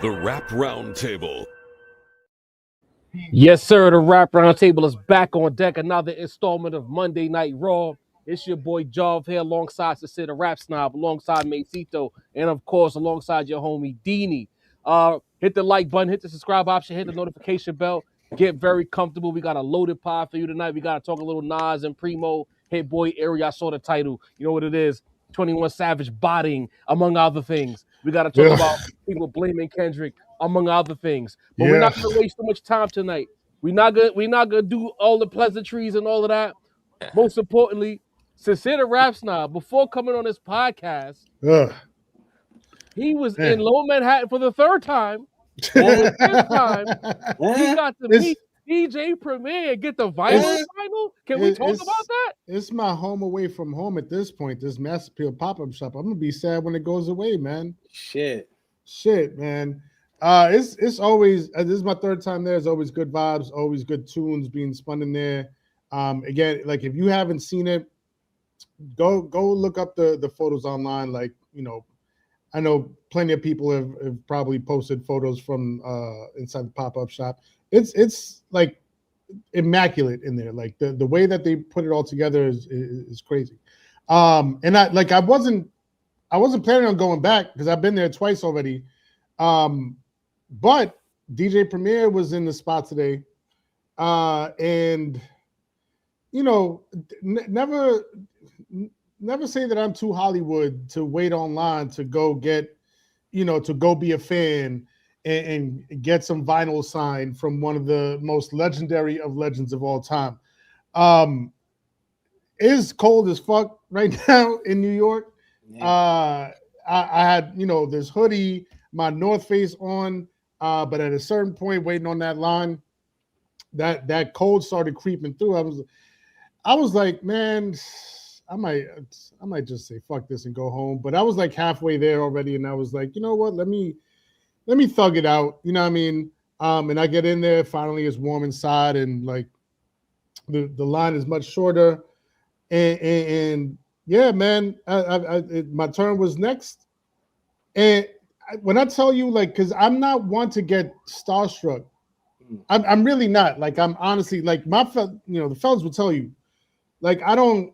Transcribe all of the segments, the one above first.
The Rap Roundtable. Yes, sir. The Rap Roundtable is back on deck. Another installment of Monday Night Raw. It's your boy Jov here alongside Cicida Rap Snob, alongside Macito, and of course alongside your homie Deanie. Hit the like button, hit the subscribe option, hit the notification bell. Get very comfortable. We got a loaded pod for you tonight. We got to talk a little Nas and Primo, Hitboy area. I saw the title. You know what it is. 21 Savage botting, among other things. We got to talk about people blaming Kendrick, among other things. But we're not going to waste too much time tonight. We're not gonna do all the pleasantries and all of that. Most importantly, Cicida Rap Snob, before coming on this podcast, he was in Lower Manhattan for the third time. And this time, he got to meet DJ Premier, get the vinyl. Can we talk about that? It's my home away from home at this point. This Mass Appeal pop-up shop. I'm gonna be sad when it goes away, man. Shit, man. It's always this is my third time there. It's always good vibes, always good tunes being spun in there. Again, like if you haven't seen it, go look up the photos online. Like, you know, I know plenty of people have probably posted photos from inside the pop-up shop. It's like immaculate in there. Like the way that they put it all together is crazy. And I wasn't planning on going back because I've been there twice already. But DJ Premier was in the spot today. And you know, never say that I'm too Hollywood to wait online to go get, you know, to go be a fan and get some vinyl signed from one of the most legendary of legends of all time. It's cold as fuck right now in New York. Yeah. I had, you know, this hoodie, my North Face on, but at a certain point, waiting on that line, that cold started creeping through. I was like, man, I might just say fuck this and go home. But I was like halfway there already, and I was like, you know what? Let me thug it out. You know what I mean? And I get in there. Finally, it's warm inside, and like the line is much shorter. And yeah, man, my turn was next. And when I tell you, like, because I'm not one to get starstruck. I'm really not. Like, I'm honestly like the fellas will tell you, like, I don't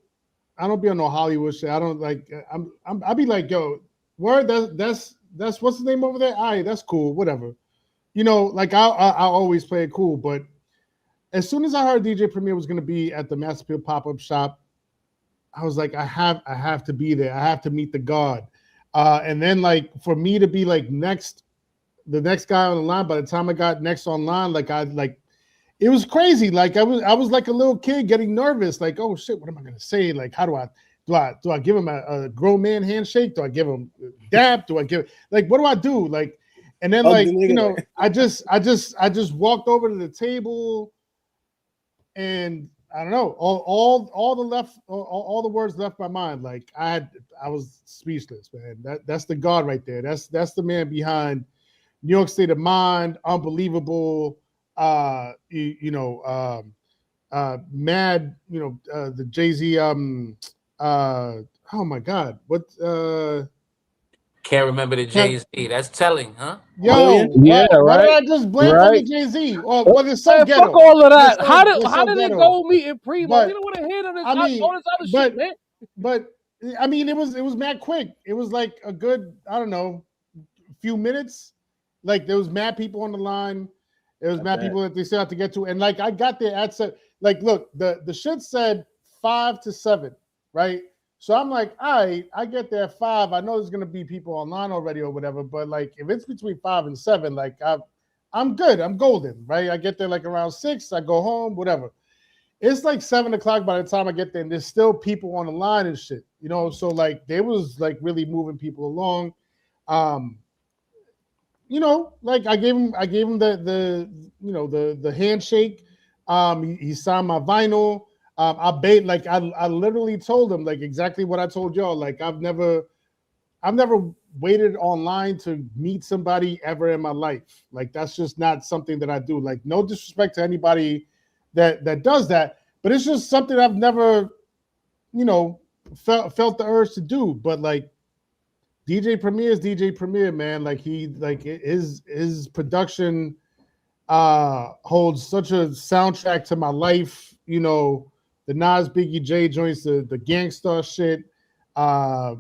be on no Hollywood shit. I don't like. I'll be like, yo, word. That's what's the name over there. All right, that's cool. Whatever. You know, like I always play it cool. But as soon as I heard DJ Premier was going to be at the Mass Appeal pop-up shop, I was like, I have to be there. I have to meet the god. And then like for me to be like the next guy on the line. By the time I got next online, it was crazy. Like I was like a little kid getting nervous. Like, oh shit, what am I gonna say? Like, how do I give him a grown man handshake? Do I give him a dap? Do I give like what do I do? Like, and then like you know, I just walked over to the table, and I don't know all the words left my mind. Like I was speechless, man. That's the God right there. That's the man behind New York State of Mind, unbelievable. Mad, the Jay-Z, oh my God, what? Can't remember the Jay-Z. That's telling, huh? Yo, yeah, right. Why did I just blame on the Jay-Z? Or was it so ghetto? Fuck all of that. How did it go meeting Primo? We don't want to hear all this other shit, man. But I mean, it was mad quick. It was like a good, I don't know, few minutes. Like there was mad people on the line. There was mad people that they still have to get to. And like I got there at like look, the shit said 5 to 7, right? So I'm like, all right, I get there at 5. I know there's gonna be people online already or whatever, but like if it's between 5 and 7, like I'm good, I'm golden, right? I get there like around 6, I go home, whatever. It's like 7 o'clock by the time I get there, and there's still people on the line and shit, you know. So like they was like really moving people along. You know, like I gave him the handshake. He signed my vinyl. I literally told him like exactly what I told y'all. Like I've never waited online to meet somebody ever in my life. Like that's just not something that I do. Like no disrespect to anybody that does that, but it's just something I've never, felt the urge to do. But like DJ Premier is DJ Premier, man. Like his production holds such a soundtrack to my life. You know, the Nas Biggie J joints, the Gangstar shit,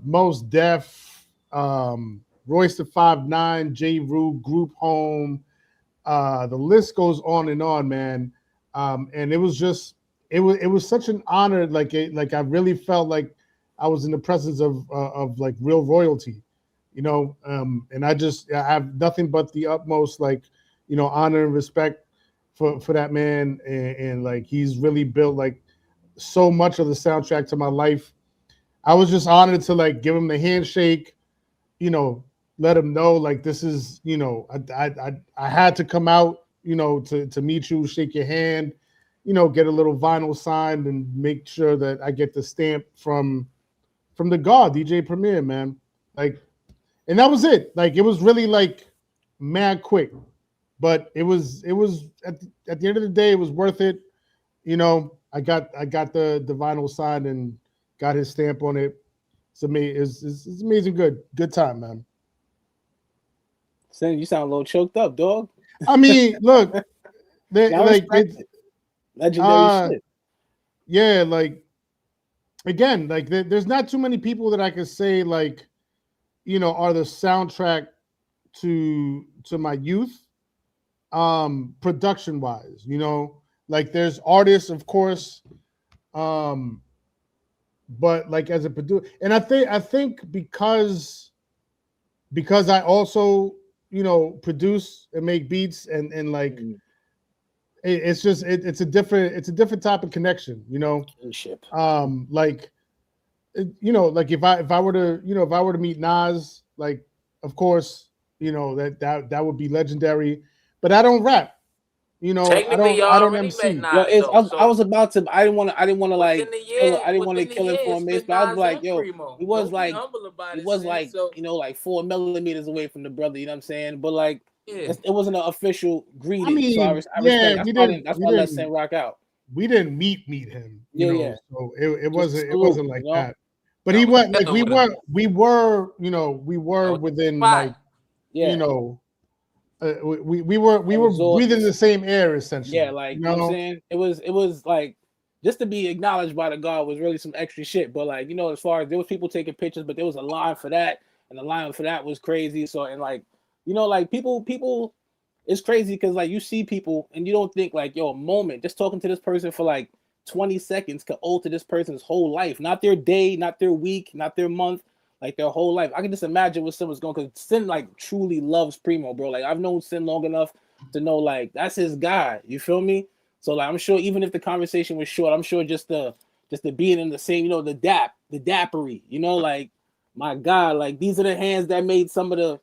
Most Def, Royce the 5'9", J. Rue, Group Home. The list goes on and on, man. And it was just it was such an honor. Like I really felt like I was in the presence of like real royalty, you know. And I have nothing but the utmost like, you know, honor and respect for that man. And like he's really built like so much of the soundtrack to my life. I was just honored to like give him the handshake, you know, let him know like this is, you know, I had to come out, you know, to meet you, shake your hand, you know, get a little vinyl signed and make sure that I get the stamp from the God, DJ Premier, man. Like, and that was it. Like it was really like mad quick. But it was at the end of the day, it was worth it. You know, I got the vinyl signed and got his stamp on it. It's amazing. It's amazing. Good time, man. Sam, you sound a little choked up, dog. I mean, look, like it's legendary shit. Yeah, like again, like there's not too many people that I could say like, you know, are the soundtrack to my youth. Production wise, you know, like there's artists, of course, but like as a producer, and I think because I also, you know, produce and make beats and like it's just it's a different type of connection, you know. Like you know, like if I were to meet Nas, like of course, you know, that would be legendary. But I don't rap, you know. I don't MC. Yo, I was about to. I didn't want to like. I didn't want to kill it for a minute, but I was like, yo, he was like, you know, like 4 millimeters away from the brother. You know what I'm saying? But like, it wasn't an official greeting. I mean, so I respect. That's why I let Sam rock out. We didn't meet him. You know, so it wasn't like that. But he was like we were within like you know. We were breathing the same air essentially. Yeah, like you know what I'm saying? It was like just to be acknowledged by the God was really some extra shit. But like, you know, as far as there was people taking pictures, but there was a line for that, and the line for that was crazy. So and like, you know, like people it's crazy because like you see people and you don't think like, yo, a moment, just talking to this person for like 20 seconds could alter this person's whole life, not their day, not their week, not their month. Like their whole life. I can just imagine what Sin was going, because Sin like truly loves Primo, bro. Like I've known Sin long enough to know like that's his guy. You feel me? So like I'm sure even if the conversation was short, I'm sure just the being in the same, you know, the dappery, you know, like my God, like these are the hands that made some of the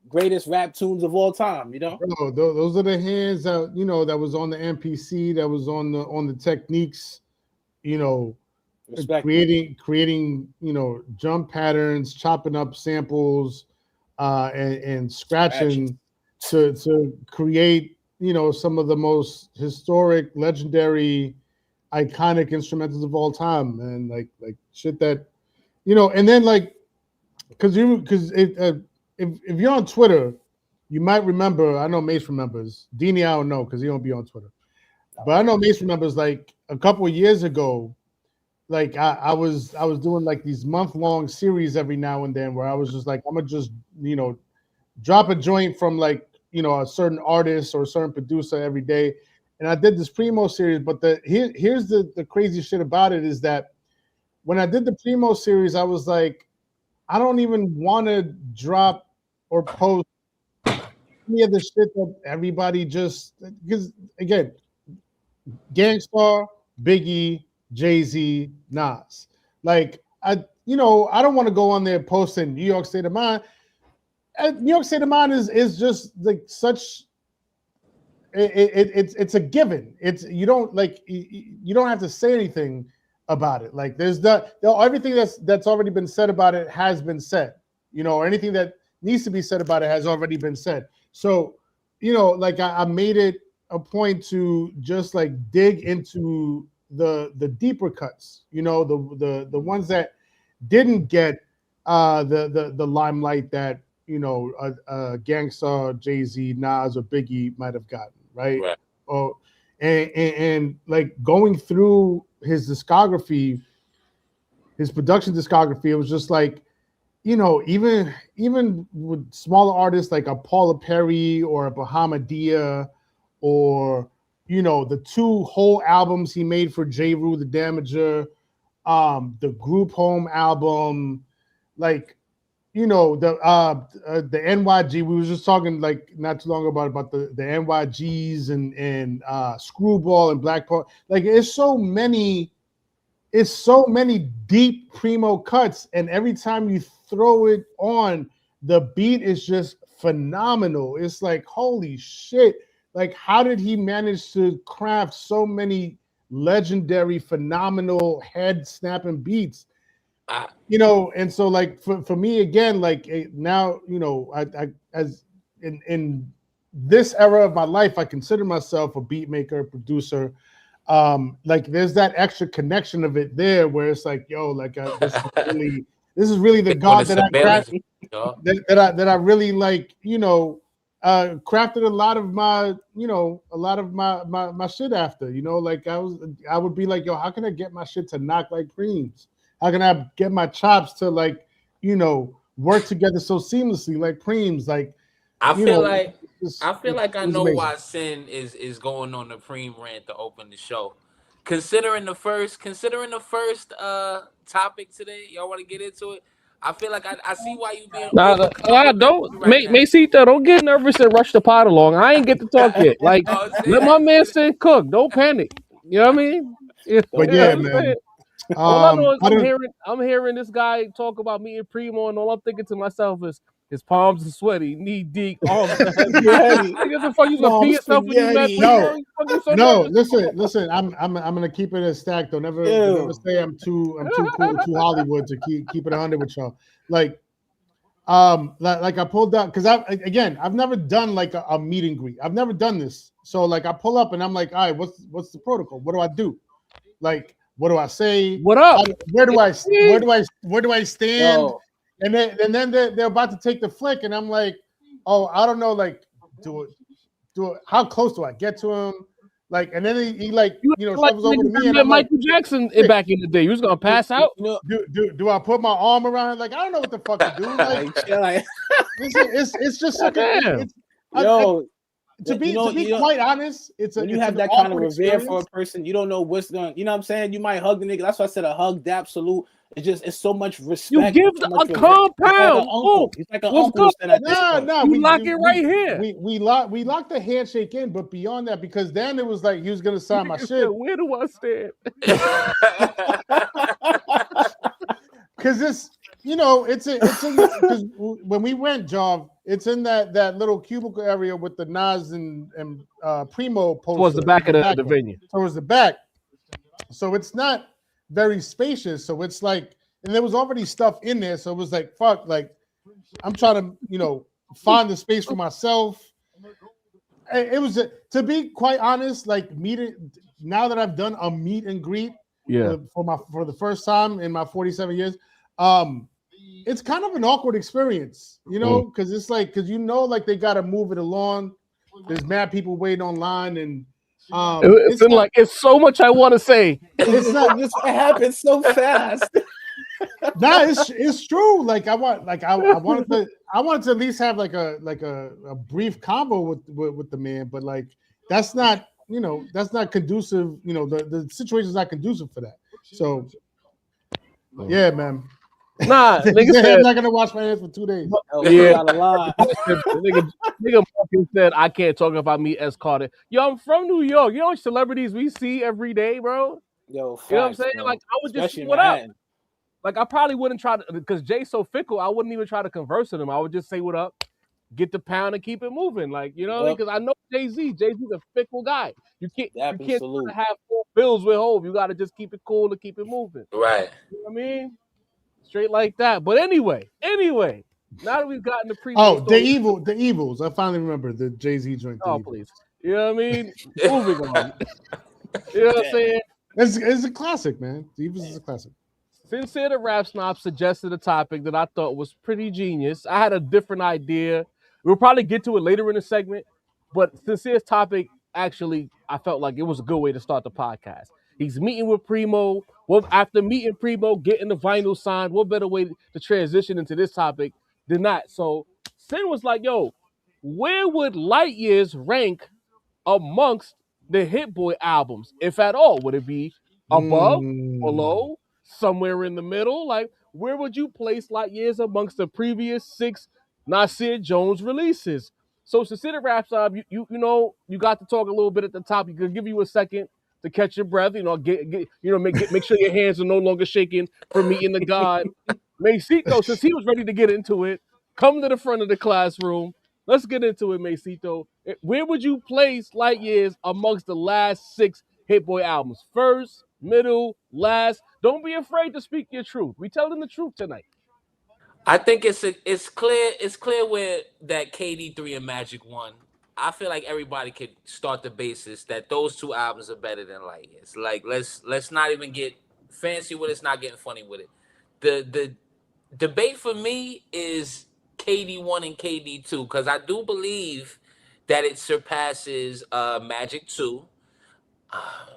greatest rap tunes of all time, you know? Bro, those are the hands that, you know, that was on the MPC, that was on the techniques, you know. Creating, you know, jump patterns, chopping up samples, and scratching to create, you know, some of the most historic, legendary, iconic instrumentals of all time, and like shit that, you know, and then like, because if you're on Twitter, you might remember. I know Mace remembers. Deanie, I don't know because he don't be on Twitter, but I know Mace remembers. Like a couple of years ago. Like I was doing like these month-long series every now and then where I was just like, I'm gonna just, you know, drop a joint from like, you know, a certain artist or a certain producer every day. And I did this Primo series, but here's the crazy shit about it is that when I did the Primo series, I was like, I don't even want to drop or post any of the shit that everybody just, because again, Gangstar, Biggie, Jay-Z, Nas. Like I don't want to go on there posting New York State of Mind. New York State of Mind is just like such. It's a given. You don't have to say anything about it. Like there's everything that's already been said about it has been said. You know, or anything that needs to be said about it has already been said. So, you know, like I made it a point to just like dig into the deeper cuts, you know, the ones that didn't get the limelight that Gangsta, Jay-Z, Nas, or Biggie might have gotten, right? Oh, and like going through his discography, his production discography, it was just like, even with smaller artists like a Paula Perry or a Bahamadia, or the 2 whole albums he made for J. Rue the Damager, the Group Home album, like the NYG. We were just talking like not too long ago about the NYGs and Screwball and Black Paul. Like it's so many deep primo cuts, and every time you throw it on, the beat is just phenomenal. It's like, holy shit. Like, how did he manage to craft so many legendary, phenomenal head snapping beats? And so like for me again, like now, I as in this era of my life, I consider myself a beat maker, producer. Like there's that extra connection of it there, where it's like, yo, like this is really the God that I really like, crafted a lot of my shit after, like I would be like, yo, how can I get my shit to knock like Preem's? How can I get my chops to like, work together so seamlessly like Preem's? Like, I feel like I know amazing. why Sin is going on the Preem rant to open the show. Considering the first topic today, y'all want to get into it? I feel like I see why you being. Don't Macito, don't get nervous and rush the pot along. I ain't get to talk yet. Like, let my man Sin cook. Don't panic. You know what I mean? But yeah, man. All I know is I'm hearing this guy talk about me and Primo, and all I'm thinking to myself is his palms are sweaty, knee deep, arms heavy. What the fuck, you gonna pee yourself when you met Primo? No, listen. I'm gonna keep it as stacked. Don't ever say I'm too cool, too Hollywood to keep it 100 with y'all. Like I pulled up because I've never done like a meet and greet. I've never done this. So like I pull up and I'm like, all right, what's the protocol? What do I do? Like, what do I say? What up? Where do I stand? Yo. And then they're about to take the flick, and I'm like, oh, I don't know, like, do it. How close do I get to him? Like, and then he like, shovels over to me, and I'm Michael Jackson back in the day. You was gonna pass out. Do I put my arm around? Like, I don't know what the fuck to do. Like, it's just such to be quite honest, when you have that kind of revere for a person, you don't know what's going. You know what I'm saying? You might hug the nigga. That's why I said a hug, dap, salute. It's so much respect. You give a compound. He's like an uncle. No, we lock it right here. We locked the handshake in, but beyond that, because then it was like he was gonna sign my shit. Where do I stand? Because it's because when we went, Jav, it's in that little cubicle area with the Nas and Primo poster towards the back of the venue. Towards the back, so it's not very spacious. So it's like, and there was already stuff in there, so it was like, fuck, like I'm trying to find the space for myself. It was to be quite honest, like now that I've done a meet and greet, for the first time in my 47 years. It's kind of an awkward experience, because it's like, like they got to move it along. There's mad people waiting online, and it's so much I want to say. It's not. It happens so fast. Nah, it's true. Like I wanted to at least have like a brief convo with the man, but like that's not conducive. The situation is not conducive for that. So yeah, man. Nah, nigga said I'm not gonna wash my hands for 2 days. Nigga said I can't talk if I meet S. Carter. Yo, I'm from New York. You know celebrities we see every day, bro. Yo, facts, you know what I'm saying? Bro. Like I would just Especially what up. Like I probably wouldn't try to, because Jay's so fickle. I wouldn't even try to converse with him. I would just say what up, get the pound, and keep it moving. Like because I know Jay-Z. Jay-Z's a fickle guy. You can't have full bills with Hov. You got to just keep it cool and keep it moving. Right. You know what I mean? Straight like that. But anyway, now that we've gotten the the Evils. I finally remember the Jay-Z joint. Oh, please. You know what I mean? Moving on. You know what I'm saying? It's a classic, man. The Evils is a classic. Sincere the Rap Snob suggested a topic that I thought was pretty genius. I had a different idea. We'll probably get to it later in the segment, but Sincere's topic actually, I felt like it was a good way to start the podcast. He's meeting with Primo. Well, after meeting Primo, getting the vinyl signed, what better way to transition into this topic than that? So Sin was like, yo, where would Light Years rank amongst the Hit Boy albums, if at all? Would it be above, Mm. below, somewhere in the middle? Like, where would you place Light Years amongst the previous 6 Nasir Jones releases? So, Sincere Rap Snob, you know, you got to talk a little bit at the top. You could give you a second to catch your breath. You know, make sure your hands are no longer shaking from meeting the God. Macito, since he was ready to get into it, come to the front of the classroom. Let's get into it, Macito. Where would you place Light Years amongst the last 6 Hit Boy albums? First, middle, last. Don't be afraid to speak your truth. We telling the truth tonight. I think it's clear where that KD3 and Magic 1. I feel like everybody could start the basis that those two albums are better than Light Years. Like let's not even get fancy with it. It's not getting funny with it. The debate for me is KD1 and KD2 because I do believe that it surpasses Magic 2.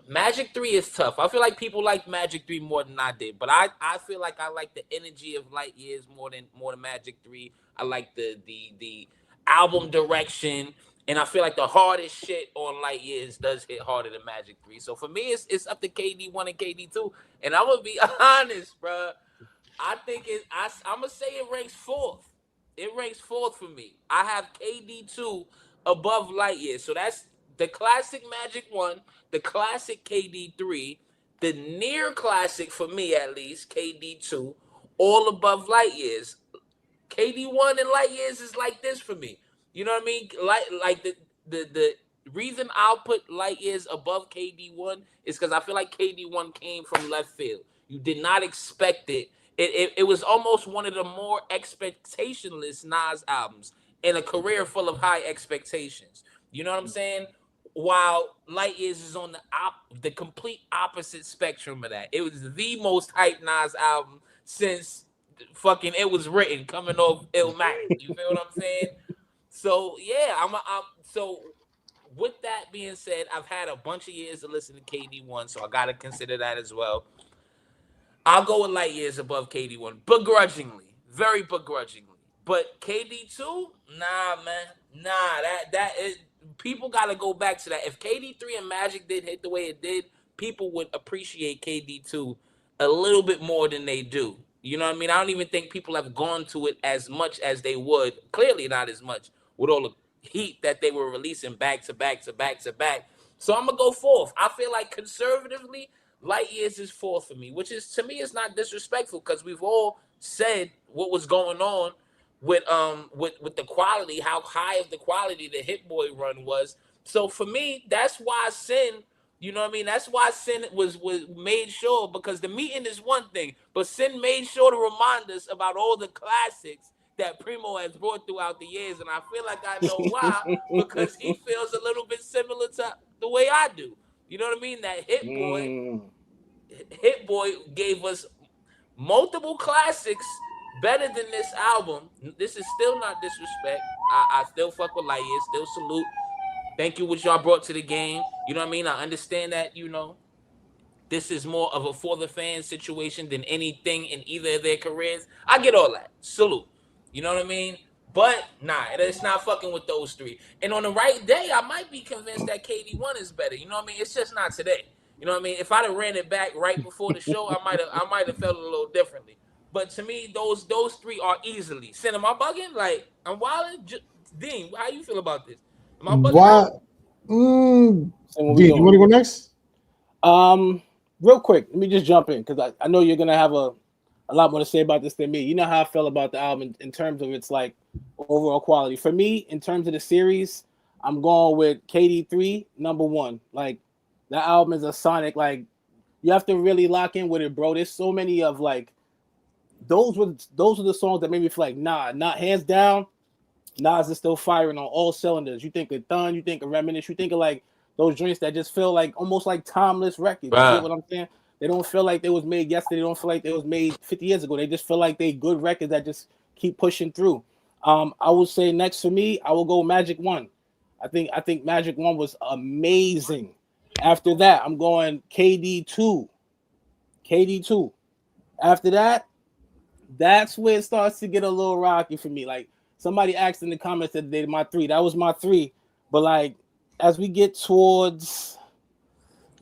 Magic 3 is tough. I feel like people like Magic 3 more than I did, but I feel like I like the energy of Light Years more than Magic 3. I like the album direction, and I feel like the hardest shit on Light Years does hit harder than Magic 3. So for me, it's up to KD1 and KD2, and I'm gonna be honest, bro. I think I'm gonna say it ranks fourth. It ranks fourth for me. I have KD2 above Lightyear, so that's the classic Magic 1, the classic KD3, the near classic for me at least KD2, all above Lightyears. KD1 and Light Years is like this for me. You know what I mean? Like the reason I'll put Light Years above KD1 is because I feel like KD1 came from left field. You did not expect it. It was almost one of the more expectationless Nas albums in a career full of high expectations. You know what I'm saying? While Light Years is on the complete opposite spectrum of that. It was the most hyped Nas album since fucking it was written coming off Illmatic. You feel what I'm saying? So yeah, so with that being said, I've had a bunch of years to listen to KD1, so I gotta consider that as well. I'll go with Light Years above KD1, begrudgingly, very begrudgingly. But KD2, nah, man, nah. That is people gotta go back to that. If KD3 and Magic did hit the way it did, people would appreciate KD2 a little bit more than they do. You know what I mean? I don't even think people have gone to it as much as they would. Clearly not as much with all the heat that they were releasing back to back to back to back. So I'm gonna go fourth. I feel like conservatively, Light Years is fourth for me, which is to me is not disrespectful because we've all said what was going on with the quality, how high of the quality the Hit Boy run was. So for me, that's why Sin, you know what I mean? That's why Sin was made sure, because the meeting is one thing, but Sin made sure to remind us about all the classics that Primo has brought throughout the years. And I feel like I know why, because he feels a little bit similar to the way I do. You know what I mean? That Hit Boy gave us multiple classics better than this album. This is still not disrespect. I still fuck with Lightyear, still salute. Thank you what y'all brought to the game. You know what I mean? I understand that, this is more of a for the fans situation than anything in either of their careers. I get all that. Salute. You know what I mean? But nah, it's not fucking with those three. And on the right day, I might be convinced that KD1 is better. You know what I mean? It's just not today. You know what I mean? If I'd have ran it back right before the show, I might have felt a little differently. But to me, those three are easily. Sin, am I bugging? Like, I'm wilding. Dean, how you feel about this? Am I bugging Why? out? So what we Dean, you want to go next? Real quick, let me just jump in because I know you're gonna have a lot more to say about this than me. You know how I feel about the album in terms of its like overall quality. For me, in terms of the series, I'm going with KD3 number 1. Like that album is a sonic. Like you have to really lock in with it, bro. There's so many of like those were the songs that made me feel like not hands down. Nas is still firing on all cylinders. You think of Thun, you think of Reminisce, you think of like those joints that just feel like almost like timeless records. You get what I'm saying? They don't feel like they was made yesterday. They don't feel like they was made 50 years ago. They just feel like they good records that just keep pushing through. I would say next for me, I will go Magic 1. I think Magic 1 was amazing. After that, I'm going KD 2. KD 2. After that, that's where it starts to get a little rocky for me. Like somebody asked in the comments that they my 3. That was my 3. But like as we get towards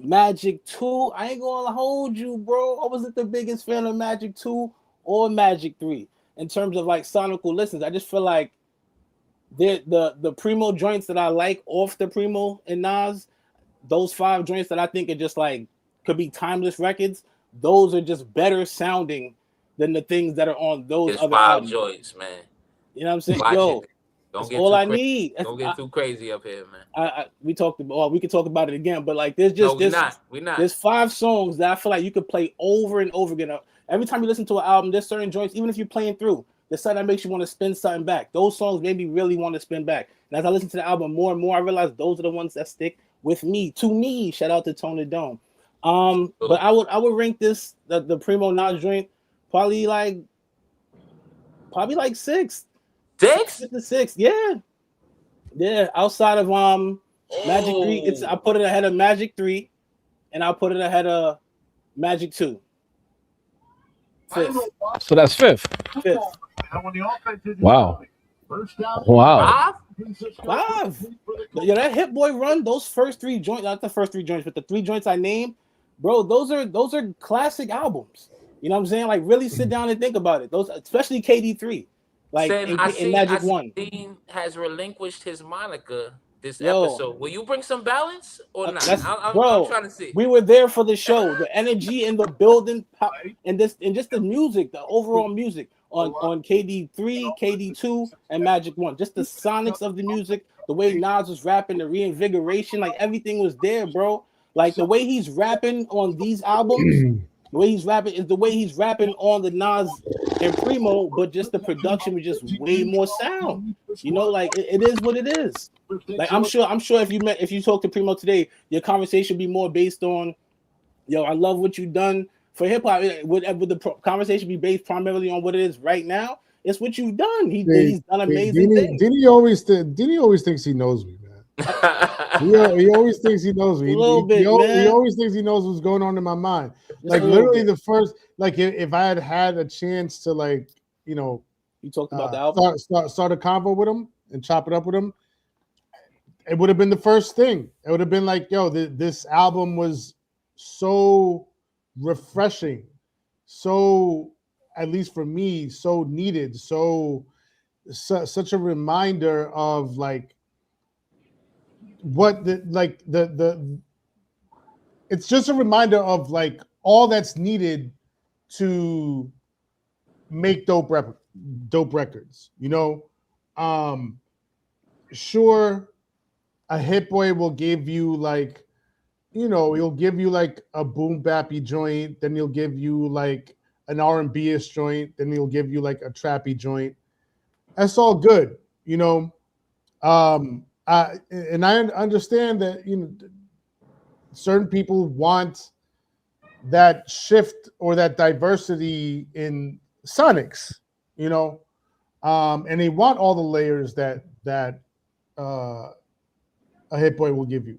Magic 2, I ain't gonna hold you, bro. I wasn't the biggest fan of Magic 2 or Magic 3 in terms of like sonical listens. I just feel like the Primo joints that I like off the Primo and Nas, those 5 joints that I think are just like could be timeless records, those are just better sounding than the things that are on those It's other 5 albums. joints, man. You know what I'm saying? Watch Yo, it. that's all I need. Don't get too crazy up here, man. We talked about. Well, we can talk about it again, but like there's just we're not. There's 5 songs that I feel like you could play over and over again. Every time you listen to an album, there's certain joints, even if you're playing through, there's something that makes you want to spin something back. Those songs made me really want to spin back. And as I listen to the album more and more, I realize those are the ones that stick with me. To me, shout out to Tone the Dome. But I would rank this the Primo Nas joint probably like 6. 6? 6, yeah. Outside of Magic 3, I put it ahead of Magic 3, and I'll put it ahead of Magic 2. 5th. So that's 5th. 5th. Wow. Wow. 5. Yeah, that Hitboy run, those first 3 joints, not the first 3 joints, but the 3 joints I named, bro, those are classic albums. You know what I'm saying? Like really sit down and think about it. Those, especially KD3. Like in Magic 1. Dean has relinquished his moniker this episode. Will you bring some balance or not? I'm trying to see. We were there for the show, the energy in the building, and just the music, the overall music on KD3, KD2, and Magic 1. Just the sonics of the music, the way Nas was rapping, the reinvigoration, like everything was there, bro. Like the way he's rapping on these albums. The way he's rapping is the way he's rapping on the Nas and Primo, but just the production was just way more sound. You know, like it is what it is. Like I'm sure if you talk to Primo today, your conversation would be more based on, yo, I love what you've done for hip hop. Would the conversation be based primarily on what it is right now? It's what you've done. He's done amazing things. Didn't he always thinks he knows me, man? he always thinks he knows me. He always thinks he knows what's going on in my mind. Like literally the first, like if I had a chance to like, you know, you talked about the album, start a convo with him and chop it up with him, it would have been the first thing. It would have been like, yo, this album was so refreshing, so at least for me, so needed, such a reminder of like what it's just a reminder of like all that's needed to make dope records, you know. Sure, a Hitboy will give you like, you know, he'll give you like a boom bappy joint, then he'll give you like an R&B-ish joint, then he'll give you like a trappy joint. That's all good, you know. And I understand that, you know, certain people want that shift or that diversity in sonics, you know, and they want all the layers that a Hitboy will give you.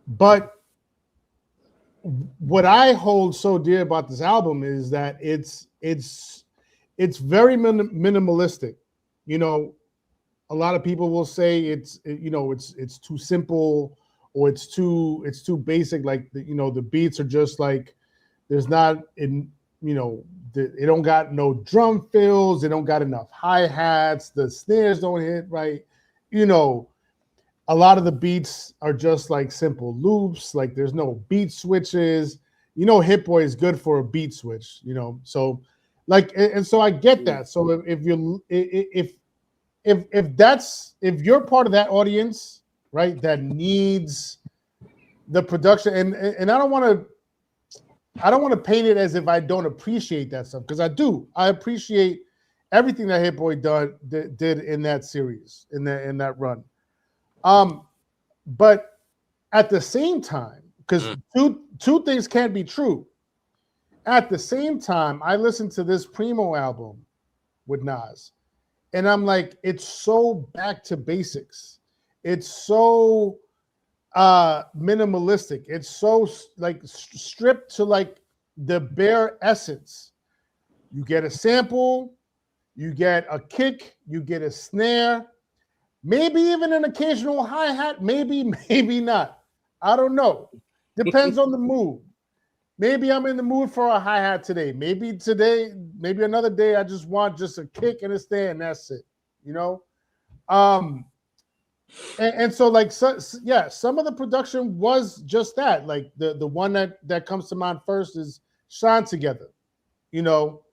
But what I hold so dear about this album is that it's very minimalistic. You know, a lot of people will say it's too simple or it's too basic. Like the beats are just like there's not they don't got no drum fills, they don't got enough hi-hats, the snares don't hit right. You know, a lot of the beats are just like simple loops, like there's no beat switches. You know, Hitboy is good for a beat switch, you know. So like, and so I get that. So if you're part of that audience, right, that needs the production, and I don't want to paint it as if I don't appreciate that stuff, because I do. I appreciate everything that Hitboy did in that series, in that run. But at the same time, because two things can't be true. At the same time, I listened to this Primo album with Nas, and I'm like, it's so back to basics. It's so minimalistic. It's so like stripped to like the bare essence. You get a sample, you get a kick, you get a snare, maybe even an occasional hi-hat, maybe not. I don't know. Depends on the mood. Maybe I'm in the mood for a hi-hat today. Maybe another day I just want just a kick and a snare and that's it. You know? And so like some of the production was just that. Like the one that comes to mind first is Shine Together. You know,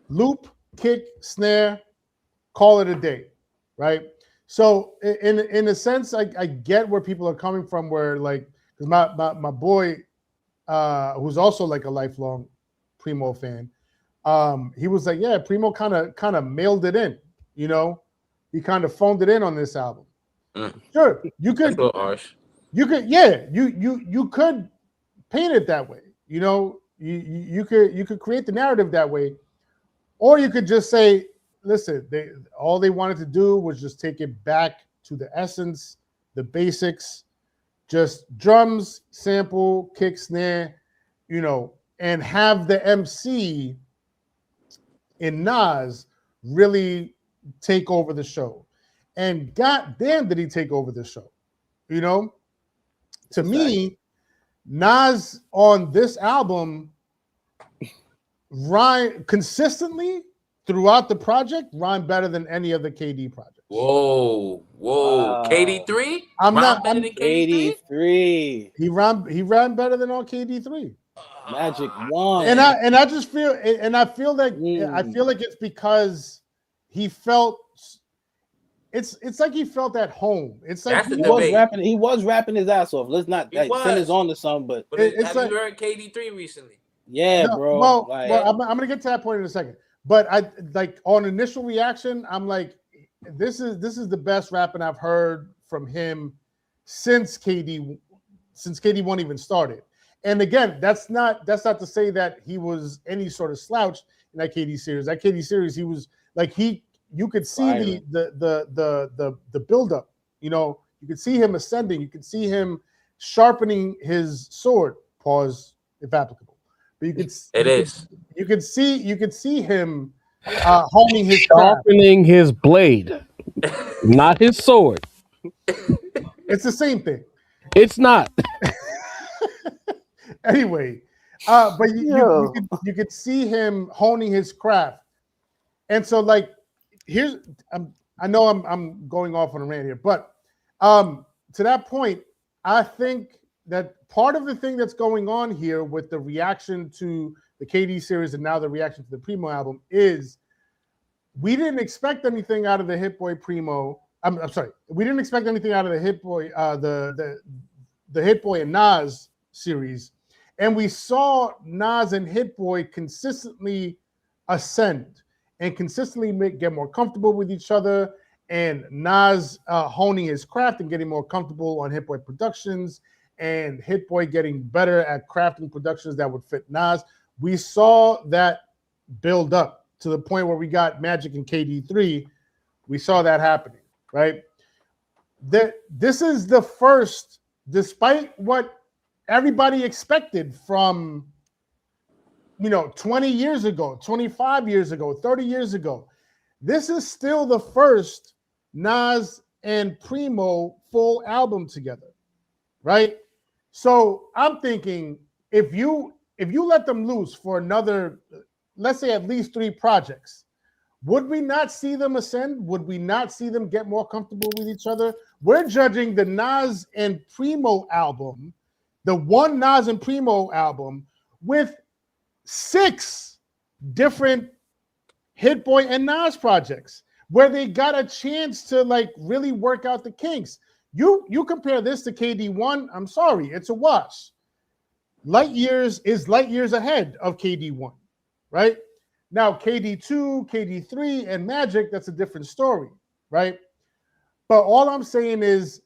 loop, kick, snare, call it a day, right? So in a sense, I get where people are coming from, where like, because my boy, who's also like a lifelong Primo fan, he was like, yeah, Primo kind of mailed it in, you know, he kind of phoned it in on this album. Sure, you could, you could paint it that way, you know, you could create the narrative that way, or you could just say, listen, all they wanted to do was just take it back to the essence, the basics, just drums, sample, kick, snare, you know, and have the MC in Nas really take over the show. And goddamn, did he take over the show? You know, to me, Nas on this album rhyme consistently throughout the project, rhyme better than any of the KD projects. Whoa. Wow. KD3? I'm KD3. He ran better than all KD3. Magic 1. And I just feel, and I feel like it's because he felt. It's like he felt at home. It's like he was rapping his ass off. Let's not send his on to some, but it's like, you heard KD3 recently? Yeah, no, bro. Well, I'm gonna get to that point in a second. But I like on initial reaction, I'm like, this is the best rapping I've heard from him since KD1 even started. And again, that's not to say that he was any sort of slouch in that KD series. That KD series, he was like you could see the buildup. You know, you could see him ascending. You could see him sharpening his sword. Pause, if applicable. But you could you could see him honing his sharpening his blade, not his sword. It's the same thing. It's not. Anyway, but you could see him honing his craft, and so like I know I'm going off on a rant here, but to that point, I think that part of the thing that's going on here with the reaction to the KD series and now the reaction to the Primo album is we didn't expect anything out of the Hitboy Primo. I'm sorry, we didn't expect anything out of the Hitboy, the Hitboy and Nas series, and we saw Nas and Hitboy consistently ascend and consistently get more comfortable with each other, and Nas honing his craft and getting more comfortable on Hitboy productions, and Hitboy getting better at crafting productions that would fit Nas. We saw that build up to the point where we got Magic and KD3. We saw that happening, right? This is the first, despite what everybody expected from 20 years ago, 25 years ago, 30 years ago. This is still the first Nas and Primo full album together, right? So I'm thinking if you let them loose for another, let's say at least 3 projects, would we not see them ascend? Would we not see them get more comfortable with each other? We're judging the Nas and Primo album, the one Nas and Primo album, with 6 different Hitboy and Nas projects where they got a chance to like really work out the kinks. You compare this to KD1, I'm sorry, it's a wash. Light years ahead of KD1, right? Now KD2, KD3, and Magic, that's a different story, right? But all I'm saying is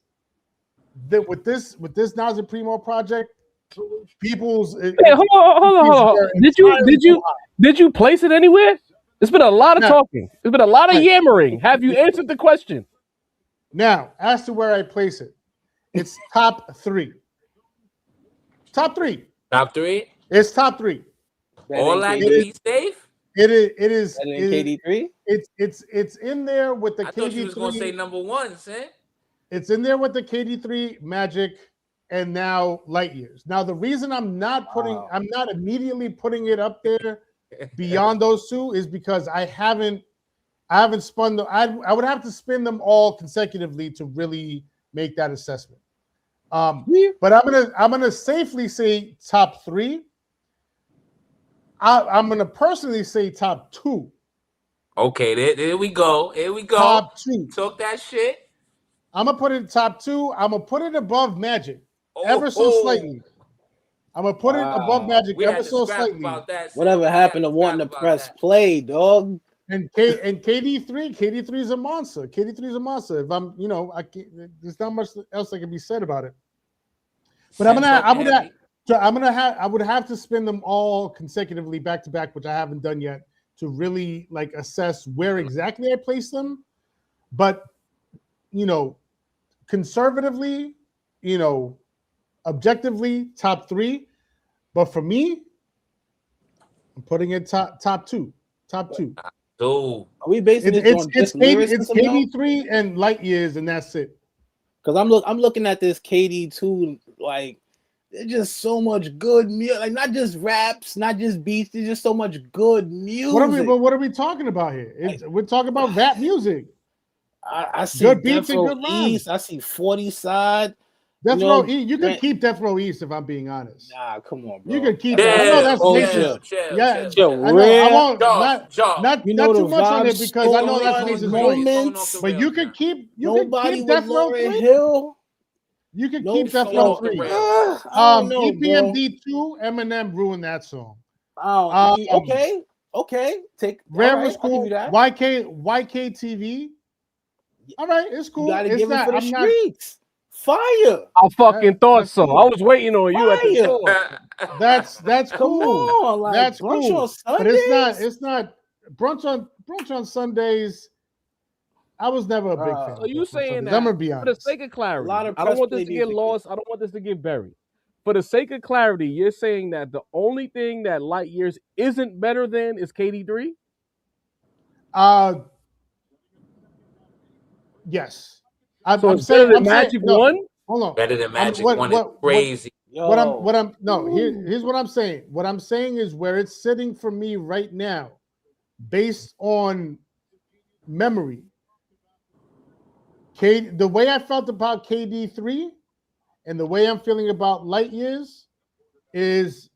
that with this Nas and Primo project, people's. Hey, hold on. Did you place it anywhere? It's been a lot of talking. It's been a lot of yammering. Have you answered the question? Now, as to where I place it, it's top 3. Top 3. Top 3. It's top 3. All that to be safe. It is. KD3. It's in there with the KD3. I thought you was gonna say number 1, Sin. It's in there with the KD3, Magic, and now Light Years. Now, the reason I'm not immediately putting it up there beyond those two is because I haven't spun them. I would have to spin them all consecutively to really make that assessment. But I'm gonna safely say top 3. I'm gonna personally say top 2. Okay, there we go. Here we go. Top 2. Talk that shit. I'm gonna put it top 2. I'm gonna put it above Magic, ever so slightly. I'm gonna put it above Magic ever so slightly. Whatever happened to wanting to press play, dog? And KD3 is a monster. KD3 is a monster. If I'm, there's not much else that can be said about it. But I would have to spin them all consecutively back to back, which I haven't done yet, to really assess where exactly I place them. But conservatively, objectively, top 3. But for me, I'm putting it top 2. Top 2. So are we basing this on just it's KD3 and Light Years, and that's it. Because I'm looking at this KD2, there's just so much good music, not just raps, not just beats. There's just so much good music. What are we talking about here? We're talking about rap music. I see good beats Death and Row good lines. East. I see 40 Side. Death Row East. You can keep Death Row East if I'm being honest. Nah, come on, bro. You can keep it. I know that's chill. I won't not too much on it because I know that's Lisa's moments. But you can keep Death Row Hill. You can keep Death Row 3. EPMD 2, Eminem ruined that song. Okay. Take Rare was cool. YK All right, it's cool. You gotta it's give not, it for the I'm streets. Fire. I fucking thought so. I was waiting on you at the door. That's cool. Come on, that's brunch cool. on Sundays? But it's not brunch on Sundays. I was never a big fan. So you saying that? I'm gonna be honest. For the sake of clarity, I don't want this to get lost. I don't want this to get buried. For the sake of clarity, you're saying that the only thing that Light Years isn't better than is KD3? Yes. I'm saying Magic 1? Hold on. Better than Magic 1 is crazy. Here's what I'm saying. What I'm saying is where it's sitting for me right now, based on memory. The way I felt about KD3 and the way I'm feeling about Light Years is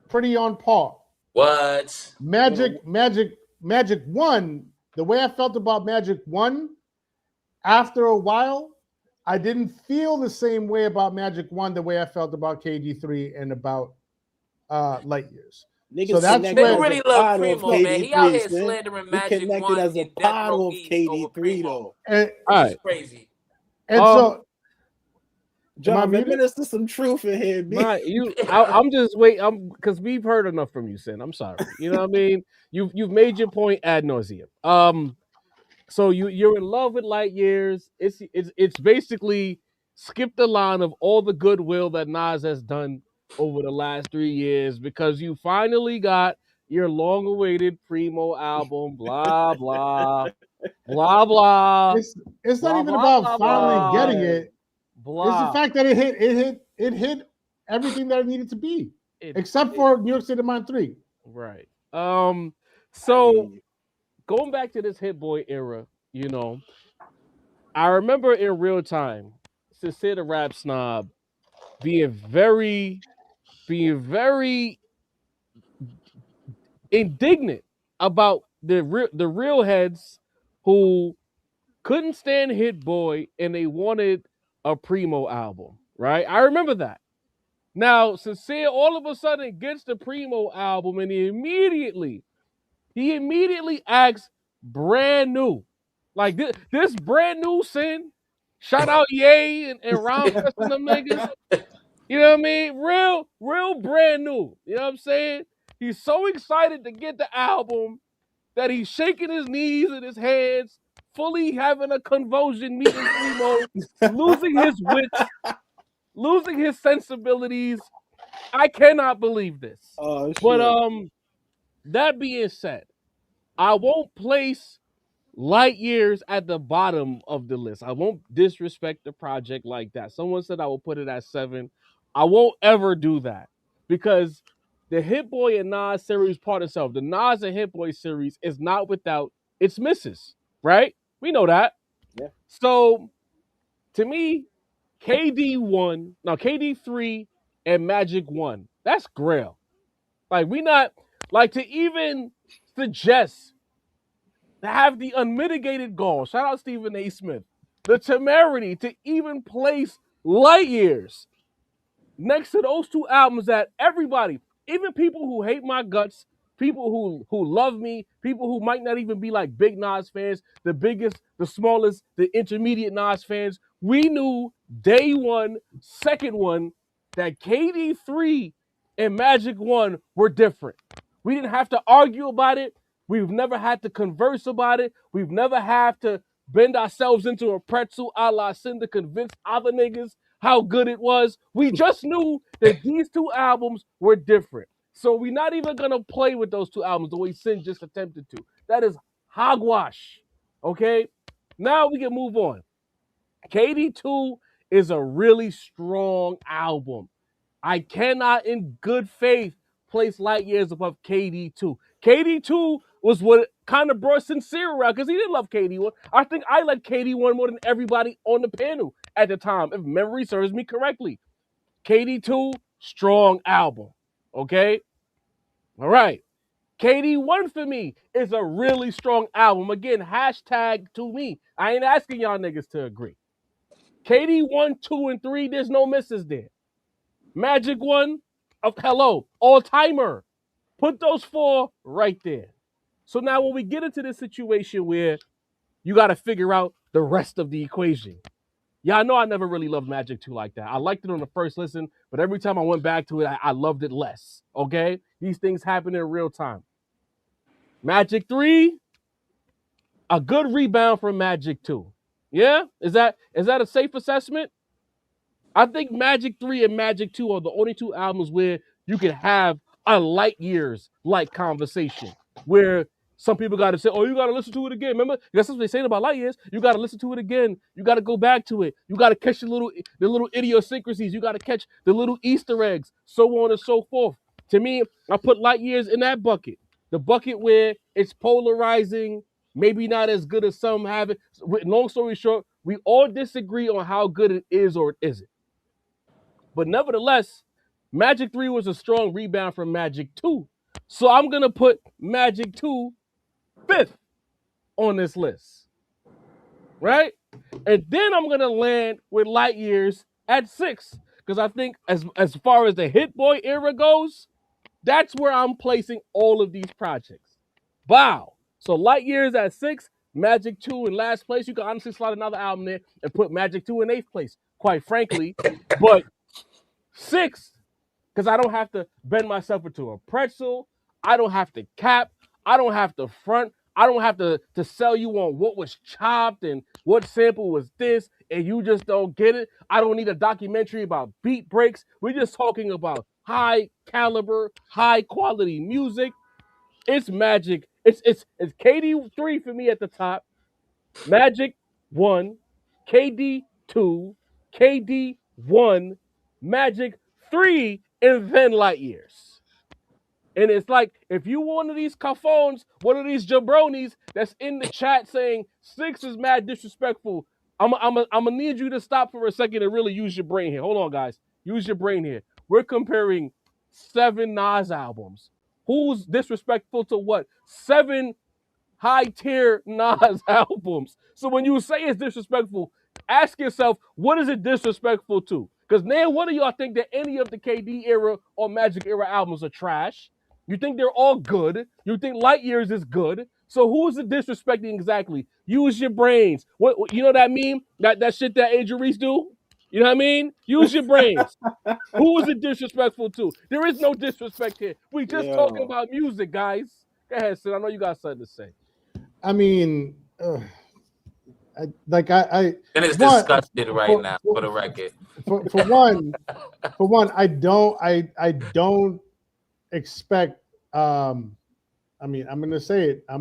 pretty on par. What? Magic 1, the way I felt about Magic 1, after a while, I didn't feel the same way about Magic 1 the way I felt about KD3 and about Light Years. Niggas so that's they where really love Primo, man. He out here slandering Magic 1 as a part of KD3 though. All right, crazy. And so, John, minister some truth in here. I'm just waiting. Because we've heard enough from you, Sin. I'm sorry. You know what I mean? You've made your point ad nauseum. So you're in love with Light Years. It's basically skip the line of all the goodwill that Nas has done over the last 3 years because you finally got your long-awaited Primo album. Blah blah blah blah. It's not even about finally getting it. Blah. It's the fact that it hit everything that it needed to be, except for New York City Mind 3. Right. So. Going back to this Hitboy era, I remember in real time, Sincere the Rap Snob being very indignant about the real heads who couldn't stand Hitboy and they wanted a Primo album, right? I remember that. Now, Sincere all of a sudden gets the Primo album and he immediately acts brand new. Like this brand new Sin. Shout out Ye and Ron Press and them niggas. You know what I mean? Real brand new. You know what I'm saying? He's so excited to get the album that he's shaking his knees and his hands, fully having a convulsion, meeting Primo, losing his wits, losing his sensibilities. I cannot believe this. Oh But shit. that being said, I won't place light years at the bottom of the list. I won't disrespect the project like that. Someone said I will put it at 7. I won't ever do that because the Hit Boy and Nas series part itself, the Nas and Hit Boy series is not without its misses, right? We know that. Yeah. So to me, KD1, now KD3 and Magic 1, that's Grail. Like we not like to even suggest to have the unmitigated gall, shout out Stephen A. Smith, the temerity to even place Light Years next to those two albums that everybody, even people who hate my guts, people who love me, people who might not even be like big Nas fans, the biggest, the smallest, the intermediate Nas fans, we knew day one, second one, that KD3 and Magic 1 were different. We didn't have to argue about it. We've never had to converse about it. We've never had to bend ourselves into a pretzel a la Sin to convince other niggas how good it was. We just knew that these two albums were different. So we're not even gonna play with those two albums the way Sin just attempted to. That is hogwash. Okay? Now we can move on. KD2 is a really strong album. I cannot, in good faith, place Light Years above KD2. KD2 was what kind of brought Sincere around because he didn't love KD1. I think I liked KD1 more than everybody on the panel at the time, if memory serves me correctly. KD2, strong album. Okay? All right. KD1 for me is a really strong album. Again, hashtag to me. I ain't asking y'all niggas to agree. KD1, 2, and 3, there's no misses there. Magic 1, hello, all timer. Put those 4 right there. So now when we get into this situation where you got to figure out the rest of the equation. Yeah, I know I never really loved Magic 2 like that. I liked it on the first listen, but every time I went back to it, I loved it less. Okay? These things happen in real time. Magic 3, a good rebound from Magic 2. Yeah? Is that a safe assessment? I think Magic 3 and Magic 2 are the only two albums where you can have a Light Years like conversation. Where some people got to say, oh, you got to listen to it again. Remember? That's what they saying about Light Years. You got to listen to it again. You got to go back to it. You got to catch the little idiosyncrasies. You got to catch the little Easter eggs, so on and so forth. To me, I put Light Years in that bucket. The bucket where it's polarizing, maybe not as good as some have it. Long story short, we all disagree on how good it is or it isn't. But nevertheless, Magic 3 was a strong rebound from Magic 2. So I'm going to put Magic 2 5th on this list. Right? And then I'm going to land with Light Years at 6. Because I think as far as the Hit Boy era goes, that's where I'm placing all of these projects. Wow. So Light Years at 6, Magic 2 in last place. You can honestly slide another album there and put Magic 2 in 8th place, quite frankly. But 6, because I don't have to bend myself into a pretzel. I don't have to cap. I don't have to front. I don't have to sell you on what was chopped and what sample was this, and you just don't get it. I don't need a documentary about beat breaks. We're just talking about high caliber, high quality music. It's Magic. It's KD3 for me at the top. Magic 1, KD 2, KD 1, Magic 3, and then Light Years. And it's like, if you one of these cafones, one of these jabronis that's in the chat saying 6 is mad disrespectful, I'm gonna need you to stop for a second and really use your brain here. Hold on, guys. Use your brain here. We're comparing 7 Nas albums. Who's disrespectful to what? 7 high tier Nas albums. So when you say it's disrespectful, ask yourself, what is it disrespectful to? Because now, what do y'all think that any of the KD era or Magic era albums are trash? You think they're all good? You think Light Years is good? So who is it disrespecting exactly? Use your brains. What you know that meme? That shit that Angel Reese do? You know what I mean? Use your brains. Who was it disrespectful to? There is no disrespect here. We just talking about music, guys. Go ahead, Sid. I know you got something to say. I mean, And it's one disgusted right now, for the record. For one, I don't expect. I mean, I'm gonna say it. I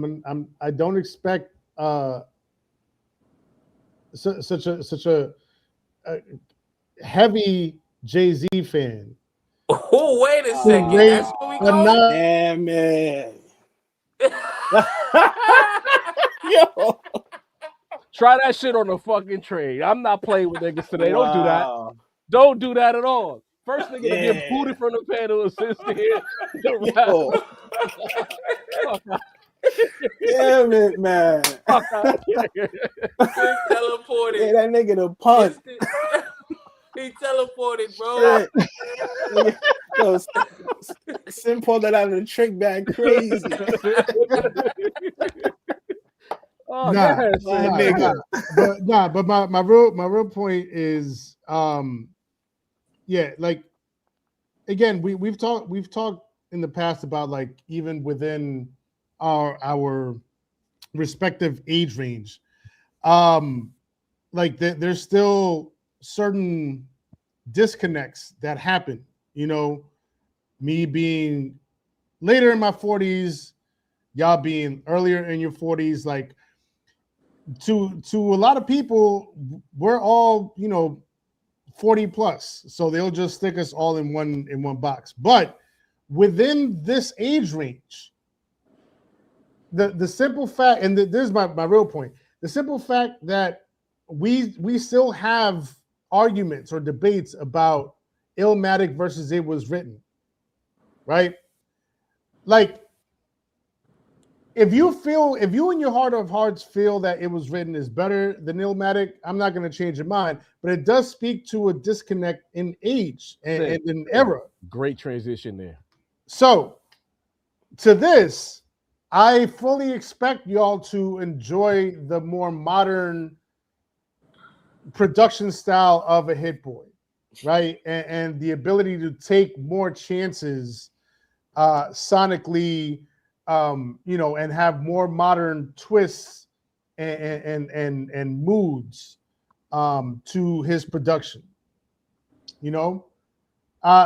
don't expect such a heavy Jay-Z fan. Oh, wait a second. Wait, That's where we go. Damn it. Yo. Try that shit on the fucking train. I'm not playing with niggas today. Don't do that. Don't do that at all. First nigga to get booted from the panel is here. Damn it, man. Teleported. Yeah, that nigga the punt. He teleported, bro. Yo, Sim pulled that out of the trick bag crazy. But my real point is, yeah, like again, we've talked in the past about like even within our respective age range, like there's still certain disconnects that happen. You know, me being later in my 40s, y'all being earlier in your 40s, like to a lot of people, we're all, you know, 40 plus, so they'll just stick us all in one box. But within this age range, the simple fact, and this is my real point, the simple fact that we still have arguments or debates about Illmatic versus It Was Written, right? Like, if you in your heart of hearts feel that It Was Written is better than Illmatic, I'm not going to change your mind. But it does speak to a disconnect in age and in era. Great transition there. So, to this, I fully expect y'all to enjoy the more modern production style of a Hitboy, right? And the ability to take more chances sonically, you know, and have more modern twists and moods to his production, you know.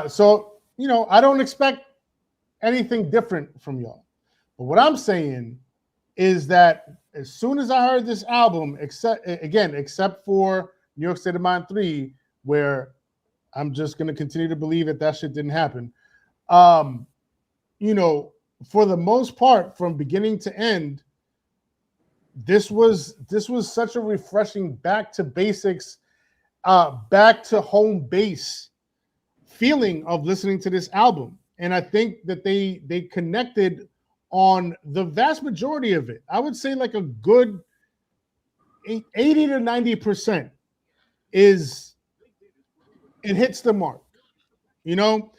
So, you know, I don't expect anything different from y'all. But what I'm saying is that as soon as I heard this album, except for New York State of Mind 3, where I'm just going to continue to believe that shit didn't happen, you know, for the most part, from beginning to end, this was such a refreshing back to basics, back to home base feeling of listening to this album. And I think that they connected on the vast majority of it. I would say like a good 80 to 90% is it hits the mark. You know,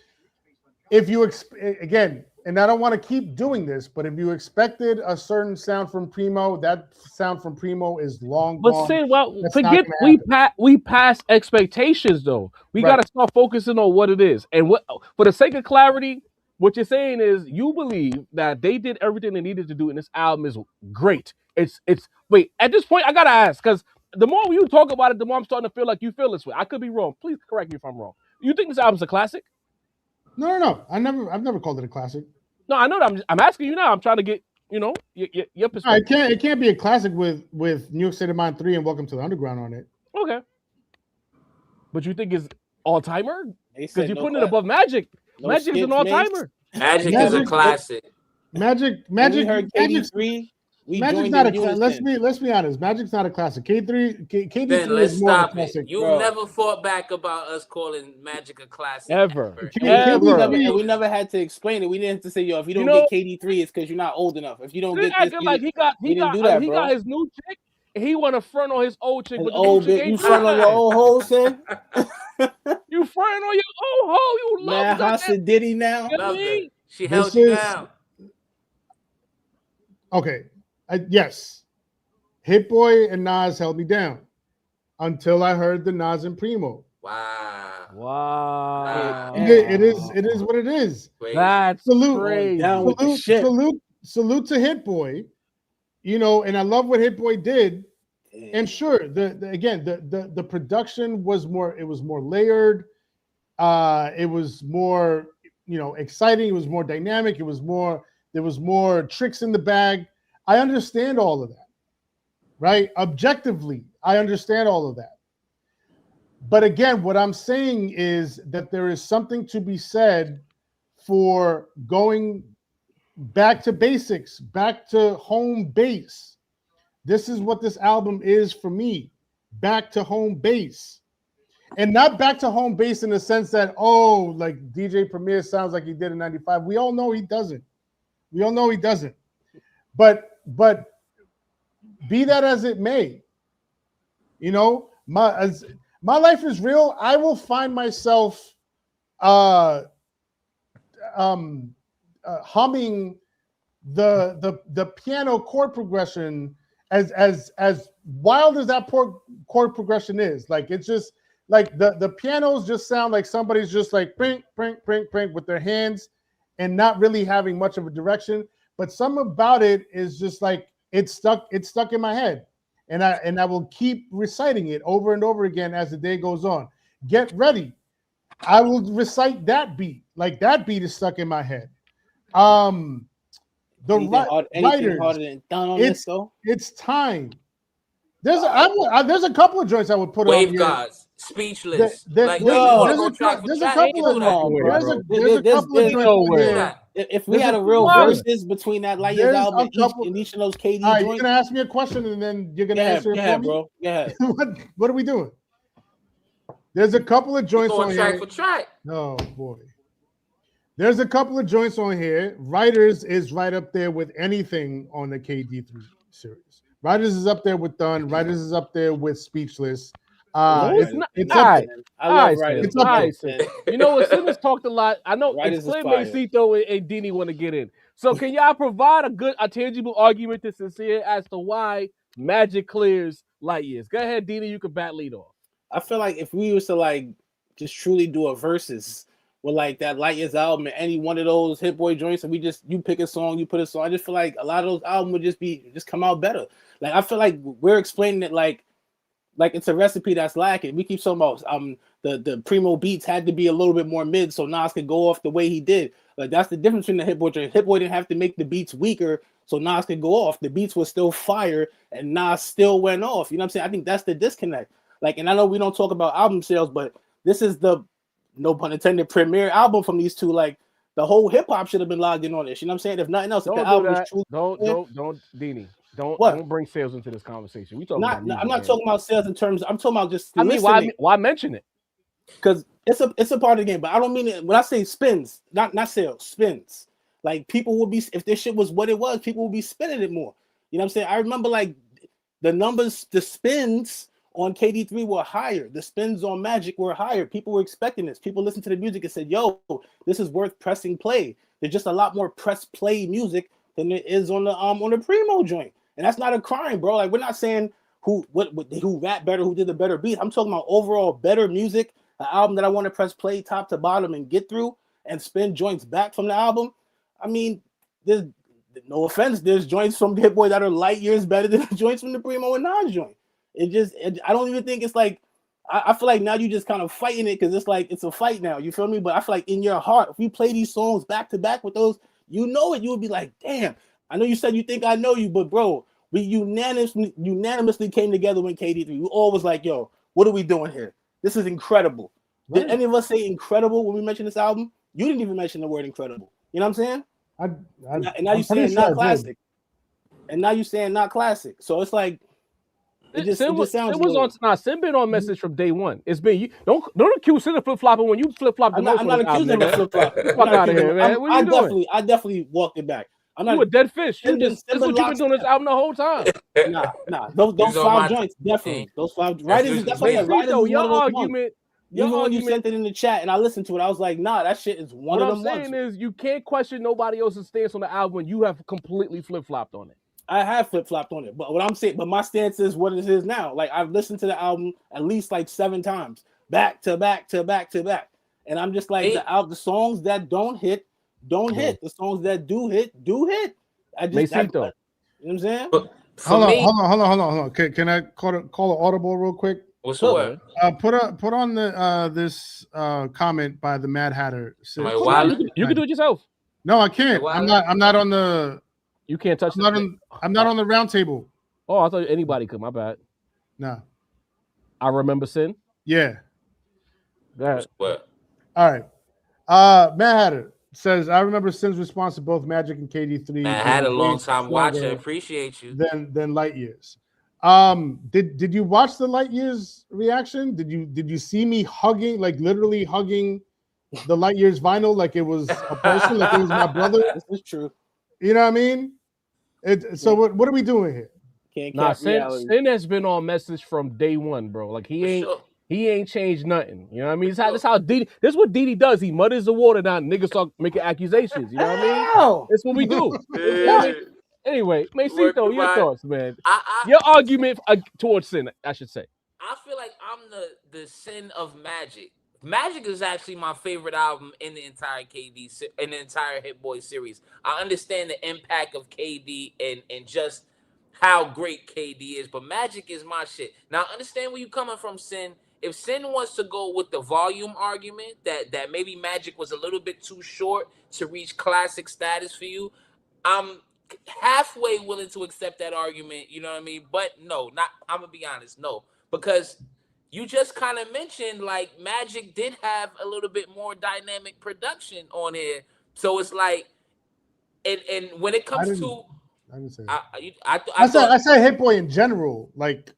if you again, and I don't want to keep doing this, but if you expected a certain sound from Primo, that sound from Primo is long gone. But say, well, forget we pass expectations though. We got to start focusing on what it is. And what, for the sake of clarity, what you're saying is you believe that they did everything they needed to do, and this album is great. It's wait, at this point, I gotta ask, because the more you talk about it, the more I'm starting to feel like you feel this way. I could be wrong. Please correct me if I'm wrong. You think this album's a classic? No. I've never called it a classic. No, I know that. I'm asking you now. I'm trying to get, you know, your perspective. It can't be a classic with New York State of Mind 3 and Welcome to the Underground on it. Okay. But you think it's all-timer? Because you're putting it above Magic. Magic is an all-timer. Magic is a classic. Magic heard KD3. Magic's not a classic. Let's be honest. Magic's not a classic. KD3 let's is more stop a classic. it. You never fought back about us calling Magic a classic ever. And we never had to explain it. We didn't have to say, yo, if you don't get KD3, it's because you're not old enough. If you don't get this, like he got his new chick. And he want to front on his old chick. But old bitch, you front on your old hoe, son. You front on your old hoe. You love that. Hasa Diddy now. She held you down. Okay. Yes, Hitboy and Nas held me down until I heard the Nas and Primo. Wow. It is what it is. Crazy. That's Salute, crazy. Down with the shit. salute to Hitboy. You know, and I love what Hitboy did. And sure, the production was more. It was more layered. It was more, exciting. It was more dynamic. There was more tricks in the bag. I understand all of that, right? Objectively, I understand all of that. But again, what I'm saying is that there is something to be said for going back to basics, back to home base. This is what this album is for me. Back to home base. And not back to home base in the sense that, like DJ Premier sounds like he did in 95. We all know he doesn't. But be that as it may, my life is real. I will find myself humming the piano chord progression as wild as that chord progression is. Like, it's just like the pianos just sound like somebody's just like prink, prink, prink, prink with their hands and not really having much of a direction. But something about it is just like it's stuck in my head. And I will keep reciting it over and over again as the day goes on. Get ready. I will recite that beat. Like, that beat is stuck in my head. The writers, it's time. There's a couple of joints I would put on here. Gods, Speechless. There's a couple of joints. If we had a real versus between that Light Years album and each of those KD joints. You're gonna ask me a question and then you're gonna answer it for me, bro. Yeah. What are we doing? There's a couple of joints on track here. For track. Oh boy. There's a couple of joints on here. Writers is right up there with anything on the KD3 series. Writers is up there with Done. Writers is up there with Speechless. It's up there. I love Writers. It's up there. You know what? Simmons talked a lot. I know it's clear Macito and Dini want to get in. So can y'all provide a tangible argument to Sincere as to why Magic clears Light Years? Go ahead, Dini. You can bat lead off. I feel like if we was to just truly do a versus with that Light Years album and any one of those Hitboy joints, and you pick a song, you put a song, I just feel like a lot of those albums would just come out better. Like, I feel like we're explaining it like it's a recipe that's lacking. We keep talking about the Primo beats had to be a little bit more mid so Nas could go off the way he did. Like, that's the difference between the Hitboy joint. Hitboy didn't have to make the beats weaker so Nas could go off. The beats were still fire and Nas still went off. You know what I'm saying? I think that's the disconnect. And I know we don't talk about album sales, but this is the, no pun intended, premier album from these two. Like, the whole hip hop should have been logged in on this. You know what I'm saying? If nothing else, if the album is true, don't, Dini. Don't bring sales into this conversation. I'm not talking about sales in terms. I'm talking about just. I mean, why mention it? Because it's a part of the game. But I don't mean it when I say spins, not sales, spins. Like, people would be, if this shit was what it was, people would be spinning it more. You know what I'm saying? I remember the numbers, the spins on KD3 were higher. The spins on Magic were higher. People were expecting this. People listened to the music and said, "Yo, this is worth pressing play." There's just a lot more press play music than there is on the Primo joint. And that's not a crime, bro. Like, we're not saying who rap better, who did the better beat. I'm talking about overall better music, an album that I want to press play top to bottom and get through and spin joints back from the album. I mean, there's no offense, there's joints from Hitboy that are light years better than the joints from the Primo and Nas joint. I don't even think it's like, I feel like now you just kind of fighting it because it's a fight now. You feel me? But I feel like in your heart, if we play these songs back to back with those, you would be like, damn. I know you said you think I know you, but bro, we unanimously came together when KD3. We all was like, yo, what are we doing here? This is incredible. Right. Did any of us say incredible when we mentioned this album? You didn't even mention the word incredible. You know what I'm saying? And now you're saying not classic. And now you're saying not classic. So it's like, it sounds. It was on. Sim been on message from day one. It's been you. Don't accuse Sim of flip flopping when you flip flop. I'm not accusing him of flip flop. Fuck out of here, man. What are you doing? I definitely walked it back. You a dead fish. That's what you've been doing this album the whole time. Nah. Those 5 joints, definitely. Those 5 writers. That's why your argument. Even when you sent it in the chat and I listened to it, I was like, nah, that shit is one of them ones. What I'm saying is you can't question nobody else's stance on the album when you have completely flip-flopped on it. I have flip-flopped on it. But what I'm saying, my stance is what it is now. Like, I've listened to the album at least 7 times. back to back to back to back. And I'm just like, the songs that don't hit, don't hit. The songs that do hit, do hit. I just, you know what I'm saying? But hold on. Can I call an audible real quick? What's the word? Put on the this comment by the Mad Hatter. You can do it yourself. No, I can't. I'm not on the. You can't touch. I'm not on the round table. Oh, I thought anybody could. My bad. Nah. I remember Sin. Yeah. That. What? All right. Mad Hatter says, I remember Sin's response to both Magic and KD3. I had a long time watching. Appreciate you. Than Light Years. Did you watch the Light Years reaction? Did you see me hugging, like literally hugging the Light Years vinyl like it was a person, like it was my brother? This is true. You know what I mean? So what are we doing here? Sin has been on message from day one, bro. Like he ain't changed nothing. You know what I mean? This is what Didi does. He mutters the water down. Niggas start making accusations. You know what I mean? That's what we do. Anyway, Macito, your thoughts, man. Your argument towards Sin, I should say. I feel like I'm the Sin of Magic. Magic is actually my favorite album in the entire Hitboy series. I understand the impact of KD and just how great KD is, but Magic is my shit. Now, I understand where you're coming from, Sin. If Sin wants to go with the volume argument that maybe Magic was a little bit too short to reach classic status for you, I'm halfway willing to accept that argument, you know what I mean? But no, I'm gonna be honest, no, because you just kind of mentioned like Magic did have a little bit more dynamic production on here, so it's like, and when it comes to, I didn't say that. I said Hitboy in general, like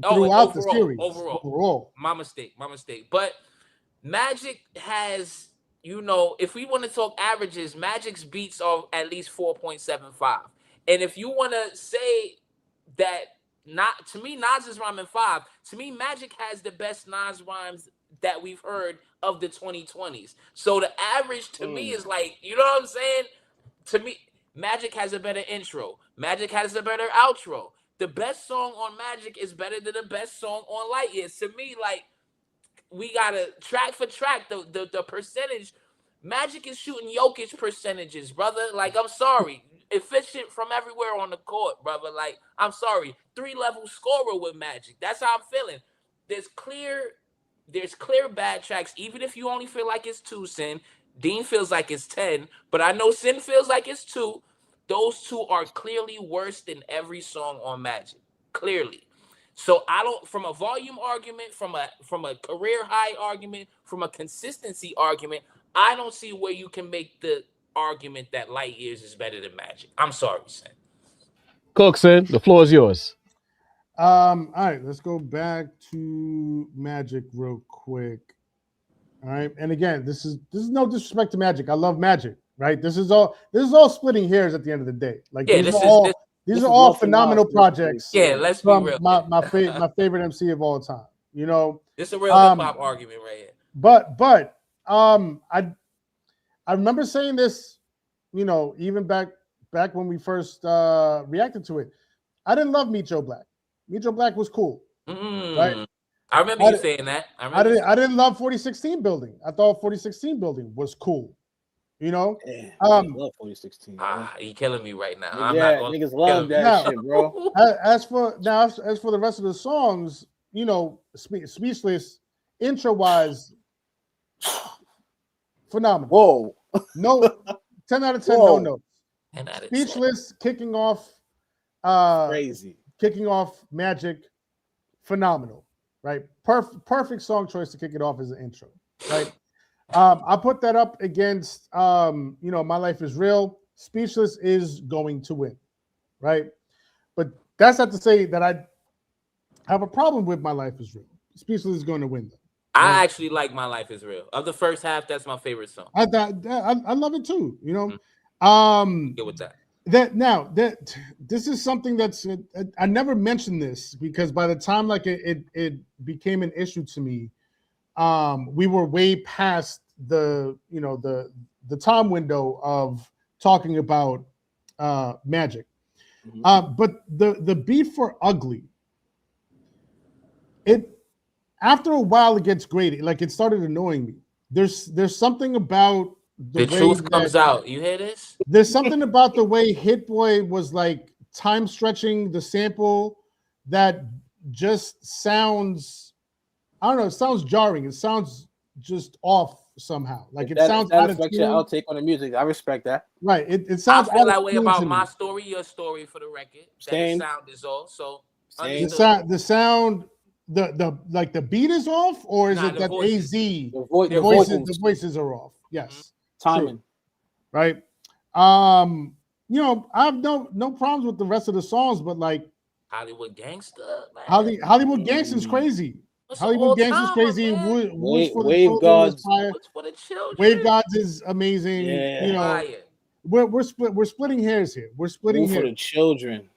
throughout the series. Overall, my mistake. But Magic has, you know, if we want to talk averages, Magic's beats are at least 4.75. And if you want to say that, not to me, Nas is rhyming 5. To me, Magic has the best Nas rhymes that we've heard of the 2020s. So the average to me is like, you know what I'm saying? To me, Magic has a better intro. Magic has a better outro. The best song on Magic is better than the best song on Light Years. To me, like, we gotta track for track the percentage. Magic is shooting Jokic percentages, brother. Like, I'm sorry, efficient from everywhere on the court, brother. Like, I'm sorry, 3-level scorer with Magic. That's how I'm feeling. There's clear bad tracks, even if you only feel like it's 2, Sin. Dean feels like it's 10, but I know Sin feels like it's 2. Those 2 are clearly worse than every song on Magic. Clearly. So I don't, from a volume argument, from a career high argument, from a consistency argument, I don't see where you can make the argument that Light Years is better than Magic. I'm sorry, Sin. Sin, the floor is yours. All right, let's go back to Magic real quick. All right, and again, this is no disrespect to Magic. I love Magic, right? This is all splitting hairs at the end of the day. Like, yeah, these are all phenomenal projects. Yeah, let's be real. My favorite MC of all time. You know, this is a real hip hop argument right here. But I remember saying this, you know, even back when we first reacted to it. I didn't love Meet Joe Black. Meet Joe Black was cool, right? I remember you saying that. I didn't love 4016 Building. I thought 4016 Building was cool. You know, I love 2016. You killing me right now. Niggas love that shit, bro. As for the rest of the songs, you know, Speechless, intro wise, phenomenal. Whoa, no, 10 out of 10, Whoa. no notes. Speechless kicking off, crazy, kicking off Magic, phenomenal, right? Perfect song choice to kick it off as an intro, right? I put that up against, you know, My Life is Real. Speechless is going to win, right? But that's not to say that I have a problem with My Life is Real. Speechless is going to win, though. I actually like My Life is Real. Of the first half, that's my favorite song. I love it too, you know. Get with that. This is something that's I never mentioned this because by the time like it became an issue to me, we were way past the time window of talking about Magic. But the beef for Ugly, after a while it gets great. Like it started annoying me. There's something about The way truth that comes out. You hear this? there's something about the way Hitboy was like time stretching the sample that just sounds, I don't know, it sounds jarring. It sounds just off somehow. Like it sounds that out of affects your tune. outtake on the music. I respect that. Right. It I sounds feel out that of way tune about to my me. story, your story, for the record. That the Same. sound is off. So Same. understood. The sound, the like the beat is off, or is Nah, it the that voices. AZ The the vocals, voices are off? Yes, timing. right. You know, I have no problems with the rest of the songs, but like Hollywood Gangster, man. Hollywood Gangster's crazy. What's an Hollywood Gangster's all-timer, crazy. man? Woods for the Wave Children was Gods. fire. What's for the children? Wave Gods is amazing. Yeah. You know, Fire. we're splitting hairs here. We're splitting Woo for the hairs. children.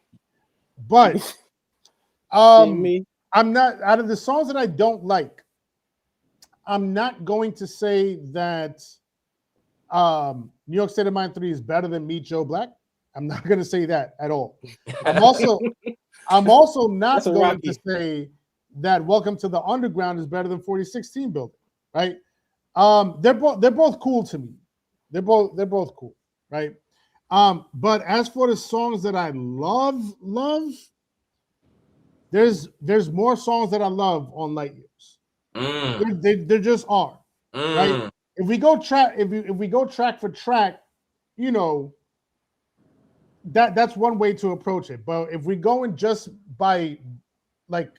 But See me? I'm not, out of the songs that I don't like, I'm not going to say that New York State of Mind 3 is better than Meet Joe Black. I'm not going to say that at all. I'm also not That's a going Rocky. to say that Welcome to the Underground is better than 4016 Building, right? They're both cool to me. They're both cool, right? But as for the songs that I love, there's more songs that I love on Light Years. There just are, right? If we go track for track, you know, that's one way to approach it. But if we go in just by like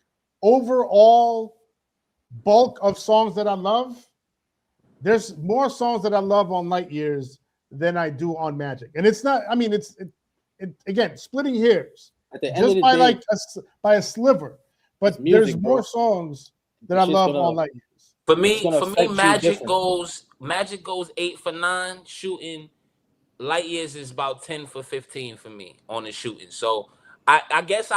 overall bulk of songs that I love, there's more songs that I love on Light Years than I do on Magic. And it's not, I mean, it again, splitting hairs At the end just of the by day, like by a sliver. But it's music, there's bro. more songs that I Shit's love gonna- on Light Years. For me, It's gonna affect you Magic different. goes 8 for 9 shooting. Light Years is about 10 for 15 for me on the shooting. So I guess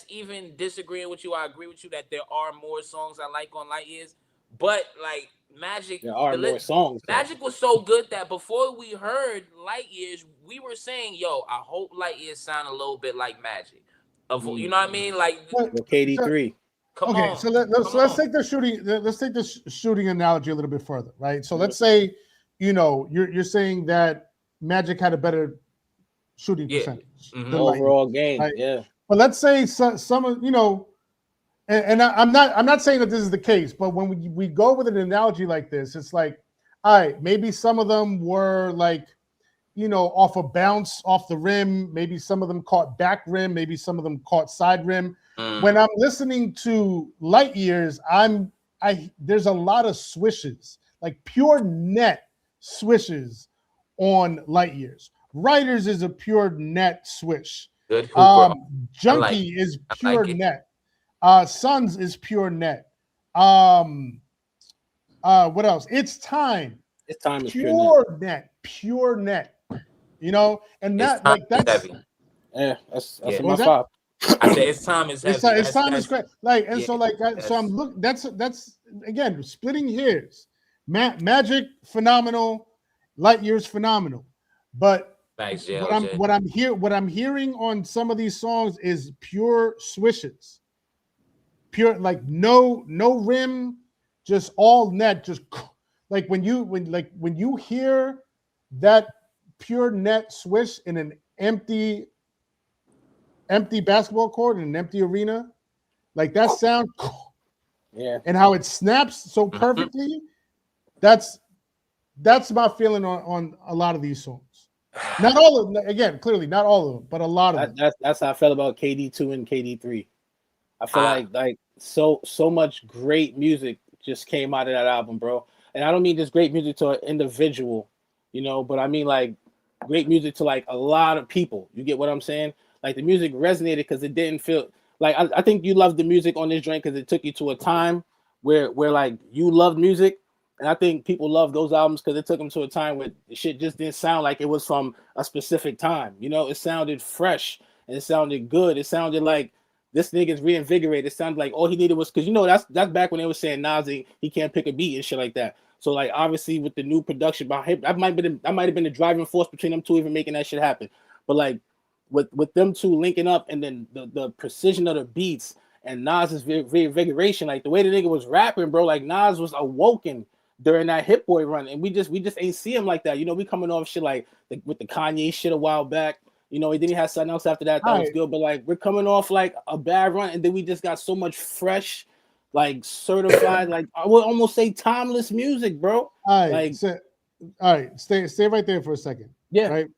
even disagreeing with you, I agree with you that there are more songs I like on Light Years. But like Magic, There are more songs. though. Magic was so good that before we heard Light Years, we were saying, "Yo, I hope Light Years sound a little bit like Magic." You know what I mean? Like, But- With KD3. come okay, on. so let's take the shooting. Let's take the shooting analogy a little bit further, right? So let's say, you know, you're saying that Magic had a better shooting percentage than Light Years, Overall game. right? Yeah. but let's say some of, you know, and I'm not saying that this is the case, but when we go with an analogy like this, it's like, all right, maybe some of them were like, you know, off a bounce off the rim, maybe some of them caught back rim, maybe some of them caught side rim. When I'm listening to Light Years, there's a lot of swishes, like pure net swishes on Light Years. Writers is a pure net swish. Good Hooper. Junkie is pure like it. net. Sons is pure net. What else? It's Time. This time is pure net. Pure net. You know, and It's that Time like is that's heavy. Yeah, that's Yeah. in What my was that? 5. I said it's Time is heavy. It's time is great. Like, and yeah, so like so I'm look. That's again splitting hairs. Magic phenomenal, Light Years phenomenal, but Thanks, what I'm hearing on some of these songs is pure swishes, pure like no rim, just all net, just like when you hear that pure net swish in an empty basketball court in an empty arena, like that sound, Yeah. and how it snaps so perfectly. That's my feeling on a lot of these songs. Not all of them, again, clearly not all of them, but a lot of them. That's how I felt about KD2 and KD3. I feel like so much great music just came out of that album, bro. And I don't mean just great music to an individual, you know, but I mean like great music to like a lot of people. You get what I'm saying? Like the music resonated because it didn't feel like I think you loved the music on this joint because it took you to a time where like you loved music. And I think people love those albums because it took them to a time where the shit just didn't sound like it was from a specific time. You know, it sounded fresh and it sounded good. It sounded like this nigga's reinvigorated. It sounded like all he needed was, because you know that's back when they were saying Nas he can't pick a beat and shit like that. So like obviously with the new production behind him, that might have been the driving force between them two even making that shit happen. But like with them two linking up and then the precision of the beats and Nas's reinvigoration, like the way the nigga was rapping, bro, like Nas was awoken during that Hitboy run, and we just ain't see him like that. You know, we coming off shit like with the Kanye shit a while back. You know, he didn't have something else after that was good, but like we're coming off like a bad run, and then we just got so much fresh, like certified, like I would almost say timeless music, bro. All right, like, all right, stay right there for a second. Yeah. Right.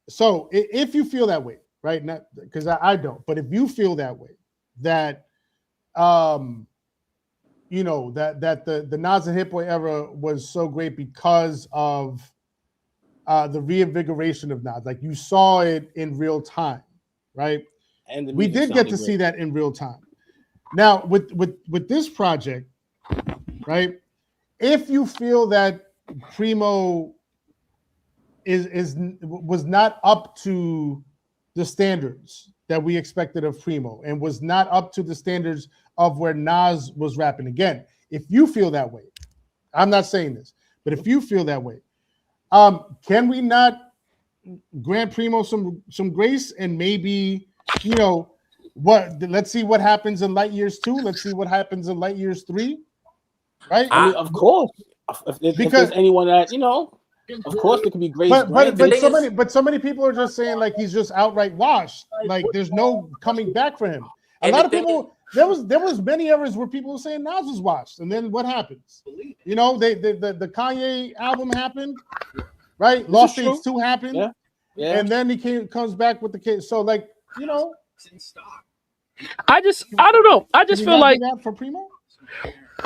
So if you feel that way, right? Not because I don't, but if you feel that way, that you know, that the Nas and Hitboy era was so great because of the reinvigoration of Nas, like you saw it in real time, right? And we did get to see that in real time. Now with this project, right? If you feel that Primo was not up to the standards that we expected of Primo and was not up to the standards of where Nas was rapping, again, if you feel that way, I'm not saying this, but if you feel that way, can we not grant Primo some grace and maybe, you know, let's see what happens in Light Years 2. Let's see what happens in Light Years 3. Right? I mean, of course. If there's anyone that, you know, of course there could be grace. But so many people are just saying like he's just outright washed. Like there's no coming back for him. A lot of people, there was many eras where people were saying Nas was washed, and then what happens? You know, the Kanye album happened, right? Lost Tapes 2 happened, and then he comes back with the kids. So like, you know, I don't know. I just feel like for Primo.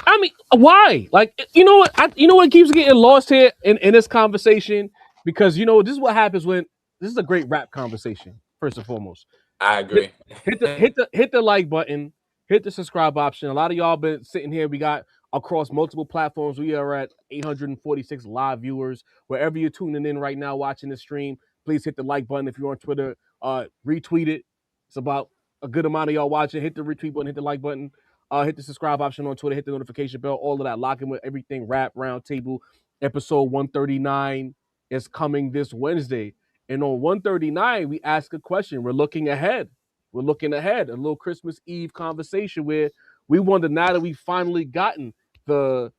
I mean, why? Like, you know what? You know what keeps getting lost here in this conversation? Because you know this is what happens when this is a great rap conversation. First and foremost, I agree. Hit the like button, hit the subscribe option. A lot of y'all been sitting here. We got across multiple platforms. We are at 846 live viewers. Wherever you're tuning in right now, watching the stream, please hit the like button. If you're on Twitter, retweet it. It's about a good amount of y'all watching. Hit the retweet button, hit the like button. Hit the subscribe option on Twitter, hit the notification bell, all of that. Lock in with everything Rap Roundtable. Episode 139 is coming this Wednesday. And on 139, we ask a question. We're looking ahead. A little Christmas Eve conversation where we wonder, now that we've finally gotten the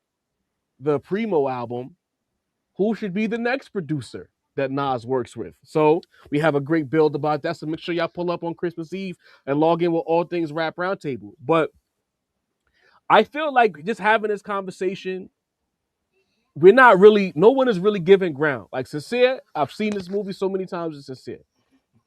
Primo album, who should be the next producer that Nas works with? So we have a great build about that. So make sure y'all pull up on Christmas Eve and log in with all things Rap Roundtable. But I feel like just having this conversation, no one is really giving ground. Like Sincere, I've seen this movie so many times with Sincere.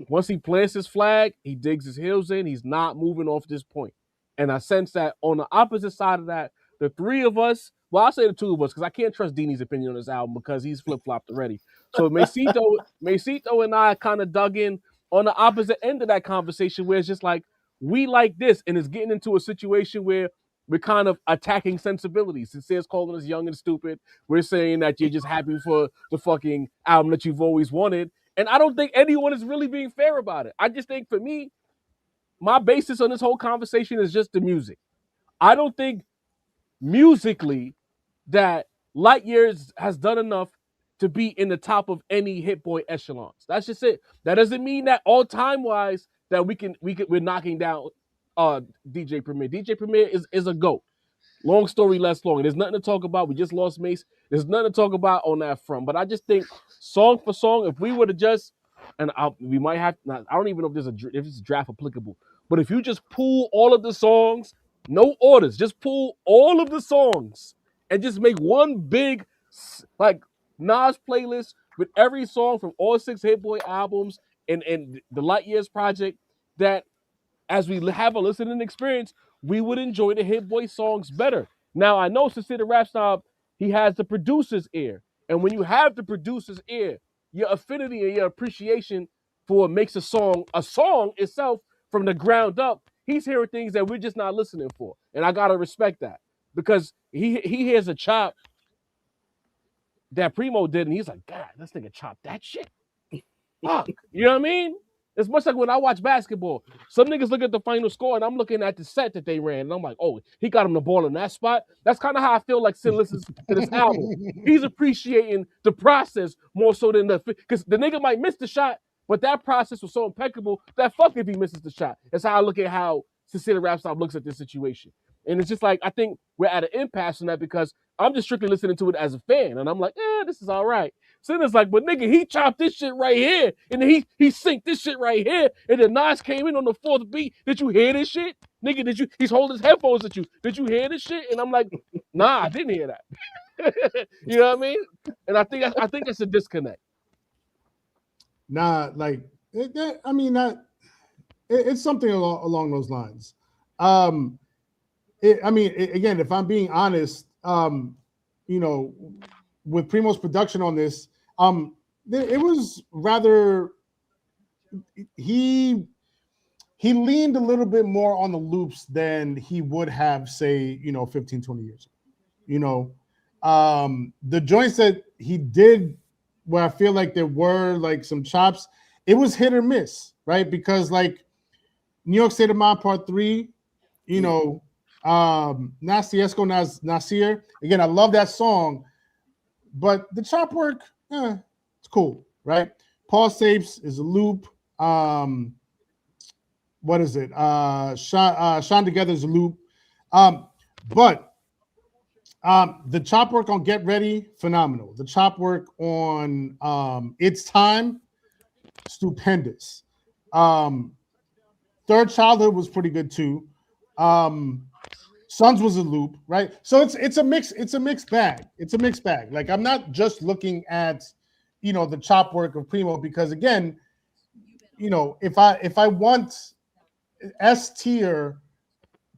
Once he plants his flag, he digs his heels in, he's not moving off this point. And I sense that on the opposite side of that, the three of us, well, I'll say the two of us, because I can't trust Dini's opinion on this album because he's flip-flopped already. So Mesito and I kind of dug in on the opposite end of that conversation where it's just like, we like this, and it's getting into a situation where we're kind of attacking sensibilities. Sincere's calling us young and stupid. We're saying that you're just happy for the fucking album that you've always wanted. And I don't think anyone is really being fair about it. I just think for me, my basis on this whole conversation is just the music. I don't think musically that Light Years has done enough to be in the top of any Hitboy echelons. That's just it. That doesn't mean that all time wise that we're knocking down DJ Premier. DJ Premier is a GOAT. Long story less long. There's nothing to talk about. We just lost Mace. There's nothing to talk about on that front. But I just think song for song, if we were to just, and we might have, I don't even know if it's draft applicable, but if you just pull all of the songs, no orders, just pull all of the songs and just make one big like Nas playlist with every song from all 6 Hitboy albums and the Light Years project, that as we have a listening experience, we would enjoy the Hitboy songs better. Now, I know Sincere the Rap Snob, he has the producer's ear. And when you have the producer's ear, your affinity and your appreciation for what makes a song itself from the ground up, he's hearing things that we're just not listening for. And I got to respect that. Because he hears a chop that Primo did, and he's like, God, this nigga chopped that shit. Fuck. You know what I mean? It's much like when I watch basketball. Some niggas look at the final score, and I'm looking at the set that they ran, and I'm like, oh, he got him the ball in that spot. That's kind of how I feel like Sin listens to this album. He's appreciating the process more so than because the nigga might miss the shot, But that process was so impeccable that fuck if he misses the shot. That's how I look at how Cecilia Rapstar looks at this situation. And it's just like, I think we're at an impasse on that because I'm just strictly listening to it as a fan. And I'm like, this is all right. So it's like, but nigga, he chopped this shit right here. And then he synced this shit right here. And then Nas came in on the fourth beat. Did you hear this shit? Nigga, he's holding his headphones at you. Did you hear this shit? And I'm like, nah, I didn't hear that. You know what I mean? And I think that's a disconnect. Nah, like, I mean, it's something along those lines. Again, if I'm being honest, you know, with Primo's production on this, it was rather he leaned a little bit more on the loops than he would have, say, 15, 20 years ago. The joints that he did where I feel like there were like some chops, it was hit or miss, right? Because like New York State of Mind Part 3, Nasty Esco Nasir. Again, I love that song, but the chop work, it's cool, right? Paul Sapes is a loop. What is it? Sean Together is a loop. But the chop work on Get Ready, phenomenal. The chop work on It's Time, stupendous. Third Childhood was pretty good too. Sons was a loop, right? So it's a mixed bag. It's a mixed bag. Like, I'm not just looking at the chop work of Primo, because again, if I want S tier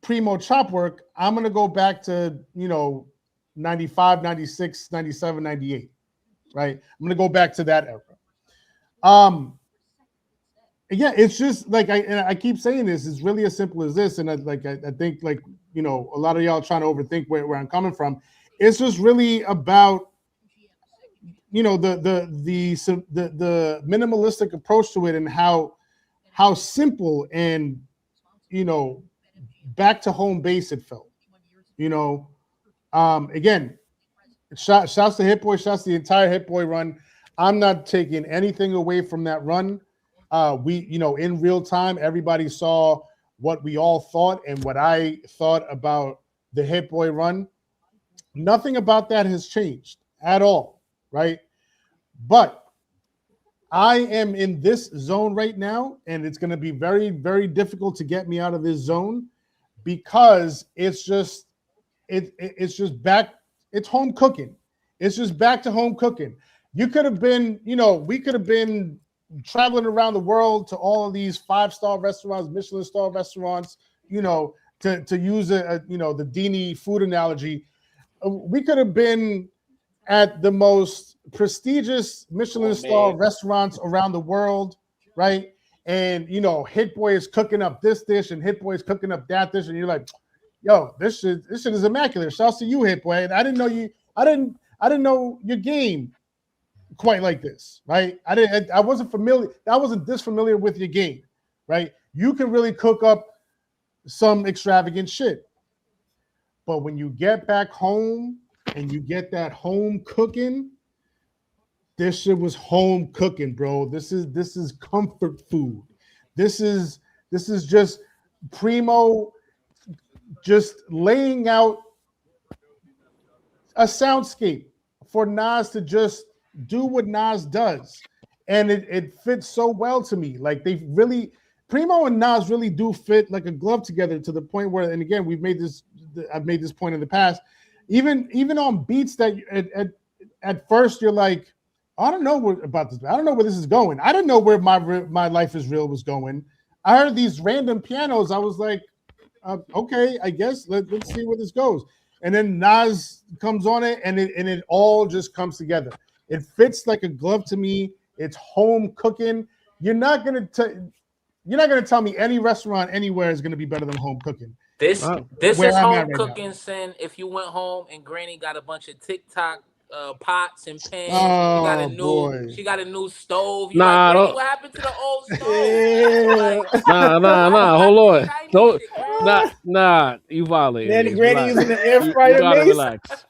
Primo chop work, I'm gonna go back to 95, 96, 97, 98, right? I'm gonna go back to that era. Yeah, it's just like I keep saying this. It's really as simple as this, and I think like a lot of y'all trying to overthink where I'm coming from. It's just really about the minimalistic approach to it, and how simple and back to home base it felt. Again, shouts to Hitboy, shouts to the entire Hitboy run. I'm not taking anything away from that run. In real time, everybody saw what we all thought and what I thought about the Hitboy run. Nothing about that has changed at all, right? But I am in this zone right now, and it's going to be very, very difficult to get me out of this zone, because it's just back. It's home cooking. It's just back to home cooking. You could have been, we could have been traveling around the world to all of these 5-star restaurants, Michelin star restaurants, to use the Dini food analogy. We could have been at the most prestigious Michelin star restaurants around the world, right? And Hitboy is cooking up this dish and Hitboy is cooking up that dish, and you're like, yo, this shit is immaculate. Shouts to you, Hitboy. And I didn't know your game quite like this, right? I wasn't familiar. I wasn't this familiar with your game, right? You can really cook up some extravagant shit. But when you get back home and you get that home cooking, this shit was home cooking, bro. This is comfort food. This is just Primo just laying out a soundscape for Nas to just do what Nas does. And it fits so well to me. Like, Primo and Nas really do fit like a glove together, to the point where, and again, I've made this point in the past, even on beats that at first you're like, I don't know about this. I don't know where this is going. I didn't know where my Life Is Real was going. I heard these random pianos. I was like, okay, I guess let's see where this goes. And then Nas comes on it, and it all just comes together. It fits like a glove to me. It's home cooking. You're not gonna tell me any restaurant anywhere is gonna be better than home cooking. This is home cooking, Sin. If you went home and Granny got a bunch of TikTok pots and pans, she got a new stove. You like, what happened to the old stove? Nah. Hold on. You violated. Then Granny using the air fryer. You gotta relax.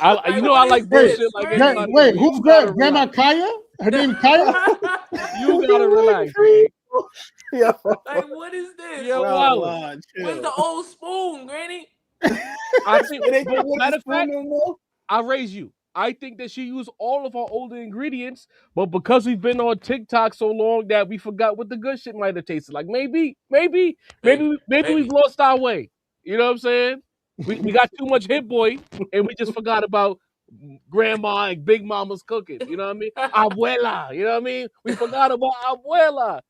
I like bullshit like wait, who's Grandma Kaya? Her name Kaya? You gotta relax. Yo, Like, what is this? Yo, wow, wow. wow, Where's the old spoon, Granny? I think, It ain't but the matter of spoon fact, no more. I raise you. I think that she used all of our older ingredients, but because we've been on TikTok so long that we forgot what the good shit might have tasted like. Maybe we've lost our way. You know what I'm saying? We got too much Hitboy and we just forgot about grandma and big mama's cooking. You know what I mean? Abuela. You know what I mean? We forgot about abuela.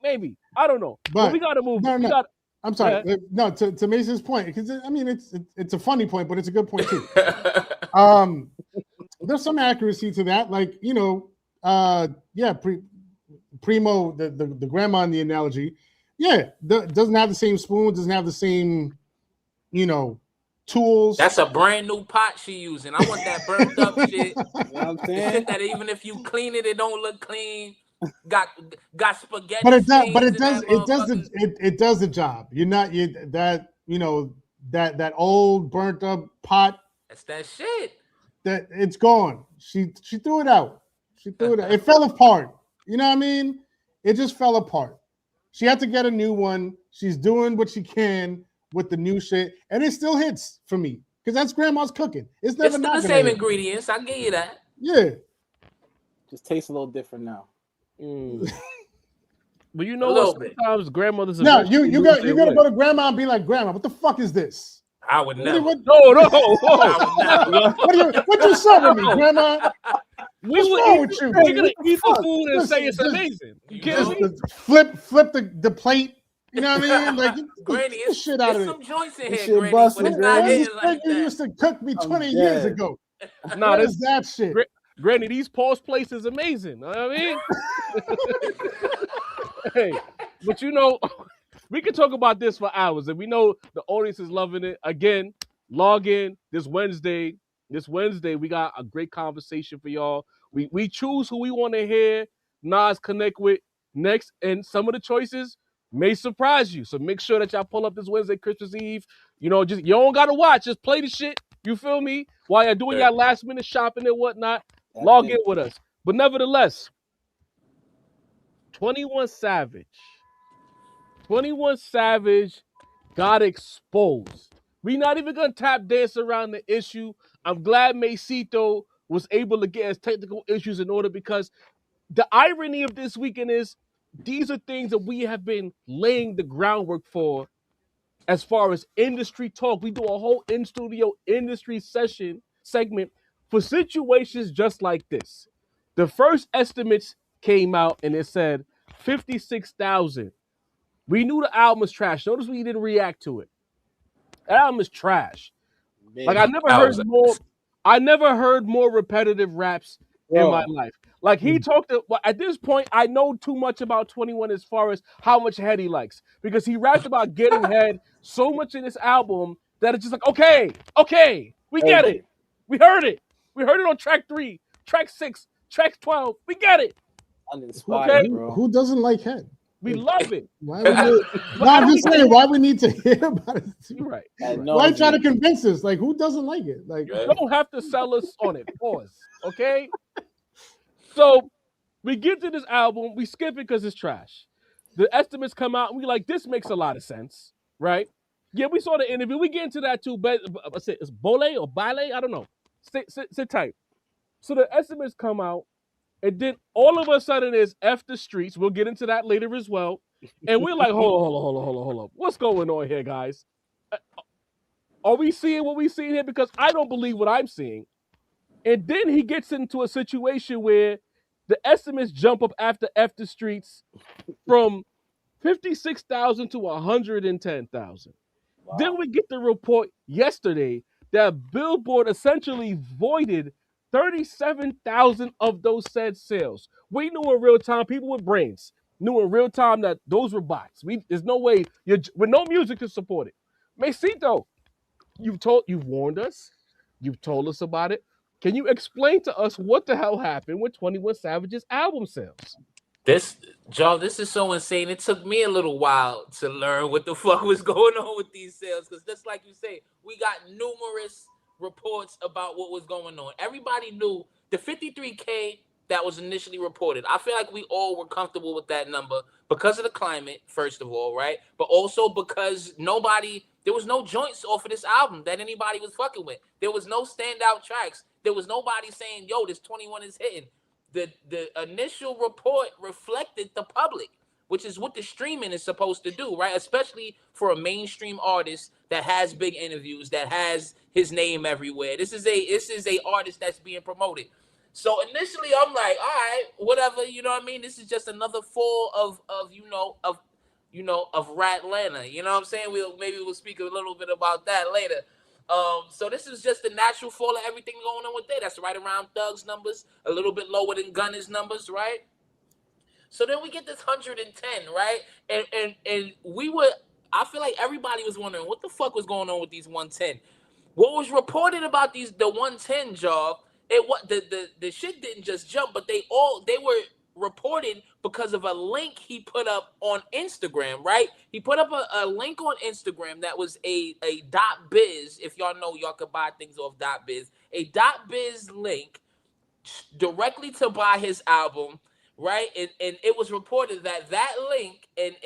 Maybe. I don't know. But we gotta move. No, We no. got I'm sorry. No, to Mason's point, because I mean it's a funny point, but it's a good point too. There's some accuracy to that, like Primo, the grandma in the analogy, doesn't have the same spoon, doesn't have the same, tools. That's a brand new pot she using. I want that burnt up shit. You know what I'm The saying? shit that even if you clean it, it don't look clean. Got spaghetti. But it does. stains But in that motherfucker. it does the job. That old burnt up pot. That's that shit. That it's gone. She threw it out. She threw it out. It fell apart. You know what I mean? It just fell apart. She had to get a new one. She's doing what she can with the new shit, and it still hits for me because that's grandma's cooking. It's never It's not the same ingredients. I give you that. Yeah. Just tastes a little different now. But you know what? Sometimes grandmothers. No, you gotta go to grandma and be like, Grandma, what the fuck is this? I would never. No. What you serving me, Grandma? What's wrong with you? We're gonna eat the food and say it's amazing. You kidding me? Flip the plate. You know what I mean? Like, Granny, it's shit out of it. some joints in This here, shit Granny, busting, but it's not Granny. hitting like You that. used to cook me 20 years ago. Nah, what is that shit? Granny, these pause plates is amazing. You know what I mean? Hey, but we can talk about this for hours, and we know the audience is loving it. Again, log in this Wednesday. This Wednesday, we got a great conversation for y'all. We choose who we want to hear Nas connect with next, and some of the choices may surprise you. So make sure that y'all pull up this Wednesday, Christmas Eve. You don't gotta watch, just play the shit. You feel me? While you're doing your last minute shopping and whatnot, log in with us. But nevertheless, 21 Savage got exposed. We're not even gonna tap dance around the issue. I'm glad Macito was able to get his technical issues in order, because the irony of this weekend is these are things that we have been laying the groundwork for as far as industry talk. We do a whole in-studio industry segment for situations just like this. The first estimates came out and it said 56,000. We knew the album was trash. Notice we didn't react to it. That album is trash. Man. Like I never heard more repetitive raps in my life. Like he talked at this point, I know too much about 21 as far as how much head he likes, because he rapped about getting head so much in this album that it's just like, okay, we get it. We heard it. We heard it on track 3, track 6, track 12. We get it. Uninspired, bro. Who doesn't like head? We love it. I'm just saying, why we need to hear about it? You're right. Why try to convince us? Like, who doesn't like it? Like, you don't have to sell us on it. Pause. Okay? So we get to this album, we skip it because it's trash. The estimates come out, and we like, this makes a lot of sense, right? Yeah, we saw the interview. We get into that too. But it's Bole or Bale? I don't know. Sit tight. So the estimates come out, and then all of a sudden it's F the streets. We'll get into that later as well. And we're like, hold on. What's going on here, guys? Are we seeing what we seeing here? Because I don't believe what I'm seeing. And then he gets into a situation where the estimates jump up after F the streets from 56,000 to 110,000. Wow. Then we get the report yesterday that Billboard essentially voided 37,000 of those said sales. We knew in real time, people with brains knew in real time that those were bots. There's no way, with no music to support it. Macito, you've warned us. You've told us about it. Can you explain to us what the hell happened with 21 Savage's album sales? This is so insane. It took me a little while to learn what the fuck was going on with these sales, because just like you say, we got numerous reports about what was going on. Everybody knew the 53K that was initially reported. I feel like we all were comfortable with that number because of the climate, first of all, right? But also because there was no joints off of this album that anybody was fucking with. There was no standout tracks. There was nobody saying, yo, this 21 is hitting. The initial report reflected the public, which is what the streaming is supposed to do, right? Especially for a mainstream artist that has big interviews, that has his name everywhere. This is a artist that's being promoted. So initially, I'm like, all right, whatever, you know what I mean. This is just another fall of Ratlanta. You know what I'm saying? We'll speak a little bit about that later. So this is just the natural fall of everything going on with it. That's right around Thug's numbers, a little bit lower than Gunna's numbers, right? So then we get this 110, right? And I feel like everybody was wondering what the fuck was going on with these 110. What was reported about the 110 job, the shit didn't just jump, but they were reported because of a link he put up on Instagram, right? He put up a link on Instagram that was a .biz. If y'all know, y'all could buy things off .biz. A .biz link directly to buy his album, right? And it was reported that link and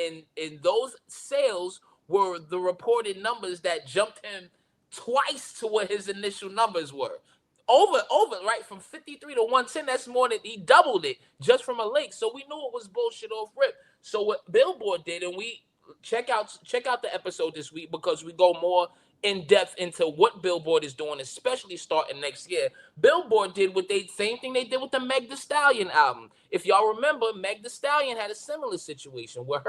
those sales were the reported numbers that jumped him twice to what his initial numbers were. Over, right? From 53 to 110, that's more than he doubled it just from a link. So we knew it was bullshit off rip. So what Billboard did, and we check out the episode this week because we go more in depth into what Billboard is doing, especially starting next year. Billboard did same thing they did with the Meg Thee Stallion album. If y'all remember, Meg Thee Stallion had a similar situation where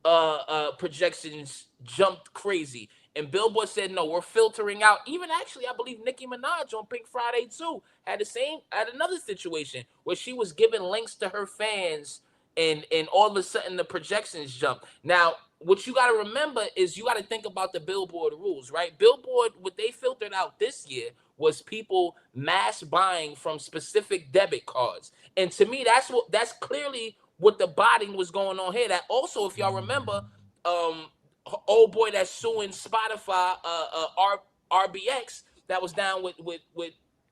her projections jumped crazy. And Billboard said, no, we're filtering out. Even actually, I believe Nicki Minaj on Pink Friday too had another situation where she was giving links to her fans and all of a sudden the projections jumped. Now, what you got to remember is you got to think about the Billboard rules, right? Billboard, what they filtered out this year was people mass buying from specific debit cards. And to me, that's clearly what the botting was going on here. That also, if y'all remember, old boy that's suing Spotify, RBX, that was down with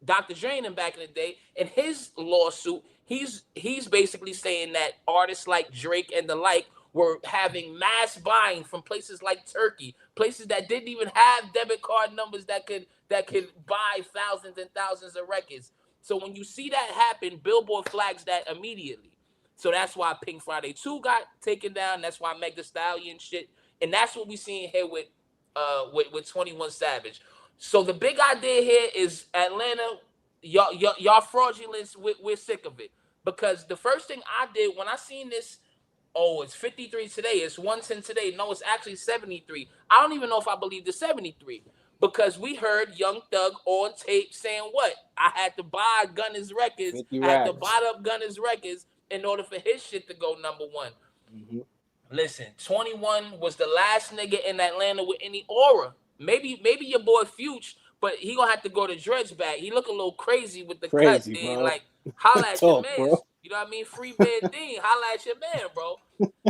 Dr. Dre and back in the day, in his lawsuit, he's basically saying that artists like Drake and the like were having mass buying from places like Turkey, places that didn't even have debit card numbers that could buy thousands and thousands of records. So when you see that happen, Billboard flags that immediately. So that's why Pink Friday 2 got taken down. That's why Meg Thee Stallion shit. And that's what we seeing here with 21 Savage. So the big idea here is Atlanta, y'all fraudulence, we're sick of it. Because the first thing I did when I seen this, it's 53 today, it's 110 today. No, it's actually 73. I don't even know if I believe the 73. Because we heard Young Thug on tape saying what? I had to buy Gunna's records. I had to buy up Gunna's records in order for his shit to go number one. Mm-hmm. Listen, 21 was the last nigga in Atlanta with any aura. Maybe your boy Fuchs, but he gonna have to go to Dredge back. He look a little crazy with the cut, dude. Like, holla at your man. Bro. You know what I mean? Free Bad Dean, holla at your man, bro.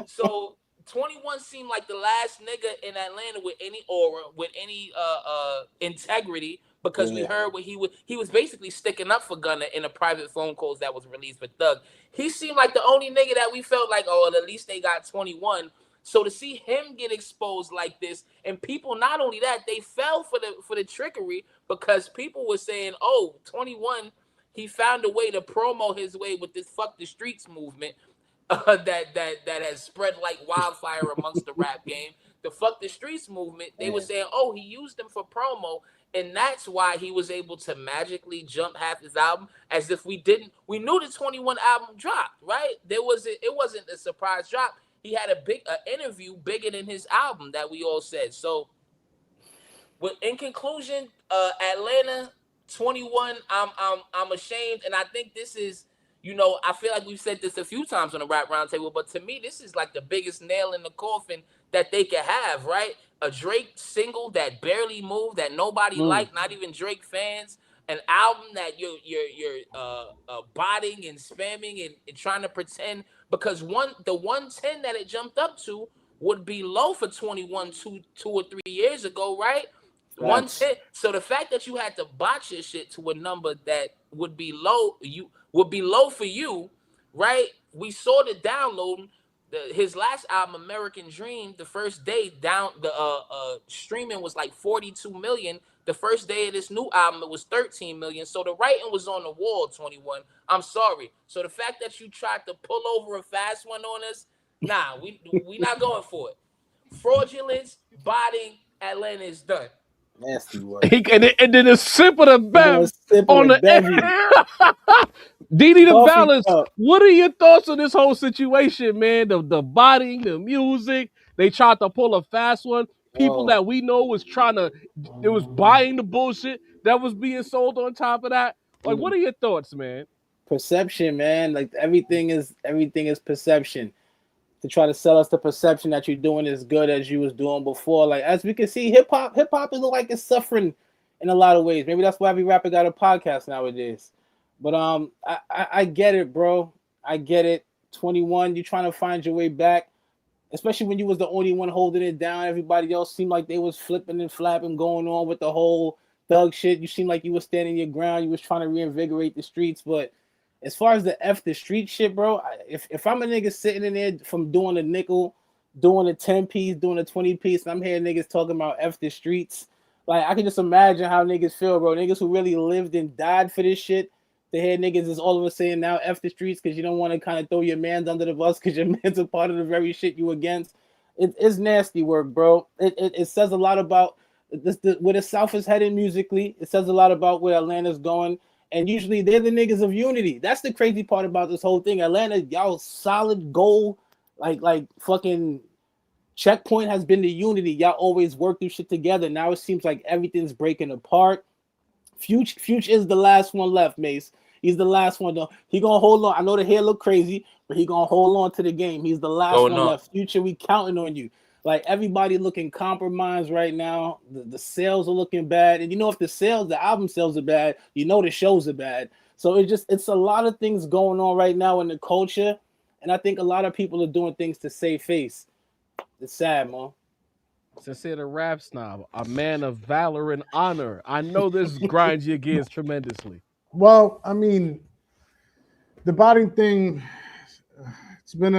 So 21 seemed like the last nigga in Atlanta with any aura, with any integrity, because we heard what he was basically sticking up for Gunna in the private phone calls that was released with Thug. He seemed like the only nigga that we felt like, at least they got 21. So to see him get exposed like this, and people, not only that, they fell for the trickery because people were saying, 21, he found a way to promo his way with this fuck the streets movement that has spread like wildfire amongst the rap game. The fuck the streets movement, they were saying, he used them for promo. And that's why he was able to magically jump half his album, as if we knew the 21 album dropped, right? It wasn't a surprise drop. He had an interview bigger than his album that we all said. So, in conclusion, Atlanta 21, I'm ashamed, and I think this is, I feel like we've said this a few times on the Rap Roundtable, but to me, this is like the biggest nail in the coffin that they could have, right? A Drake single that barely moved, that nobody liked, not even Drake fans. An album that you're botting and spamming and trying to pretend, because the 110 that it jumped up to would be low for 21 two or 3 years ago, right? 110. So the fact that you had to botch your shit to a number that would be low, would be low for you, right? We saw the download. His last album, American Dream, the first day down the streaming was like 42 million. The first day of this new album, it was 13 million. So the writing was on the wall, 21. I'm sorry. So the fact that you tried to pull over a fast one on us, nah, we not going for it. Fraudulence, botting, Atlanta is done. Nasty word. And then a sip of the Bev on the Didi the Coffee Balance. cup. What are your thoughts on this whole situation, man? The body, the music. They tried to pull a fast one. People that we know was it was buying the bullshit that was being sold on top of that. Like, what are your thoughts, man? Perception, man. Like everything is perception. To try to sell us the perception that you're doing as good as you was doing before. Like, as we can see, hip hop is like it's suffering in a lot of ways. Maybe that's why every rapper got a podcast nowadays. But I get it, bro. I get it. 21, you're trying to find your way back, especially when you was the only one holding it down. Everybody else seemed like they was flipping and flapping, going on with the whole thug shit. You seemed like you was standing your ground. You was trying to reinvigorate the streets, but as far as the F the street shit, bro, if I'm a nigga sitting in there from doing a nickel, doing a 10-piece, doing a 20-piece, and I'm hearing niggas talking about F the streets, like I can just imagine how niggas feel, bro. Niggas who really lived and died for this shit, they hear niggas is all of a sudden now F the streets because you don't want to kind of throw your mans under the bus because your mans are part of the very shit you against. It's nasty work, bro. It says a lot about where the South is headed musically. It says a lot about where Atlanta's going. And usually they're the niggas of unity. That's the crazy part about this whole thing. Atlanta, y'all solid goal, like fucking checkpoint has been the unity. Y'all always work through shit together. Now it seems like everything's breaking apart. Future is the last one left, Mace. He's the last one though. He gonna hold on. I know the hair look crazy, but he gonna hold on to the game. He's the last one left. Future, we counting on you. Like everybody looking compromised right now. The sales are looking bad. And you know, if the album sales are bad, you know the shows are bad. So it's a lot of things going on right now in the culture. And I think a lot of people are doing things to save face. It's sad, man. Sincere the rap snob, a man of valor and honor. I know this grinds your gears tremendously. Well, I mean, the botting thing, it's been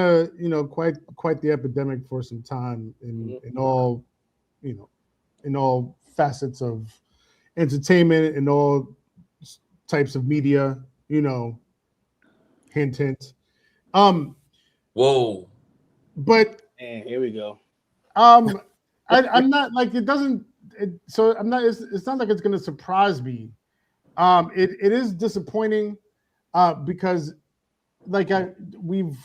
quite the epidemic for some time in all, in all facets of entertainment and all types of media, hint. Whoa. But here we go. I'm not like so I'm not. It's not like it's going to surprise me. It is disappointing because we've.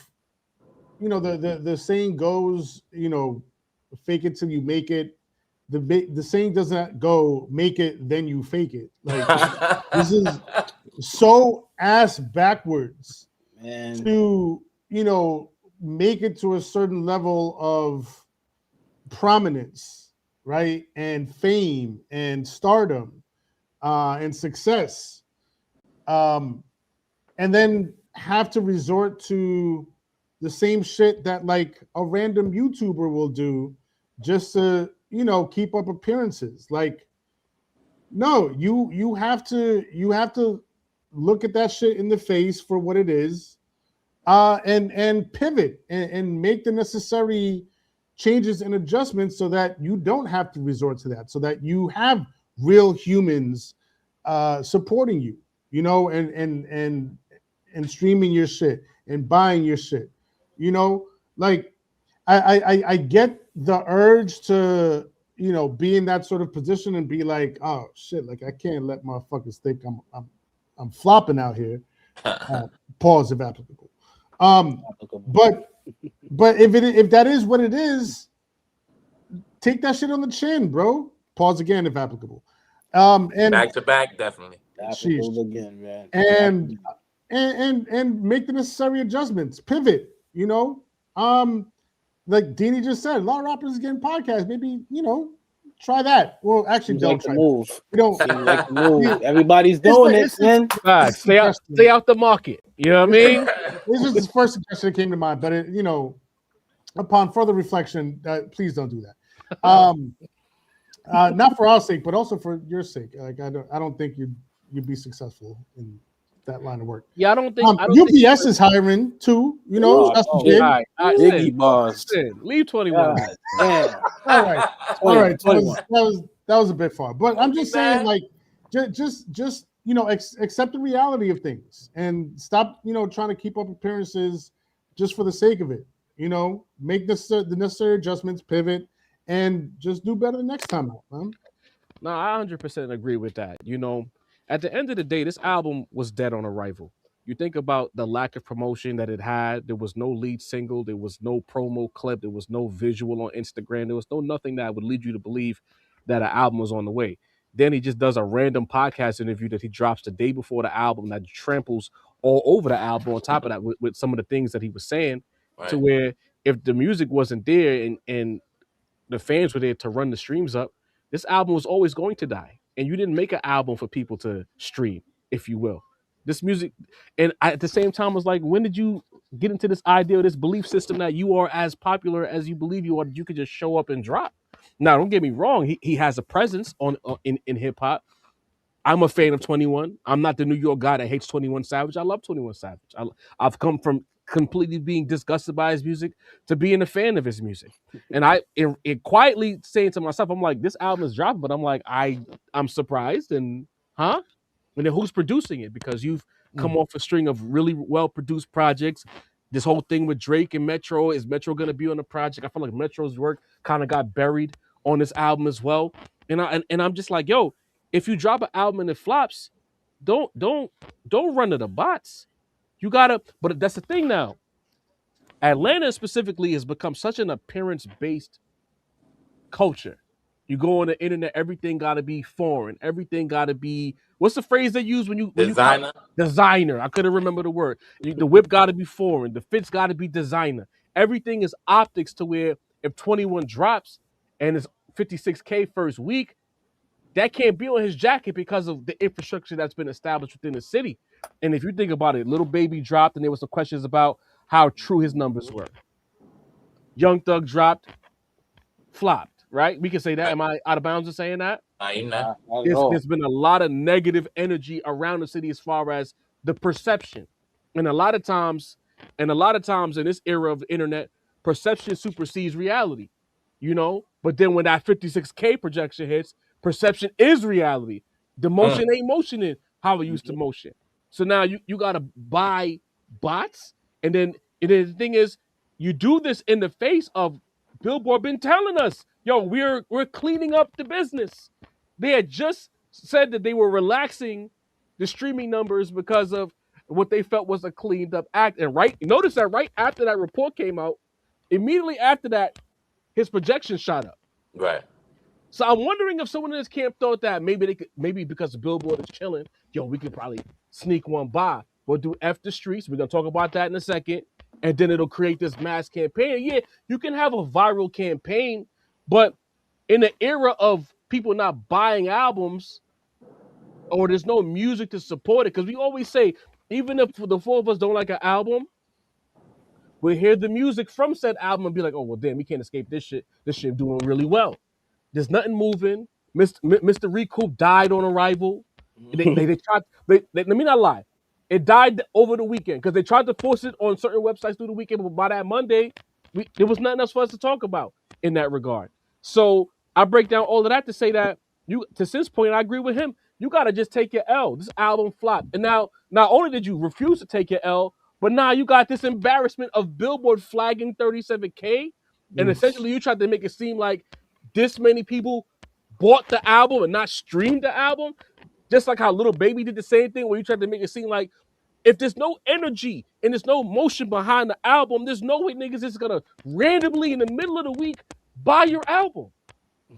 The saying goes, fake it till you make it. The saying doesn't go, make it, then you fake it. Like this is so ass backwards, man. To make it to a certain level of prominence, right, and fame and stardom, and success, and then have to resort to the same shit that like a random YouTuber will do just to, keep up appearances. Like, no, you have to look at that shit in the face for what it is, and pivot and make the necessary changes and adjustments so that you don't have to resort to that, so that you have real humans supporting you, and streaming your shit and buying your shit. Like I get the urge to, be in that sort of position and be like, oh shit, like I can't let motherfuckers think I'm flopping out here. Pause if applicable. But if that is what it is, take that shit on the chin, bro. Pause again if applicable. And back to back, definitely. Again, man. And make the necessary adjustments, pivot, like Dini just said, a lot of rappers getting podcasts. Maybe, try that. Well, actually, don't try move. We don't like the move. Everybody's doing it, man. Stay out the market. You know what I mean? This is the first suggestion that came to mind, but upon further reflection, please don't do that. Not for our sake, but also for your sake. Like I don't think you'd be successful in that line of work. Yeah, I don't think UPS is hiring too. You know, that's the thing. Biggie boss. Leave 21 out. Yeah. All right. 21. That was a bit far, but I'm just saying, like, just you know, accept the reality of things and stop, you know, trying to keep up appearances just for the sake of it. You know, make the necessary adjustments, pivot, and just do better the next time out, man. No, I 100% agree with that. You know, at the end of the day, this album was dead on arrival. You think about the lack of promotion that it had. There was no lead single. There was no promo clip. There was no visual on Instagram. There was no nothing that would lead you to believe that an album was on the way. Then he just does a random podcast interview that he drops the day before the album that tramples all over the album on top of that with some of the things that he was saying, to where if the music wasn't there and the fans were there to run the streams up, this album was always going to die. And you didn't make an album for people to stream, if you will. This music, and at the same time, was like, when did you get into this idea, this belief system that you are as popular as you believe you are, that you could just show up and drop? Now, don't get me wrong, he has a presence in hip hop. I'm a fan of 21. I'm not the New York guy that hates 21 Savage. I love 21 Savage. I've come from completely being disgusted by his music to being a fan of his music. And it quietly saying to myself, I'm like, this album is dropping, but I'm like, I'm surprised. And and then who's producing it? Because you've come off a string of really well-produced projects. This whole thing with Drake and Metro, is Metro going to be on the project? I feel like Metro's work kind of got buried on this album as well. And I'm just like, yo, if you drop an album and it flops, don't run to the bots. You gotta, but that's the thing now. Atlanta specifically has become such an appearance-based culture. You go on the internet, everything gotta be foreign. Everything gotta be, what's the phrase they use when designer? Designer. I couldn't remember the word. The whip gotta be foreign. The fits gotta be designer. Everything is optics, to where if 21 drops and it's 56K first week, that can't be on his jacket because of the infrastructure that's been established within the city. And if you think about it, Little Baby dropped, and there was some questions about how true his numbers were. Young Thug dropped, flopped, right? We can say that. Am I out of bounds in saying that? You're not. There's been a lot of negative energy around the city as far as the perception. And a lot of times in this era of the internet, perception supersedes reality, you know? But then when that 56K projection hits, perception is reality. The motion ain't motioning how it used to motion. So now you gotta buy bots, and then the thing is, you do this in the face of Billboard been telling us, yo, we're cleaning up the business. They had just said that they were relaxing the streaming numbers because of what they felt was a cleaned up act. And notice that right after that report came out, immediately after that, his projection shot up. Right. So I'm wondering if someone in this camp thought that maybe because the Billboard is chilling, yo, we could probably sneak one by. We'll do F the streets. We're gonna talk about that in a second, and then it'll create this mass campaign. Yeah, you can have a viral campaign, but in the era of people not buying albums, or there's no music to support it, because we always say, even if the four of us don't like an album, we'll hear the music from said album and be like, oh well, damn, we can't escape this shit. This shit doing really well. There's nothing moving. Mr. Recoup died on arrival. They tried. Let me not lie. It died over the weekend because they tried to force it on certain websites through the weekend. But by that Monday, there was nothing else for us to talk about in that regard. So I break down all of that to say that to Sid's point, I agree with him. You gotta just take your L. This album flopped, and now not only did you refuse to take your L, but now you got this embarrassment of Billboard flagging 37K, and essentially you tried to make it seem like this many people bought the album and not streamed the album. Just like how Little Baby did the same thing, where you tried to make it seem like if there's no energy and there's no motion behind the album, there's no way niggas is gonna randomly in the middle of the week buy your album.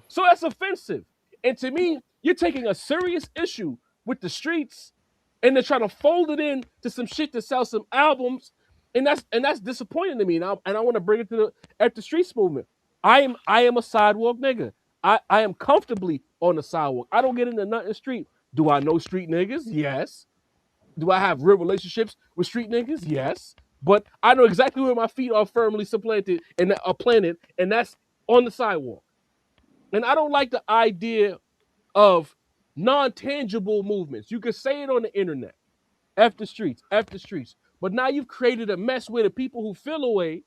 So that's offensive. And to me, you're taking a serious issue with the streets and they're trying to fold it in to some shit to sell some albums. And that's disappointing to me. And I want to bring it to the At the Streets movement. I am a sidewalk nigga. I am comfortably on the sidewalk. I don't get into nothing street. Do I know street niggas? Yes. Do I have real relationships with street niggas? Yes. But I know exactly where my feet are firmly supplanted and are planted, and that's on the sidewalk. And I don't like the idea of non-tangible movements. You can say it on the internet. F the streets, F the streets. But now you've created a mess where the people who feel away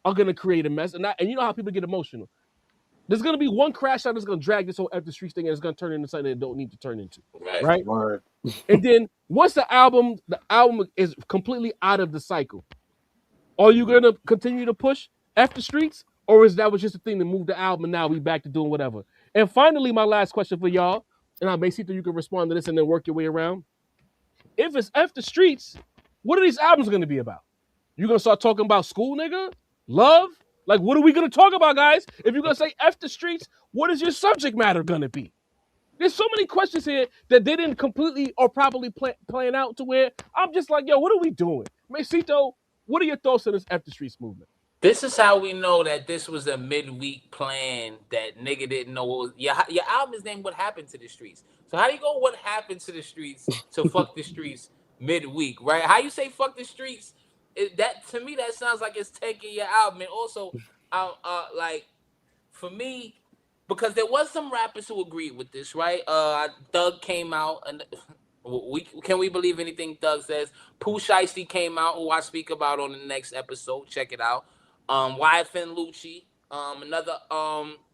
are gonna create a mess. And you know how people get emotional. There's gonna be one crash out that's gonna drag this whole F the streets thing and it's gonna turn into something it don't need to turn into. Right. Right? Word. And then once the album is completely out of the cycle, are you gonna continue to push F the streets? Or is that was just a thing to move the album and now we back to doing whatever? And finally, my last question for y'all, and I may see that you can respond to this and then work your way around. If it's F the streets, what are these albums gonna be about? You gonna start talking about school, nigga? Love? Like, what are we gonna talk about, guys? If you're gonna say F the streets, what is your subject matter gonna be? There's so many questions here that they didn't completely or properly plan out to where I'm just like, yo, what are we doing? Mesito, what are your thoughts on this F the streets movement? This is how we know that this was a midweek plan that nigga didn't know what was. Your album is named What Happened to the Streets. So how do you go What Happened to the Streets to Fuck the Streets midweek, right? How you say Fuck the Streets? That to me that sounds like it's taking your album. And also, like for me, because there was some rappers who agreed with this, right? Thug came out and can we believe anything Thug says? Pooh Shiesty came out, who I speak about on the next episode. Check it out. Wyatt Lucci, another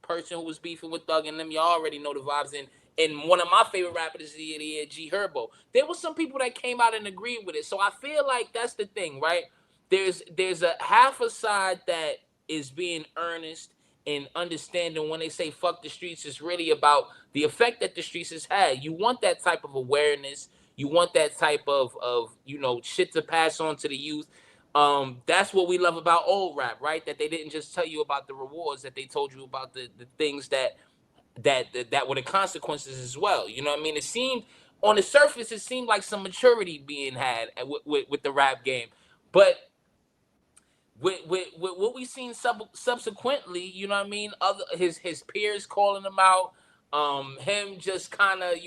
person who was beefing with Thug and them. Y'all already know the vibes. And one of my favorite rappers of the year, G Herbo. There was some people that came out and agreed with it. So I feel like that's the thing, right? There's a half a side that is being earnest and understanding when they say fuck the streets is really about the effect that the streets has had. You want that type of awareness. You want that type of shit to pass on to the youth. That's what we love about old rap, right? That they didn't just tell you about the rewards, that they told you about the things that were the consequences as well. You know what I mean? It seemed on the surface, it seemed like some maturity being had with the rap game, but with what we seen subsequently, you know what I mean? Other his peers calling him out, him just kind of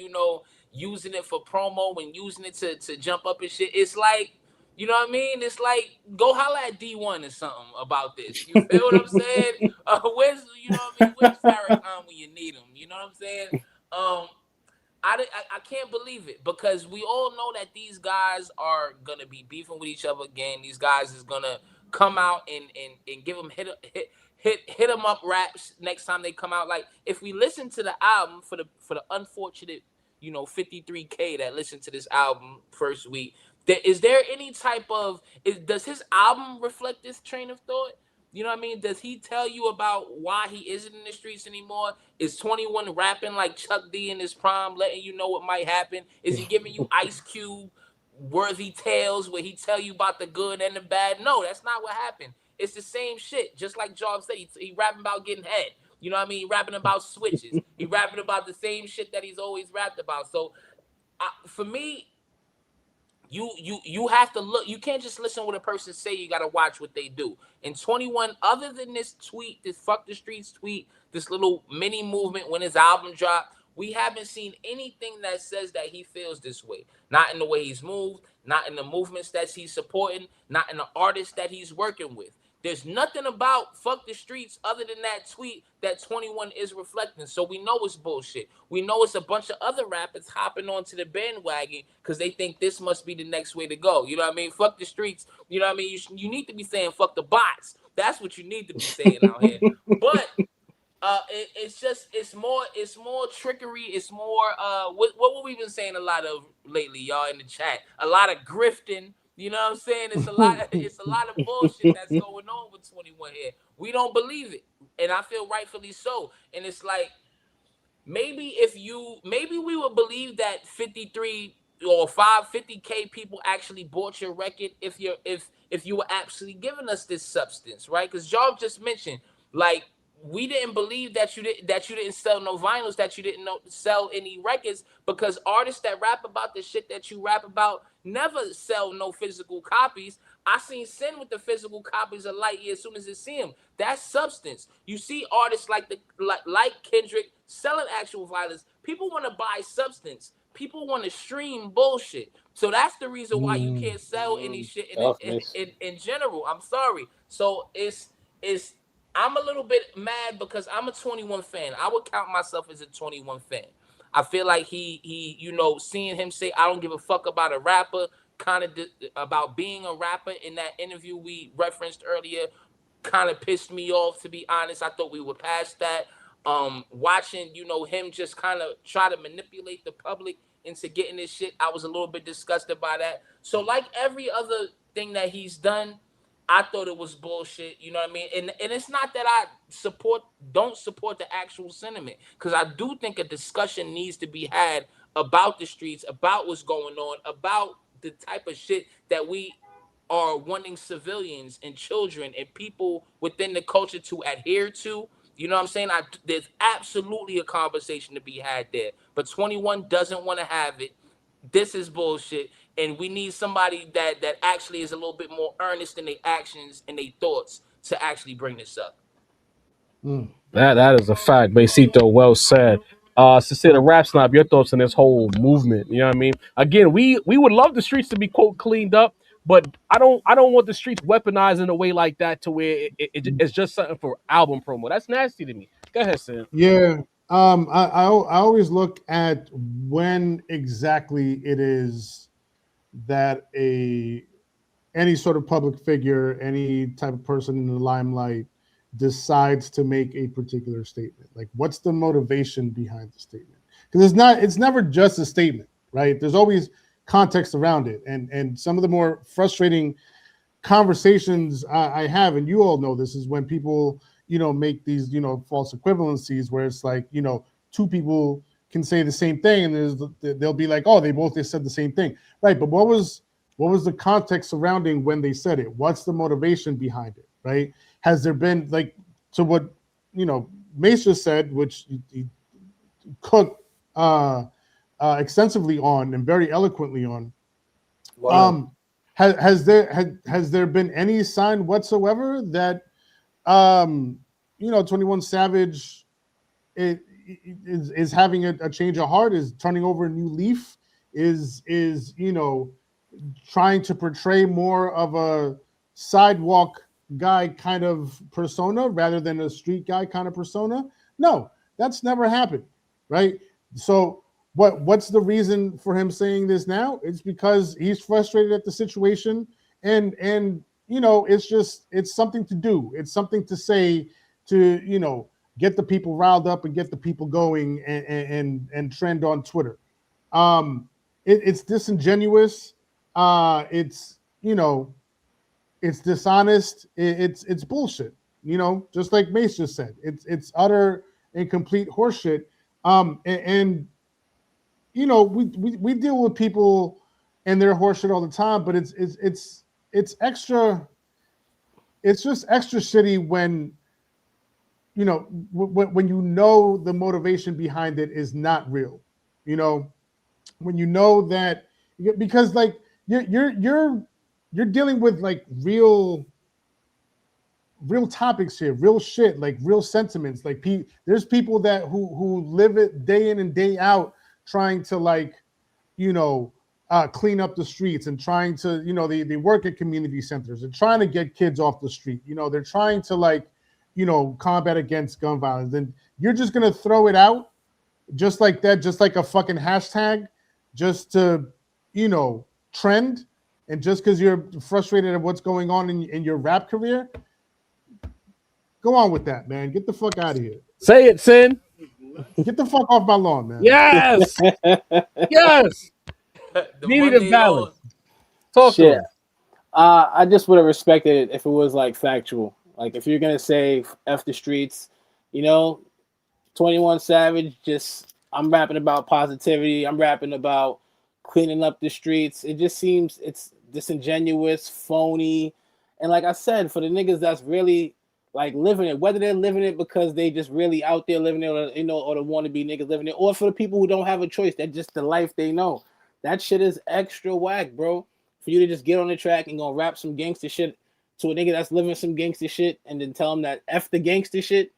using it for promo and using it to jump up and shit. It's like, you know what I mean? It's like, go holla at D1 or something about this. You feel what I'm saying? Where's Where's Farrakhan when you need him? You know what I'm saying? I can't believe it, because we all know that these guys are gonna be beefing with each other again. These guys is gonna come out and give them hit them up raps next time they come out. Like, if we listen to the album for the unfortunate 53K that listened to this album first week, is there any type of does his album reflect this train of thought? You know what I mean? Does he tell you about why he isn't in the streets anymore? Is 21 rapping like Chuck D in his prime, letting you know what might happen? Is he giving you Ice Cube worthy tales where he tell you about the good and the bad? No, that's not what happened. It's the same shit. Just like Job said, he rapping about getting head. You know what I mean? He rapping about switches. He rapping about the same shit that he's always rapped about. So for me, you have to look. You can't just listen to what a person say. You got to watch what they do. And 21, other than this tweet, this fuck the streets tweet, this little mini movement when his album dropped, we haven't seen anything that says that he feels this way. Not in the way he's moved, not in the movements that he's supporting, not in the artists that he's working with. There's nothing about fuck the streets other than that tweet that 21 is reflecting. So we know it's bullshit. We know it's a bunch of other rappers hopping onto the bandwagon because they think this must be the next way to go. You know what I mean? Fuck the streets. You know what I mean? You need to be saying fuck the bots. That's what you need to be saying out here. But it's more trickery. It's more what we've been saying a lot of lately, y'all, in the chat. A lot of grifting. You know what I'm saying? It's a lot of bullshit that's going on with 21 here. We don't believe it. And I feel rightfully so. And it's like, maybe we would believe that 53 or 550K people actually bought your record if you were actually giving us this substance, right? Because Job just mentioned, like, we didn't believe that you didn't sell no vinyls, that you didn't sell any records, because artists that rap about the shit that you rap about never sell no physical copies. I seen Sin with the physical copies of Lightyear as soon as it see him. That's substance. You see artists like Kendrick selling actual violence. People want to buy substance. People want to stream bullshit. So that's the reason why you can't sell any shit in general. I'm sorry. So it's I'm a little bit mad because I'm a 21 fan. I would count myself as a 21 fan. I feel like he seeing him say, I don't give a fuck about a rapper, kind of about being a rapper in that interview we referenced earlier kind of pissed me off, to be honest. I thought we were past that. Watching, him just kind of try to manipulate the public into getting this shit, I was a little bit disgusted by that. So like every other thing that he's done, I thought it was bullshit. You know what I mean? And it's not that I don't support the actual sentiment, because I do think a discussion needs to be had about the streets, about what's going on, about the type of shit that we are wanting civilians and children and people within the culture to adhere to. You know what I'm saying? There's absolutely a conversation to be had there. But 21 doesn't want to have it. This is bullshit. And we need somebody that actually is a little bit more earnest in their actions and their thoughts to actually bring this up. That is a fact, Besito. Well said. Sincere Rap Snob, your thoughts on this whole movement? You know what I mean? Again, we would love the streets to be quote cleaned up, but I don't want the streets weaponized in a way like that to where it's just something for album promo. That's nasty to me. Go ahead, Sam. Yeah. I always look at when exactly it is that any sort of public figure, any type of person in the limelight decides to make a particular statement. Like, what's the motivation behind the statement? Because it's never just a statement, right? There's always context around it. And some of the more frustrating conversations I have, and you all know this, is when people, make these, false equivalencies where it's like, two people can say the same thing and they'll be like, oh, they both just said the same thing. Right. But what was the context surrounding when they said it? What's the motivation behind it? Right. Has there been, like, to what, Mace just said, which he cooked extensively on and very eloquently on. Wow. Has there been any sign whatsoever that 21 Savage is having a change of heart, is turning over a new leaf, is trying to portray more of a sidewalk guy kind of persona rather than a street guy kind of persona? No, that's never happened, right? So what's the reason for him saying this now? It's because he's frustrated at the situation, and it's something to do. It's something to say to get the people riled up and get the people going and trend on Twitter. It's disingenuous. It's dishonest. It's bullshit. Just like Mace just said, it's utter and complete horseshit. We deal with people and their horseshit all the time, but it's extra. It's just extra shitty when when the motivation behind it is not real. When that, because like you're dealing with like real topics here, real shit, like real sentiments. Like there's people that who live it day in and day out, trying to clean up the streets and trying to they work at community centers and trying to get kids off the street. They're trying to combat against gun violence, and you're just gonna throw it out just like that, just like a fucking hashtag, just to trend. And just because you're frustrated at what's going on in your rap career, go on with that, man. Get the fuck out of here. Say it, Sin. Get the fuck off my lawn, man. Yes. Yes. Needed a balance. Talk to us. I just would have respected it if it was like factual. Like if you're gonna say F the streets, 21 Savage, I'm rapping about positivity. I'm rapping about cleaning up the streets. It just seems it's disingenuous, phony. And like I said, for the niggas that's really like living it, whether they're living it because they just really out there living it, or or the wannabe niggas living it, or for the people who don't have a choice, that's just the life they know. That shit is extra whack, bro. For you to just get on the track and go rap some gangster shit to a nigga that's living some gangster shit and then tell him that F the gangster shit,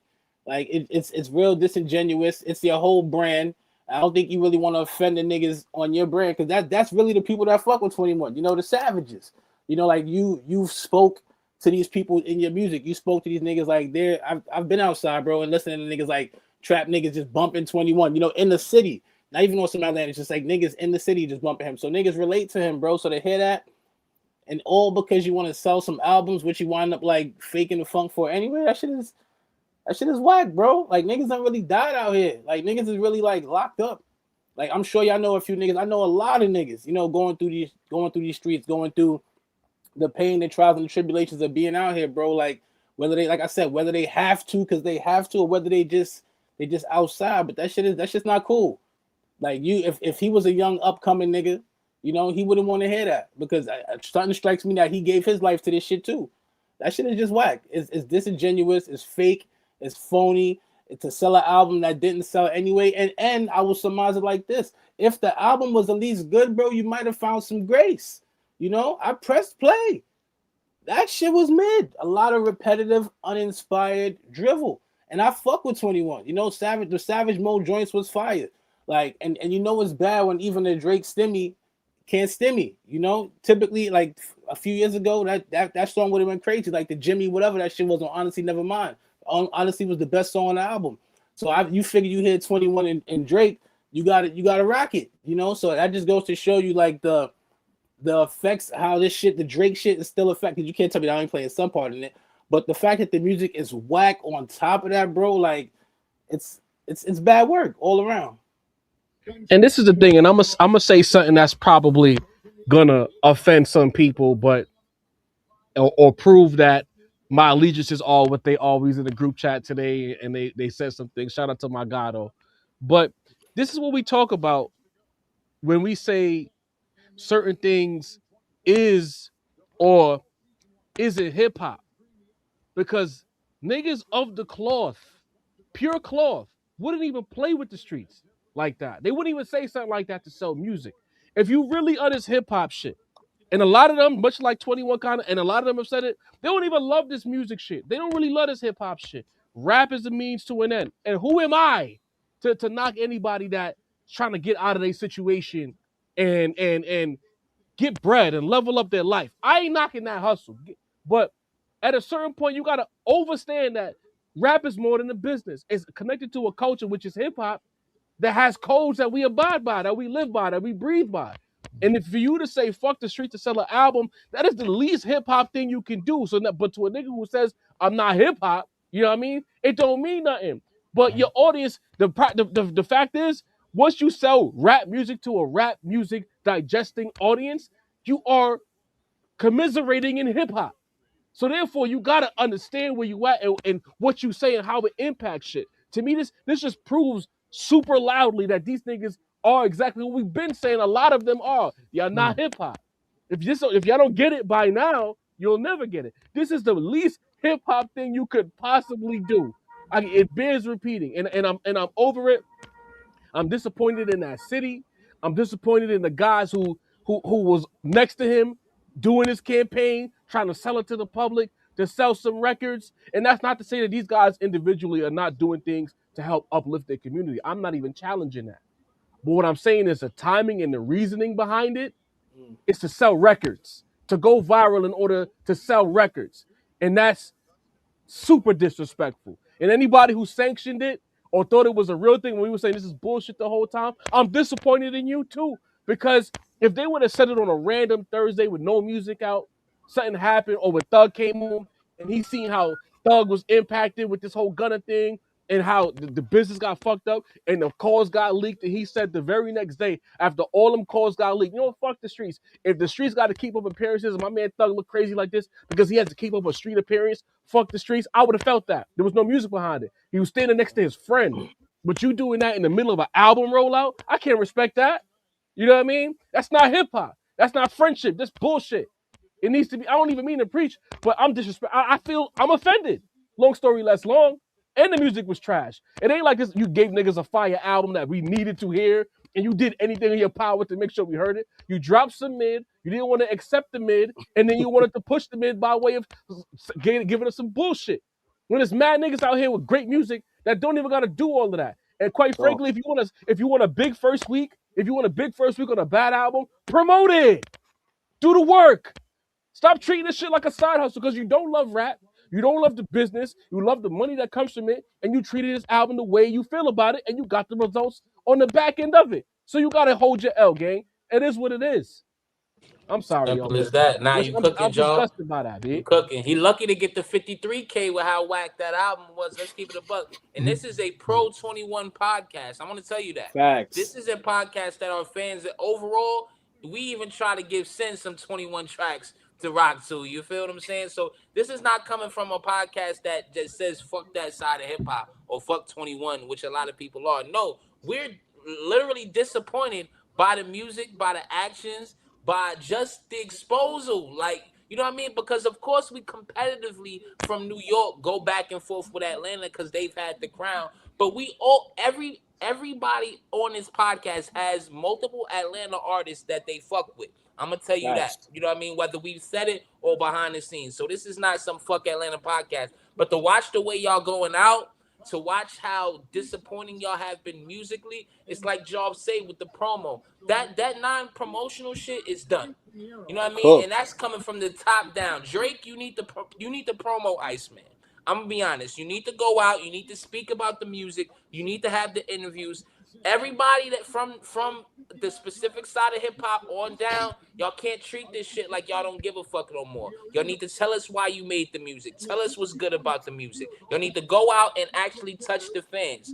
like it's real disingenuous. It's your whole brand. I don't think you really want to offend the niggas on your brand, because that's really the people that fuck with 21. The Savages. Like you spoke to these people in your music. You spoke to these niggas like I've been outside, bro, and listening to niggas like trap niggas just bumping 21. In the city, Not even on some Atlanta, it's just like niggas in the city just bumping him. So niggas relate to him, bro. So they hear that, and all because you want to sell some albums, which you wind up like faking the funk for anyway. That shit is whack, bro. Like niggas don't really died out here. Like niggas is really like locked up. Like I'm sure y'all know a few niggas. I know a lot of niggas, you know, going through these streets, going through the pain, the trials, and the tribulations of being out here, bro. Like whether they, like I said, whether they have to because they have to, or whether they just outside. But that's just not cool. Like you, if he was a young upcoming nigga, you know, he wouldn't want to hear that because something strikes me that he gave his life to this shit too. That shit is just whack. It's disingenuous. It's fake. It's phony. To sell an album that didn't sell anyway. And I will surmise it like this: if the album was at least good, bro, you might have found some grace. You know, I pressed play. That shit was mid. A lot of repetitive, uninspired drivel. And I fuck with 21. You know, the Savage Mode joints was fire. Like, and you know it's bad when even the Drake stimmy can't stimmy. You know, typically like a few years ago, that song would have been crazy. Like the Jimmy, whatever that shit was on Honestly Nevermind. Honestly was the best song on the album. So you figure you hit 21 and Drake, you got to rock it, you know. So that just goes to show you like the effects, how this shit, the Drake shit is still affected. You can't tell me that I ain't playing some part in it, but the fact that the music is whack on top of that, bro, like it's bad work all around. And this is the thing, and I'm gonna say something that's probably gonna offend some people, but or prove that my allegiances are what they always in the group chat today, and they said something. Shout out to my Gato. But this is what we talk about when we say certain things is or isn't hip hop. Because niggas of the cloth, pure cloth, wouldn't even play with the streets like that. They wouldn't even say something like that to sell music. If you really honest hip hop shit, and a lot of them, much like 21 kind of, and a lot of them have said it, they don't even love this music shit. They don't really love this hip hop shit. Rap is a means to an end. And who am I to knock anybody that's trying to get out of their situation and get bread and level up their life? I ain't knocking that hustle. But at a certain point, you gotta understand that rap is more than a business. It's connected to a culture, which is hip hop, that has codes that we abide by, that we live by, that we breathe by. And if for you to say fuck the street to sell an album, that is the least hip hop thing you can do. So, but to a nigga who says I'm not hip hop, you know what I mean? It don't mean nothing. But your audience, the fact is, once you sell rap music to a rap music digesting audience, you are commiserating in hip hop. So therefore, you gotta understand where you at and what you say and how it impacts shit. To me, this just proves super loudly that these niggas are exactly what we've been saying. A lot of them are. Y'all not hip hop. If y'all don't get it by now, you'll never get it. This is the least hip hop thing you could possibly do. It bears repeating, and I'm over it. I'm disappointed in that city. I'm disappointed in the guys who was next to him doing his campaign, trying to sell it to the public, to sell some records. And that's not to say that these guys individually are not doing things to help uplift their community. I'm not even challenging that. But what I'm saying is the timing and the reasoning behind it is to sell records, to go viral in order to sell records. And that's super disrespectful. And anybody who sanctioned it or thought it was a real thing when we were saying this is bullshit the whole time, I'm disappointed in you too. Because if they would have said it on a random Thursday with no music out, something happened, or when Thug came home and he seen how Thug was impacted with this whole Gunna thing and how the business got fucked up and the calls got leaked, and he said the very next day after all them calls got leaked, you know what, fuck the streets. If the streets got to keep up appearances and my man Thug look crazy like this because he has to keep up a street appearance, fuck the streets, I would have felt that. There was no music behind it. He was standing next to his friend. But you doing that in the middle of an album rollout, I can't respect that. You know what I mean? That's not hip hop. That's not friendship. That's bullshit. It needs to be. I don't even mean to preach, but I'm disrespect. I feel I'm offended. Long story less long. And the music was trash. It ain't like this. You gave niggas a fire album that we needed to hear, and you did anything in your power to make sure we heard it. You dropped some mid. You didn't want to accept the mid, and then you wanted to push the mid by way of giving us some bullshit. When there's mad niggas out here with great music that don't even gotta do all of that. And quite frankly, if you want a big first week, on a bad album, promote it. Do the work. Stop treating this shit like a side hustle because you don't love rap. You don't love the business. You love the money that comes from it. And you treated this album the way you feel about it. And you got the results on the back end of it. So you gotta hold your L, gang. It is what it is. I'm sorry, yo, Simple man. as that. Now you I'm cooking, Joe. disgusted by that, You B. cooking. He lucky to get the 53K with how whack that album was. Let's keep it a buck. And this is a Pro 21 podcast. I want to tell you that. Facts. This is a podcast that our fans overall, we even try to give Sin some 21 tracks to rock to. You feel what I'm saying? So this is not coming from a podcast that just says fuck that side of hip hop or fuck 21, which a lot of people are. No, we're literally disappointed by the music, by the actions, by just the exposal. Like, you know what I mean? Because of course we competitively from New York go back and forth with Atlanta because they've had the crown. But we all everybody on this podcast has multiple Atlanta artists that they fuck with. I'm gonna tell you that. Facts. You know what I mean? Whether we've said it or behind the scenes. So this is not some fuck Atlanta podcast. But to watch the way y'all going out, to watch how disappointing y'all have been musically, it's like Job say with the promo. That non-promotional shit is done. You know what I mean? Cool. And that's coming from the top down. Drake, you need to promo Iceman. I'm gonna be honest. You need to go out. You need to speak about the music. You need to have the interviews. Everybody that from the specific side of hip hop on down, y'all can't treat this shit like y'all don't give a fuck no more. Y'all need to tell us why you made the music. Tell us what's good about the music. Y'all need to go out and actually touch the fans.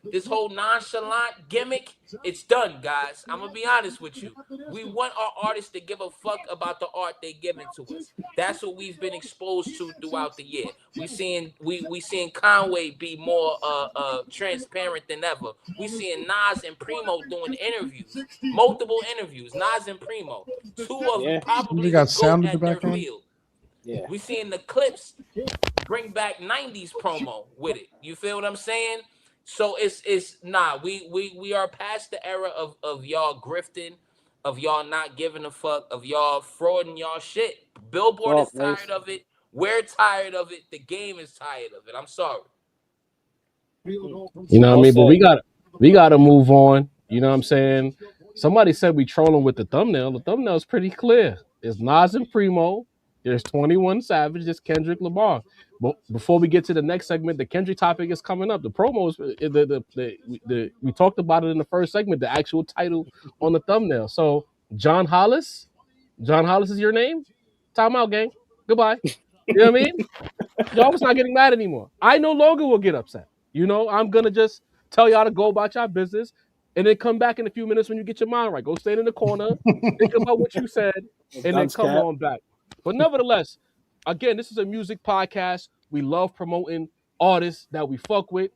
This whole nonchalant gimmick, it's done, guys. I'm gonna be honest with you. We want our artists to give a fuck about the art they giving to us. That's what we've been exposed to throughout the year. We seeing Conway be more transparent than ever. We seeing Nas and Primo doing interviews, multiple interviews. Nas and Primo, two of Yeah. probably You the got sound GOAT in the at their background? field. Yeah. We seeing the clips bring back 90s promo with it. You feel what I'm saying? So it's nah, we are past the era of y'all grifting, of y'all not giving a fuck, of y'all frauding y'all shit. Billboard is Talk, tired Mace. of it. We're tired of it. The game is tired of it. I'm sorry. You know what I Well mean? But said. we gotta move on. You know what I'm saying? Somebody said we trolling with the thumbnail. The thumbnail is pretty clear. There's Nas and Primo. There's 21 Savage. There's Kendrick Lamar. But before we get to the next segment, the Kendrick topic is coming up. The promos, we talked about it in the first segment. The actual title on the thumbnail. So John Hollis is your name. Time out, gang. Goodbye. You know what I mean? Y'all was not getting mad anymore. I no longer will get upset. You know, I'm gonna just tell y'all to go about your business and then come back in a few minutes when you get your mind right. Go stand in the corner, think about what you said, and then Dunce come cap. on back. But nevertheless, again, this is a music podcast. We love promoting artists that we fuck with,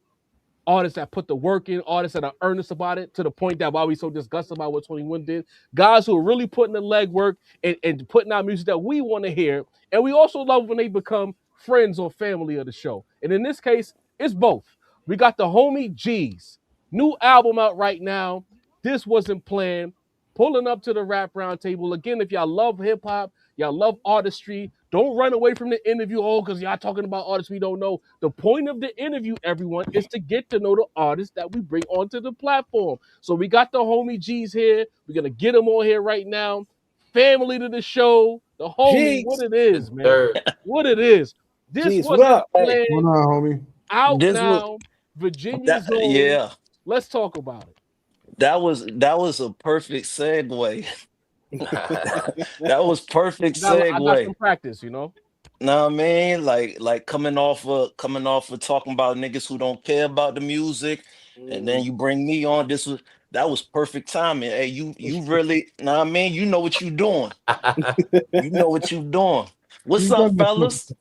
artists that put the work in, artists that are earnest about it to the point that why we so disgusted about what 21 did. Guys who are really putting the legwork and putting out music that we want to hear. And we also love when they become friends or family of the show. And in this case, it's both. We got the homie G's new album out right now. This wasn't planned. Pulling up to the rap roundtable. Again, if y'all love hip hop, y'all love artistry, don't run away from the interview. Oh, because y'all talking about artists we don't know. The point of the interview, everyone, is to get to know the artists that we bring onto the platform. So we got the homie G's here. We're going to get them on here right now. Family to the show. The homie, what Jeez. it is, man. Third. What it is. This Jeez, what wasn't up? What's planned. going on, homie? Out This was now. Virginia zone. yeah. Let's talk about it. That was a perfect segue. That was perfect I got some segue. practice, you know. Know what I mean? Like coming off of talking about niggas who don't care about the music, and then you bring me on. That was perfect timing. Hey, you really know what I mean? You know what you doing. You know what you doing. What's Who's up, done this? fellas?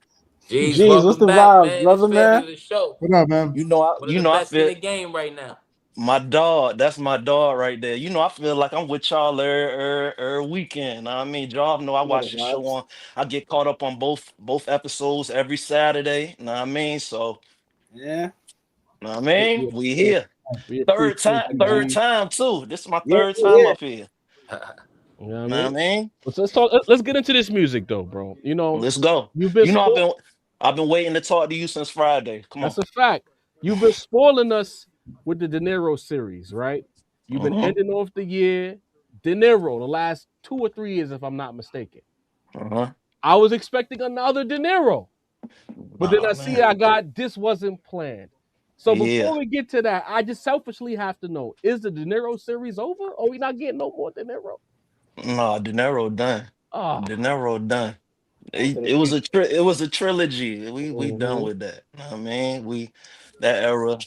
Jeez, Jeez, what's welcome the back, vibes, man. It's brother, family man? to the show. What up, man? You know One of the I best in feel the game right now. my dog. That's my dog right there. You know, I feel like I'm with y'all every weekend. Know what I mean, y'all know I You know the watch the show vibes. on. I get caught up on both episodes every Saturday. Know what I mean? So, Yeah. know what I mean? We, We we, here. we Third appreciate time, you, third G. time too. This is my Yeah, third time yeah. up here. You know what I Know what I mean? mean? Let's talk. Let's get into this music, though, bro. You know, Let's go. you've been You know, spoiled. I've been waiting to talk to you since Friday. Come on. That's a fact. You've been spoiling us with the De Niro series, right? You've been Uh-huh. ending off the year. De Niro, the last 2 or 3 years, if I'm not mistaken. Uh-huh. I was expecting another De Niro, but then Oh I see man. I got this wasn't planned. So Yeah. before we get to that, I just selfishly have to know: is the De Niro series over? Or we not getting no more De Niro? No, De Niro done. Oh, De Niro done. On to the It was future. it was a trilogy. We done mhm. with that. Know what I mean, we that era.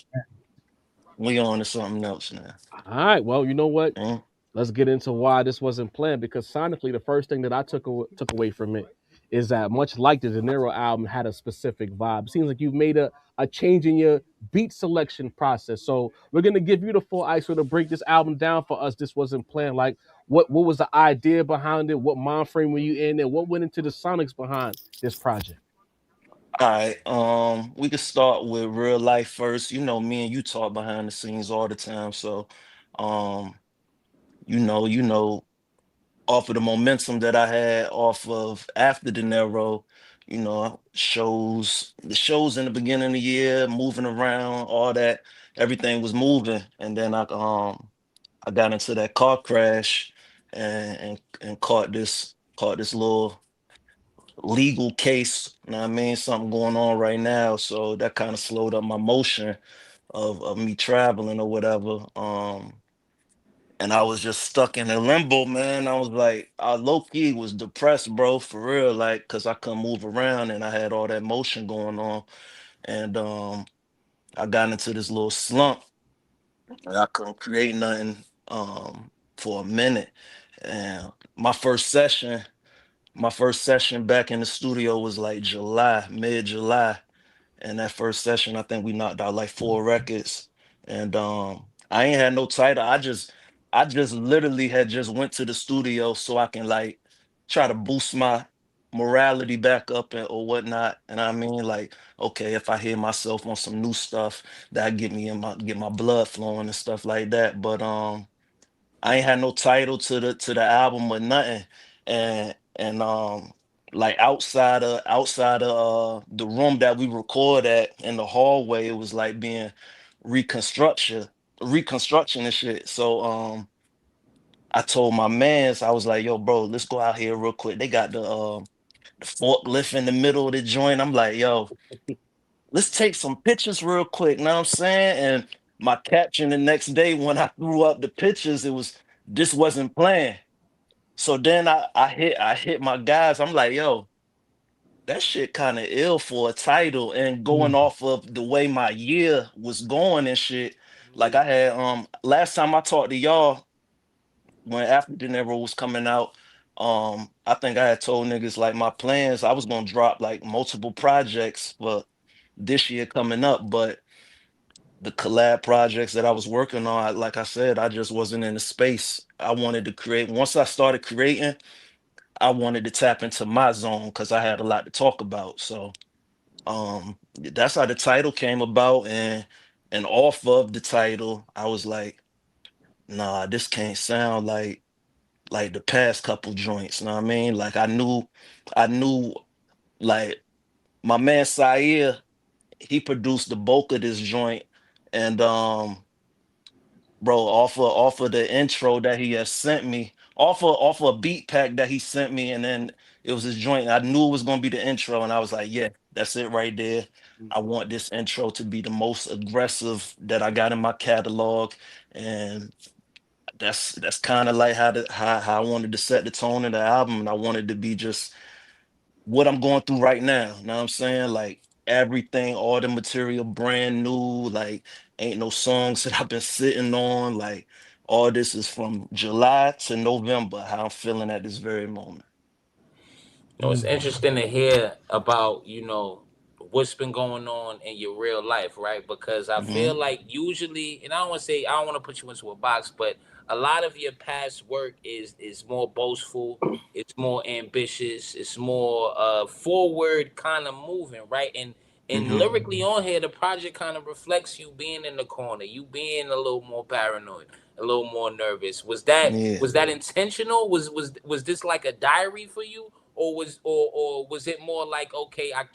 We on to something else now. All right. Well, you know what? Mm. Let's get into why this wasn't planned. Because sonically, the first thing that I took away from it is that much like the De Niro album had a specific vibe. It seems like you've made a change in your beat selection process. So we're gonna give you the full ISO to break this album down for us. This wasn't planned. Like what was the idea behind it? What mind frame were you in? And what went into the sonics behind this project? All right. We could start with real life first. You know, me and you talk behind the scenes all the time. So, um, you know, off of the momentum that I had off of after De Niro, the shows in the beginning of the year, moving around, all that, everything was moving, and then I got into that car crash and caught this little legal case. You know what I mean? Something going on right now, so that kind of slowed up my motion of me traveling or whatever. And I was just stuck in a limbo, man. I was like, I low key was depressed, bro, for real, like, cause I couldn't move around and I had all that motion going on, and I got into this little slump, and I couldn't create nothing for a minute. And my first session, my first session back in the studio was like July, mid-July, and that first session, I think we knocked out like 4 records. And I ain't had no title. I just literally had just went to the studio so I can like try to boost my morality back up or whatnot. And I mean, like, okay, if I hear myself on some new stuff, that get my blood flowing and stuff like that. But I ain't had no title to the album or nothing. And like outside of the room that we record at in the hallway, it was like being reconstruction and shit. So I told my mans, I was like, yo, bro, let's go out here real quick. They got the forklift in the middle of the joint. I'm like, yo, let's take some pictures real quick. Know what I'm saying? And my caption the next day when I threw up the pictures, it was this wasn't planned. So then I hit my guys. I'm like, yo, that shit kind of ill for a title. And going off of the way my year was going and shit, like I had last time I talked to y'all when after De Niro was coming out, I think I had told niggas like my plans, I was gonna drop like multiple projects for this year coming up, but the collab projects that I was working on, like I said, I just wasn't in the space. I wanted to create. Once I started creating, I wanted to tap into my zone because I had a lot to talk about. So that's how the title came about, and off of the title, I was like, nah, this can't sound like the past couple joints. You know what I mean? Like I knew like my man Sair, he produced the bulk of this joint, and bro, off of the intro that he has sent me, off of a beat pack that he sent me, and then it was his joint. I knew it was gonna be the intro, and I was like, yeah, that's it right there. I want this intro to be the most aggressive that I got in my catalog, and that's kind of like how I wanted to set the tone of the album, and I wanted to be just what I'm going through right now. You know what I'm saying? Like everything, all the material brand new, like ain't no songs that I've been sitting on. Like all this is from July to November, how I'm feeling at this very moment. It's interesting to hear about, what's been going on in your real life, right? Because I feel Hmm. like usually, and I don't want to put you into a box, but a lot of your past work is more boastful, it's more ambitious, it's more forward kind of moving, right? And Hmm. lyrically on here, the project kind of reflects you being in the corner, you being a little more paranoid, a little more nervous. Yeah. Was that intentional? Was this like a diary for you? Or was it more like, okay, I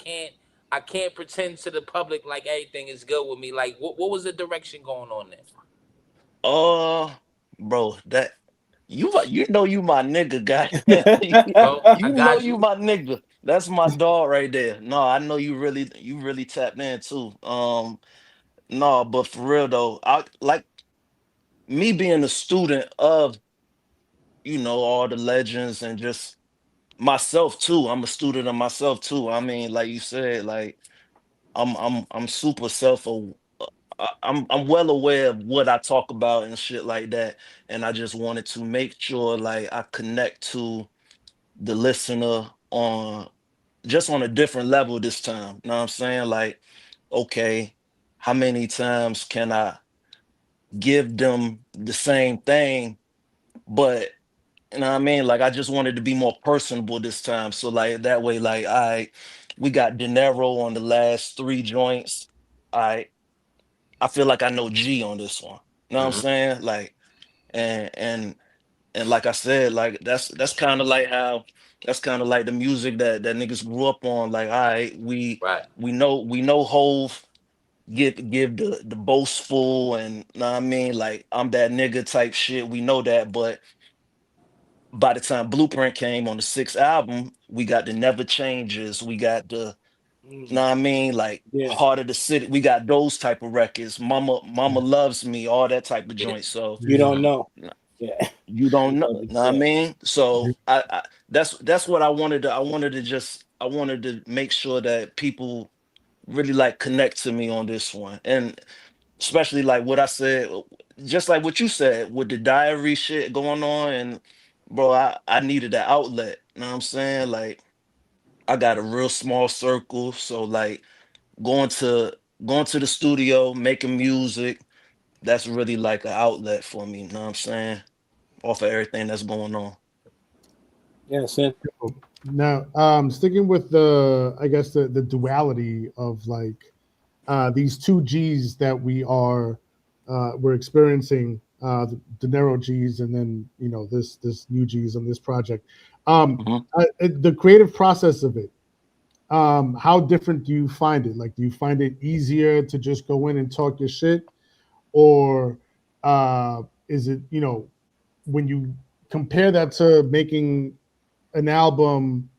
can't pretend to the public like everything is good with me? Like what was the direction going on there? Uh, bro, that you know you my nigga, guy. Bro, I You know got you you. my nigga. That's my dog right there. No, I know you really tapped in too. no, but for real though, I like me being a student of, all the legends and just myself too. I'm a student of myself too. I mean, like you said, like I'm super I'm well aware of what I talk about and shit like that. And I just wanted to make sure like I connect to the listener on just on a different level this time. You know what I'm saying? Like, okay, how many times can I give them the same thing? But you know what I mean? Like I just wanted to be more personable this time. So like that way, like we got Dinero on the last three joints. I feel like I know G on this one. You know what I'm Mhm. saying? Like and and and like I said, like that's kind of like how that's kind of like the music that niggas grew up on. Like, all right, Right. we know Hove give the boastful and know what I mean, like I'm that nigga type shit. We know that, but by the time Blueprint came on the sixth album, we got the Never Changes, we got the know Mm, what I mean, like yeah, Heart of the City, we got those type of records. Mama loves me, all that type of Yeah. joint. So you Yeah. don't know. Yeah, you don't know, Fucking- know what I yeah. mean? So that's what I wanted to make sure that people really like connect to me on this one. And especially like what I said, just like what you said with the diary shit going on. And bro, I needed that outlet. You know what I'm saying? Like I got a real small circle. So like going to going to the studio, making music, that's really like an outlet for me. You know what I'm saying? Off of everything that's going on. Yeah, so Now, sticking with the, I guess the duality of like these two G's that we're experiencing, the De Niro G's, and then this new G's on this project. Mhm. The creative process of it. How different do you find it? Like, do you find it easier to just go in and talk your shit, or is it when you compare that to making an album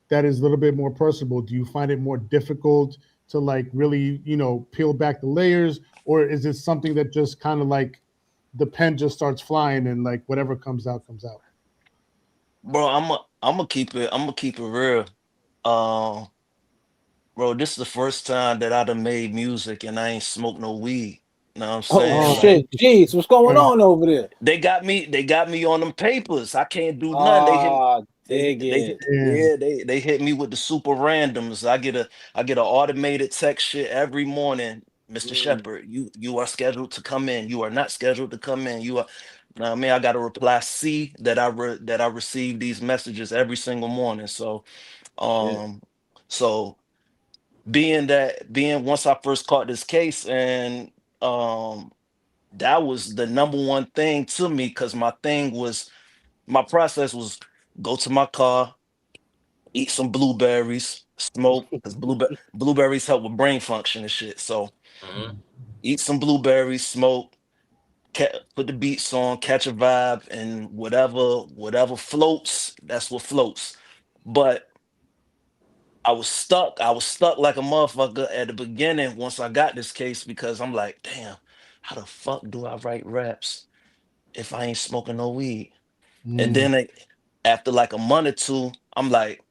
that is a little bit more personable? Do you find it more difficult to like really, peel back the layers, or is it something that just kind of like the pen just starts flying and like whatever comes out comes out? Bro, I'm gonna keep it real. Um, bro, this is the first time that I done made music and I ain't smoked no weed. You know what I'm oh saying? Oh, Like shit, jeez, what's going right. on over there? they got me on them papers. I can't do nothing. Ah, dig They it. hit Damn. yeah, they hit me with the super randoms. I get a automated text shit every morning. Mr. Mm, Shepard, you are scheduled to come in. You are not scheduled to come in. You are Now I mean I gotta reply C that I receive these messages every single morning. So shit. um so being once I first caught this case and um that was the number one thing to me because my process was go to my car, eat some blueberries, smoke, because blueberries help with brain function and shit. So Mhm. eat some blueberries, smoke, put the beats on, catch a vibe, and whatever floats, that's what floats. But I was stuck like a motherfucker at the beginning once I got this case because I'm like, damn, how the fuck do I write raps if I ain't smoking no weed? And Mm. then after like a month or two, I'm like,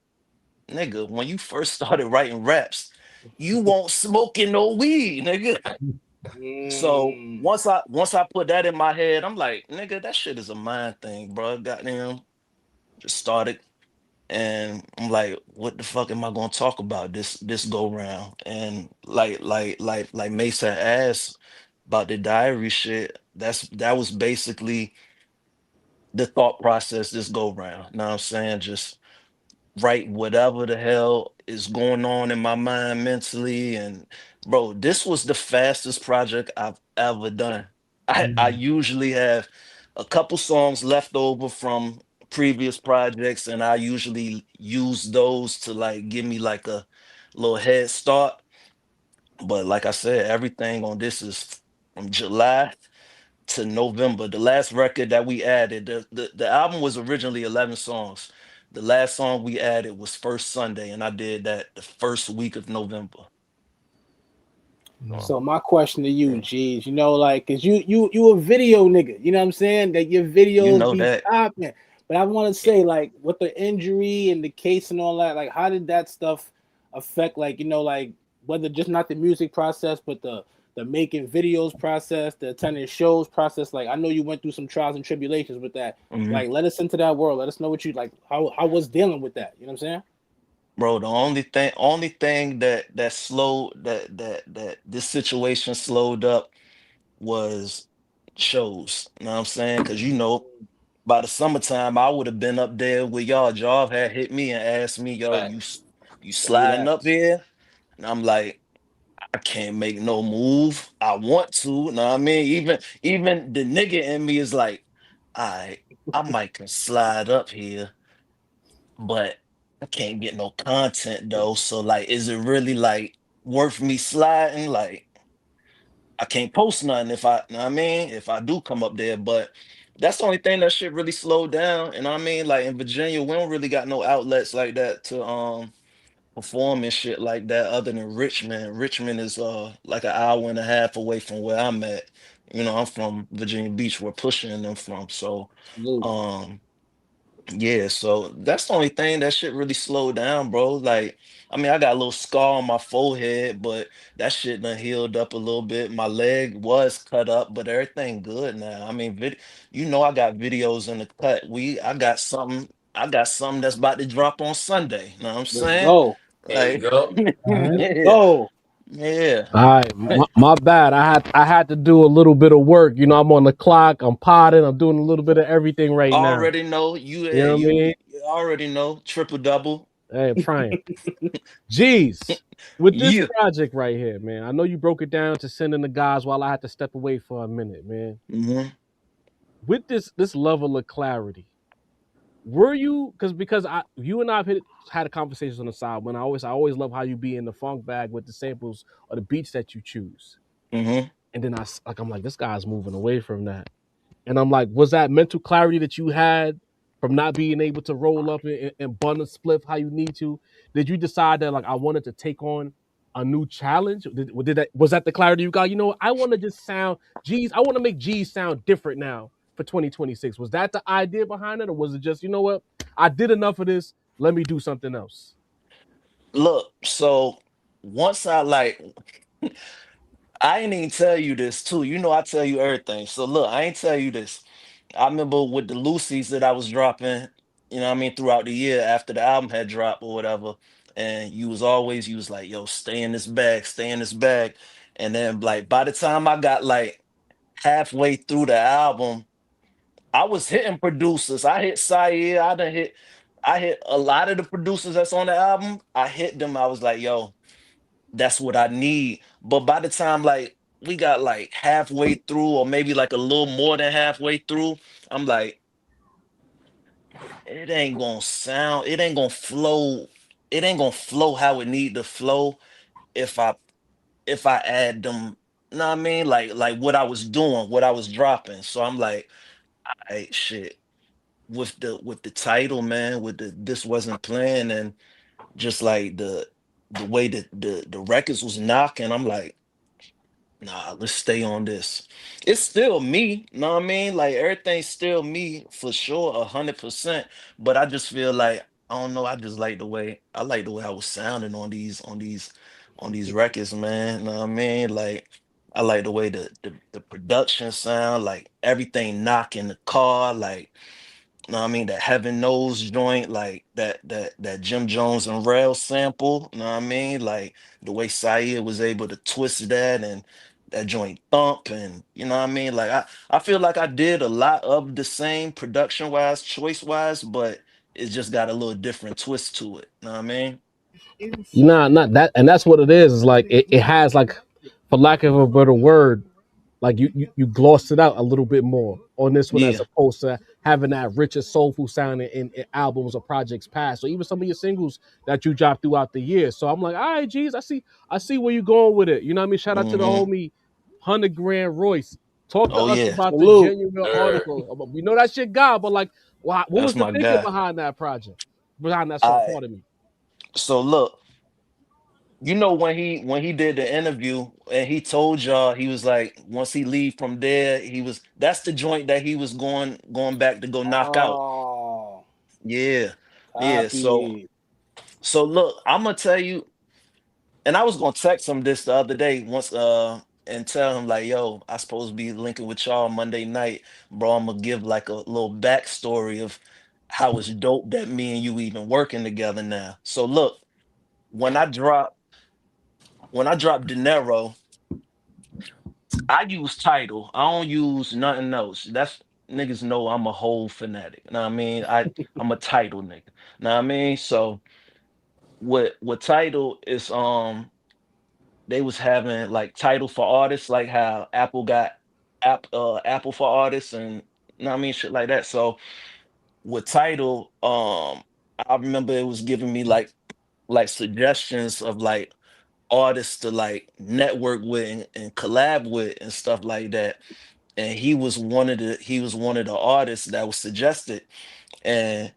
nigga, when you first started writing raps, you won't smoking no weed, nigga. So Mm, once I put that in my head, I'm like, nigga, that shit is a mind thing, bro. Goddamn, just started, and I'm like, what the fuck am I gonna talk about this go round? And like Mesa asked about the diary shit. That was basically the thought process this go round. Know what I'm saying? Just write whatever the hell is going on in my mind mentally. And bro, this was the fastest project I've ever done. I Mm. usually have a couple songs left over from previous projects, and I usually use those to like give me like a little head start. But like I said, everything on this is from July to November. The last record that we added, the album was originally 11 songs. The last song we added was First Sunday, and I did that the first week of November. So my question to you, G's, you know, like, cause you a video nigga, you know what I'm saying? That your You videos know be that. popping. But I want to say, like, with the injury and the case and all that, like, how did that stuff affect, like, you know, like, whether just not the music process, but the making videos process, the attending shows process? Like, I know you went through some trials and tribulations with that. Mhm. Like, let us into that world. Let us know what you like. How was dealing with that? You know what I'm saying? Bro, the only thing that slowed that this situation slowed up was shows. You know what I'm saying? Because by the summertime, I would have been up there with y'all. Y'all had hit me and asked me, yo, Right. you Tell me sliding that. up here? And I'm like, I can't make no move. I want to. Know what I mean? Even the nigga in me is like, I might can slide up here, but I can't get no content though. So like, is it really like worth me sliding? Like, I can't post nothing if know what I mean, if I do come up there. But that's the only thing that shit really slowed down. And I mean, like in Virginia, we don't really got no outlets like that to perform and shit like that other than Richmond. Richmond is like an hour and a half away from where I'm at. I'm from Virginia Beach, where Pusha and them from. So Salute. um yeah, so that's the only thing that shit really slowed down, bro. Like, I mean, I got a little scar on my forehead, but that shit done healed up a little bit. My leg was cut up, but everything good now. I mean, I got videos in the cut. I got something that's about to drop on Sunday. You know what I'm Let's saying? go. There you Like, go. All right. Let's yeah, go. yeah. All right, my bad. I had to do a little bit of work. You know, I'm on the clock. I'm potting. I'm doing a little bit of everything right now. Already know you. You know what I mean? You already know triple double. Hey, I'm trying. Jeez, with this Yeah. project right here, man. I know you broke it down to sending the guys while I had to step away for a minute, man. Hmm. With this level of clarity, were you because you and I have had a conversation on the side when I always love how you be in the funk bag with the samples or the beats that you choose, Hmm. and then I'm like, this guy's moving away from that. And I'm like, was that mental clarity that you had from not being able to roll up and bun a spliff how you need to? Did you decide that like I wanted to take on a new challenge? Was that the clarity you got? You know, I want to just sound G's. I want to make G's sound different now for 2026. Was that the idea behind it, or was it just you know what? I did enough of this. Let me do something else. Look, so once I ain't even tell you this too. I tell you everything. So look, I ain't tell you this. I remember with the Lucy's that I was dropping, what I mean, throughout the year after the album had dropped or whatever. And you was like, yo, stay in this bag, stay in this bag. And then like by the time I got like halfway through the album, I was hitting producers. I hit Sayer, I hit a lot of the producers that's on the album. I hit them. I was like, yo, that's what I need. But by the time like we got like halfway through, or maybe like a little more than halfway through, I'm like, it ain't gonna sound, it ain't gonna flow how it need to flow if I add them, you know what I mean? Like what I was doing, what I was dropping. So I'm like, hey, shit, with the title, man, with the this wasn't playing, and just like the way that the records was knocking, I'm like, nah, let's stay on this. It's still me, know what I mean? Like everything's still me for sure, 100%. But I just feel like I don't know. I like the way I was sounding on these records, man. Know what I mean? Like I like the way the production sound, like everything knock in the car, like know what I mean? That Heaven Knows joint, like that Jim Jones and Rail sample, know what I mean? Like the way Saeed was able to twist that and that joint thump, and you know what I mean? Like I feel like I did a lot of the same production wise, choice wise, but it's just got a little different twist to it. Know what I mean? You know, not that, and that's what it is. Is like it has like, for lack of a better word, like you glossed it out a little bit more on this one as Yeah. opposed to having that richer soulful sound in albums or projects past, or even some of your singles that you dropped throughout the year. So I'm like, all right, geez, I see where you're going with it. You know what I mean? Shout out to the Hmm. homie 100 Grand Royce. Talk to Oh us yeah. about the Salute. genuine Er, article. We know that shit God, but like, what That's was the my thinking guy. behind that project? Behind that song, I pardon me. so look. You know when he did the interview and he told y'all he was like once he leave from there he was that's the joint that he was going back to go knock out. Oh, Yeah, yeah. So copy. so look, I'm gonna tell you, and I was gonna text him this the other day once and tell him like, yo, I supposed to be linking with y'all Monday night, bro. I'm gonna give like a little backstory of how it's dope that me and you even working together now. So look, when I drop when I drop Dinero, I use title. I don't use nothing else. That's niggas know I'm a whole fanatic. Know what I mean? I'm a title nigga. Know what I mean? So what title is they was having like title for artists, like how Apple got Apple for artists and know what I mean shit like that. So with title, I remember it was giving me like suggestions of like artists to like network with and collab with and stuff like that. And he was one of the artists that was suggested. And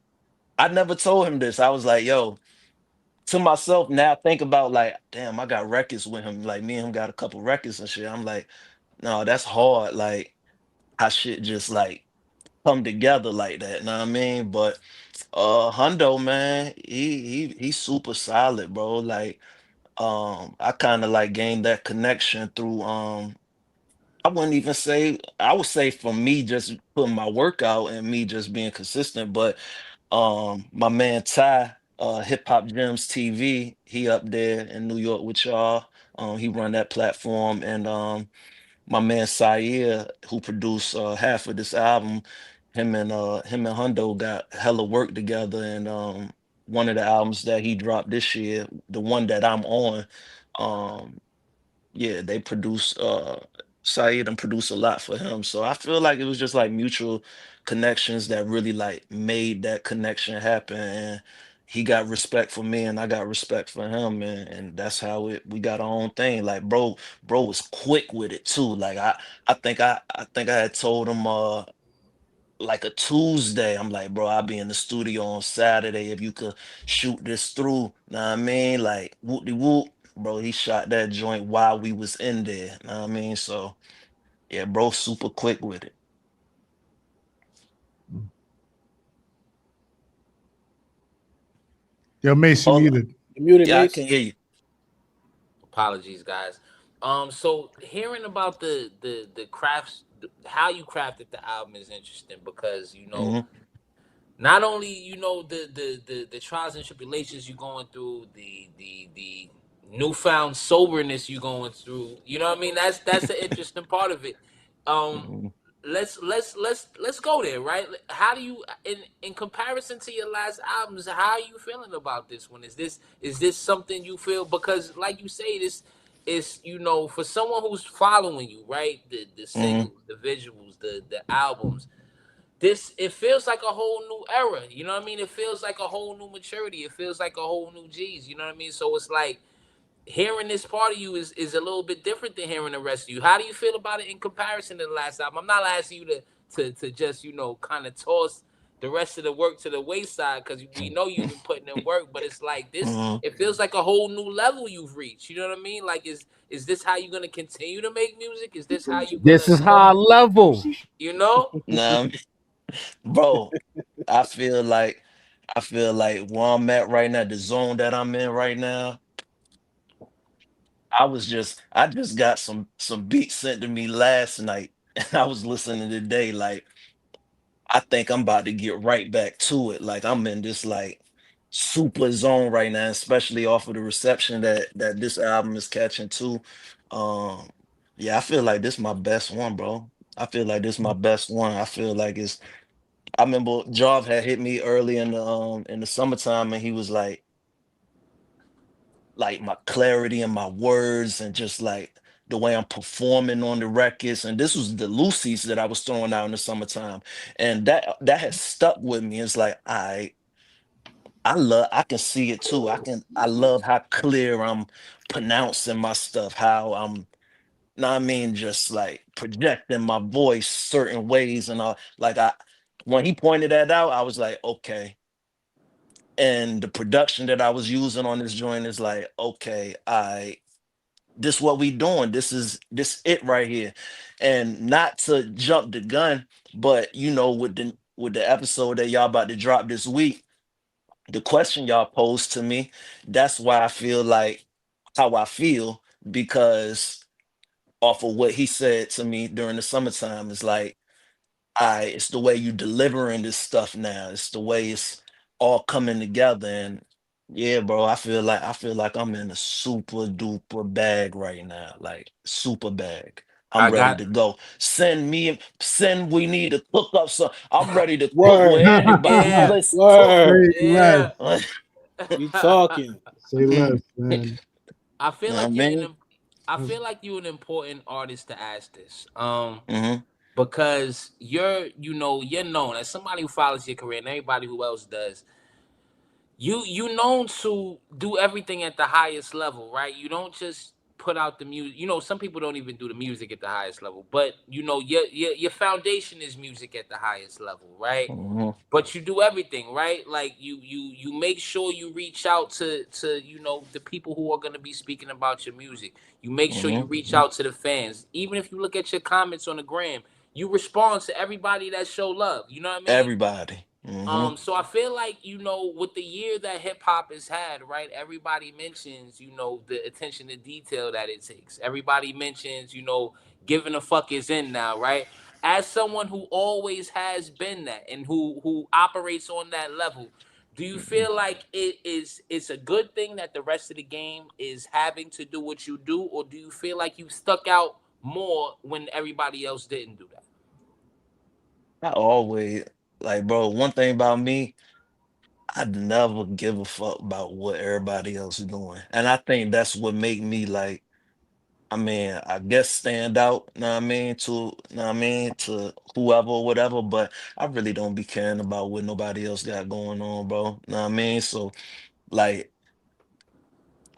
I never told him this. I was like, yo, to myself now think about like, damn, I got records with him. Like me and him got a couple records and shit. I'm like, no, that's hard. Like how shit just like come together like that. Know what I mean? But Hundo, man, he's super solid, bro. Like I kind of like gained that connection through I wouldn't even say I would say for me just putting my work out and me just being consistent, but my man Ty, Hip Hop Gems TV, he up there in New York with y'all. He run that platform and my man Sayer, who produced half of this album, him and Hundo got hella work together and one of the albums that he dropped this year, the one that I'm on, um yeah, they produce Saeed and produce a lot for him. So I feel like it was just like mutual connections that really like made that connection happen. And he got respect for me and I got respect for him. And that's how it we got our own thing. Like bro was quick with it too. Like I think I had told him like a Tuesday. I'm like, bro, I'll be in the studio on Saturday if you could shoot this through. Know what I mean? Like whoop de whoop. Bro, he shot that joint while we was in there. Know what I mean? So yeah, bro, super quick with it. Yo, Mace, you Hold on. muted. You muted, Yeah, I Mace. can hear you. Apologies, guys. So hearing about the crafts, how you crafted the album is interesting because Hmm. not only the trials and tribulations you're going through, the newfound soberness you're going through. You know what I mean? That's the interesting part of it. Um, Hmm. let's go there, right? How do you in comparison to your last albums? How are you feeling about this one? Is this something you feel because like you say this is for someone who's following you, right? The Hmm. singles, the visuals, the albums, this it feels like a whole new era. You know what I mean? It feels like a whole new maturity. It feels like a whole new G's. You know what I mean? So it's like hearing this part of you is a little bit different than hearing the rest of you. How do you feel about it in comparison to the last album? I'm not asking you to just kind of toss the rest of the work to the wayside because we know you've been putting in work, but it's like this. Hmm. It feels like a whole new level you've reached. You know what I mean? Like is this how you're gonna continue to make music? Is this how you're This gonna is high level. you know? Nah, bro, I feel like where I'm at right now, the zone that I'm in right now, I just got some beats sent to me last night and I was listening today. Like I think I'm about to get right back to it. Like I'm in this like super zone right now, especially off of the reception that this album is catching too. Um, yeah, I feel like this my best one, bro. I feel like this my best one. I feel like it's. I remember Jarv had hit me early in the summertime, and he was like my clarity and my words and just like the way I'm performing on the records. And this was the Lucy's that I was throwing out in the summertime. And that has stuck with me. It's like I can see it too. I love how clear I'm pronouncing my stuff, how I'm know what I mean, just like projecting my voice certain ways and all like I when he pointed that out, I was like, okay. and the production that I was using on this joint is like, okay, this what we doing. This it right here. And not to jump the gun, but with the episode that y'all about to drop this week, the question y'all posed to me, that's why I feel like how I feel, because off of what he said to me during the summertime is like, it's the way you delivering this stuff now. It's the way it's all coming together. And yeah, bro, I feel like I'm in a super duper bag right now. Like super bag. I'm I ready got to go. Send we need to cook up some. I'm ready to cook with Word, anybody. yeah, Listen. word. Say less. yeah. You talking? Say less, man. I feel I like you're mean, an I feel like you're an important artist to ask this. hmm Because you're known as somebody who follows your career and everybody who else does. You known to do everything at the highest level, right? You don't just put out the music. Some people don't even do the music at the highest level, but your foundation is music at the highest level, right? hmm But you do everything, right? Like you make sure you reach out to the people who are going to be speaking about your music. You make sure you hmm reach out to the fans. Even if you look at your comments on the gram, you respond to everybody that show love. You know what I mean? everybody. So I feel like, with the year that hip hop has had, right? Everybody mentions, the attention to detail that it takes. Everybody mentions, giving a fuck is in now, right? As someone who always has been that and who operates on that level, do you feel like it's a good thing that the rest of the game is having to do what you do, or do you feel like you stuck out more when everybody else didn't do that? I always like, bro. One thing about me, I'd never give a fuck about what everybody else is doing. And I think that's what make me like, I mean, I guess stand out, know what I mean, to whoever or whatever, but I really don't be caring about what nobody else got going on, bro. Know what I mean? So like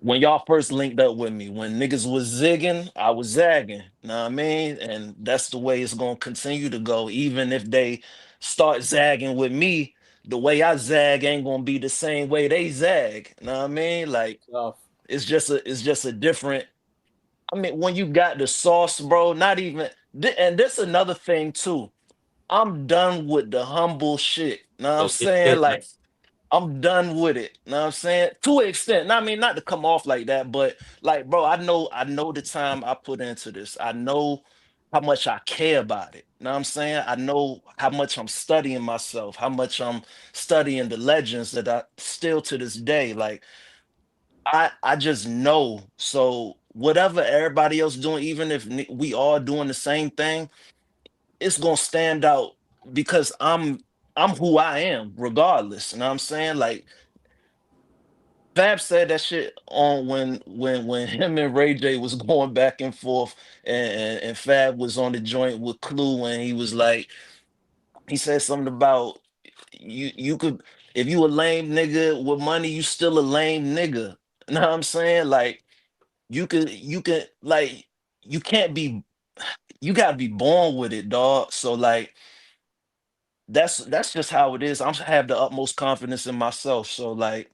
when y'all first linked up with me, when niggas was zigging, I was zagging. Know what I mean? And that's the way it's gonna continue to go. Even if they start zagging with me, the way I zag ain't gonna be the same way they zag. Know what I mean? Like Tough. it's just a different. I mean, when you got the sauce, bro, not even and this another thing too. I'm done with the humble shit. Know what I'm So get saying? good now. Like I'm done with it. Know what I'm saying? To an extent. I mean, not to come off like that, but like, bro, I know the time I put into this. I know how much I care about it. Know what I'm saying? I know how much I'm studying myself, how much I'm studying the legends that I still to this day. Like I just know. So whatever everybody else doing, even if we all doing the same thing, it's gonna stand out because I'm who I am, regardless. You know what I'm saying? Like Fab said that shit on when him and Ray J was going back and forth, and Fab was on the joint with Clue, and he was like, he said something about you could, if you a lame nigga with money, you still a lame nigga. You know what I'm saying? Like you could like you can't be, you gotta be born with it, dog. So like that's just how it is. Have the utmost confidence in myself. So like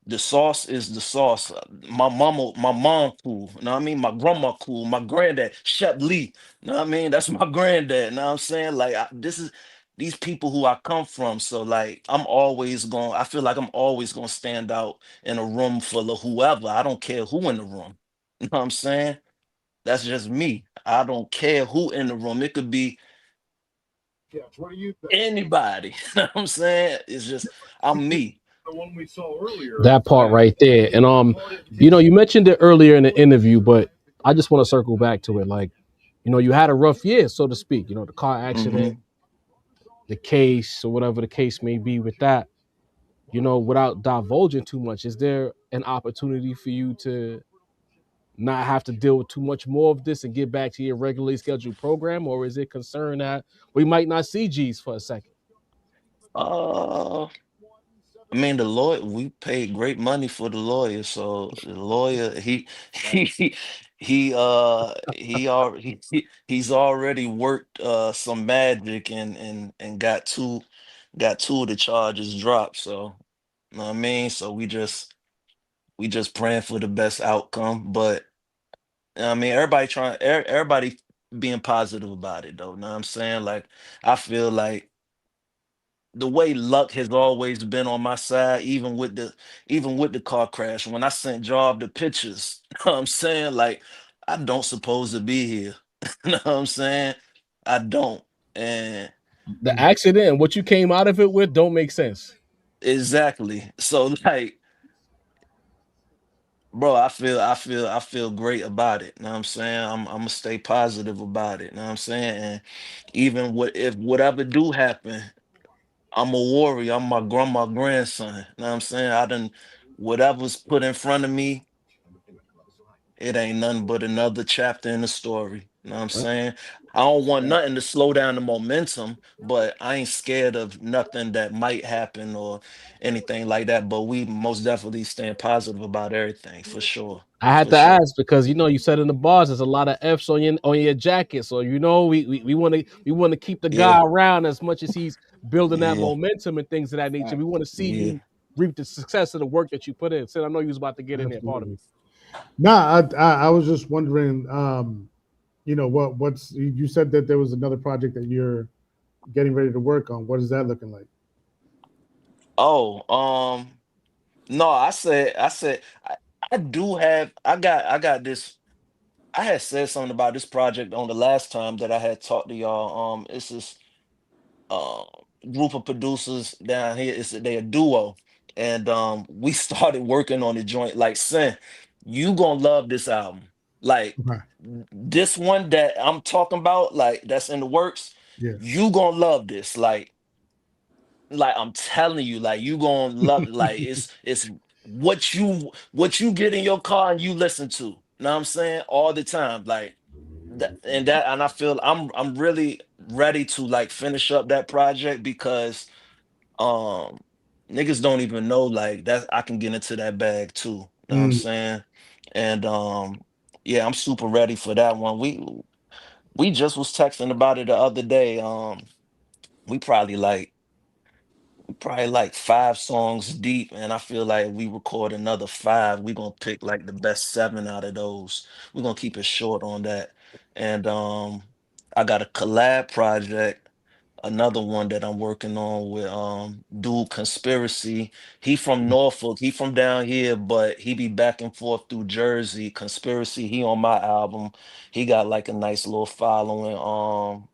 the sauce is the sauce. My mom cool. You know what I mean? My grandma cool. My granddad, Shep Lee. You know what I mean? That's my granddad. You know what I'm saying? Like this is these people who I come from. So like I feel like I'm always gonna stand out in a room full of whoever. I don't care who in the room. You know what I'm saying? That's just me. I don't care who in the room. It could be anybody. You know what I'm saying? It's just I'm me. That part right there. And you mentioned it earlier in the interview, but I just want to circle back to it. Like, you had a rough year, so to speak. The car accident, hmm the case, or whatever the case may be with that. Without divulging too much, is there an opportunity for you to not have to deal with too much more of this and get back to your regularly scheduled program, or is it concerned that we might not see G's for a second? Uh, I mean, the lawyer, we paid great money for the lawyer. So the lawyer, he's already worked some magic and got two of the charges dropped. So You know what I mean? So we just praying for the best outcome. But I mean, everybody being positive about it though. Know what I'm saying? Like I feel like the way luck has always been on my side, even with the car crash. When I sent Job the pictures, know what I'm saying? Like I don't supposed to be here. know what I'm saying? I don't. And The accident and what you came out of it with don't make sense. exactly. So like, bro, I feel great about it. Know what I'm saying? I'm gonna stay positive about it. Know what I'm saying? And even what if whatever do happen, I'm a warrior. I'm my grandma grandson. Know what I'm saying? I done whatever's put in front of me, it ain't nothing but another chapter in the story. Know what I'm saying? I don't want nothing to slow down the momentum, but I ain't scared of nothing that might happen or anything like that. But we most definitely staying positive about everything for sure. I had For to sure. ask because you said in the bars there's a lot of F's on your jacket, so we want to keep the Yeah. guy around as much as he's building that Yeah. momentum and things of that nature. We want to see Yeah. you reap the success of the work that you put in. Sid, I know you was about to get in there. Pardon Absolutely. me. Nah, I was just wondering, what's you said that there was another project that you're getting ready to work on. What is that looking like? Oh, no, I I do have I got this. I had said something about this project on the last time that I had talked to y'all. It's this uh, group of producers down here. They a duo, and we started working on the joint. Like, Sin, you gonna love this album. Like Okay. this one that I'm talking about, like that's in the works. Yeah. You gonna love this. Like I'm telling you, like you gonna love it. Like it's what you get in your car and you listen to. Know what I'm saying? All the time. Like and I feel I'm really ready to like finish up that project because um niggas don't even know like that I can get into that bag too. Know what I'm Mm, saying? And yeah, I'm super ready for that one. We just was texting about it the other day. We probably like 5 songs deep, and I feel like we record another 5, we gonna pick like the best 7 out of those. We're gonna keep it short on that. And I got a collab project, another one that I'm working on with dude Conspiracy. He from Norfolk, he from down here, but he be back and forth through Jersey. Conspiracy, he on my album. He got like a nice little following.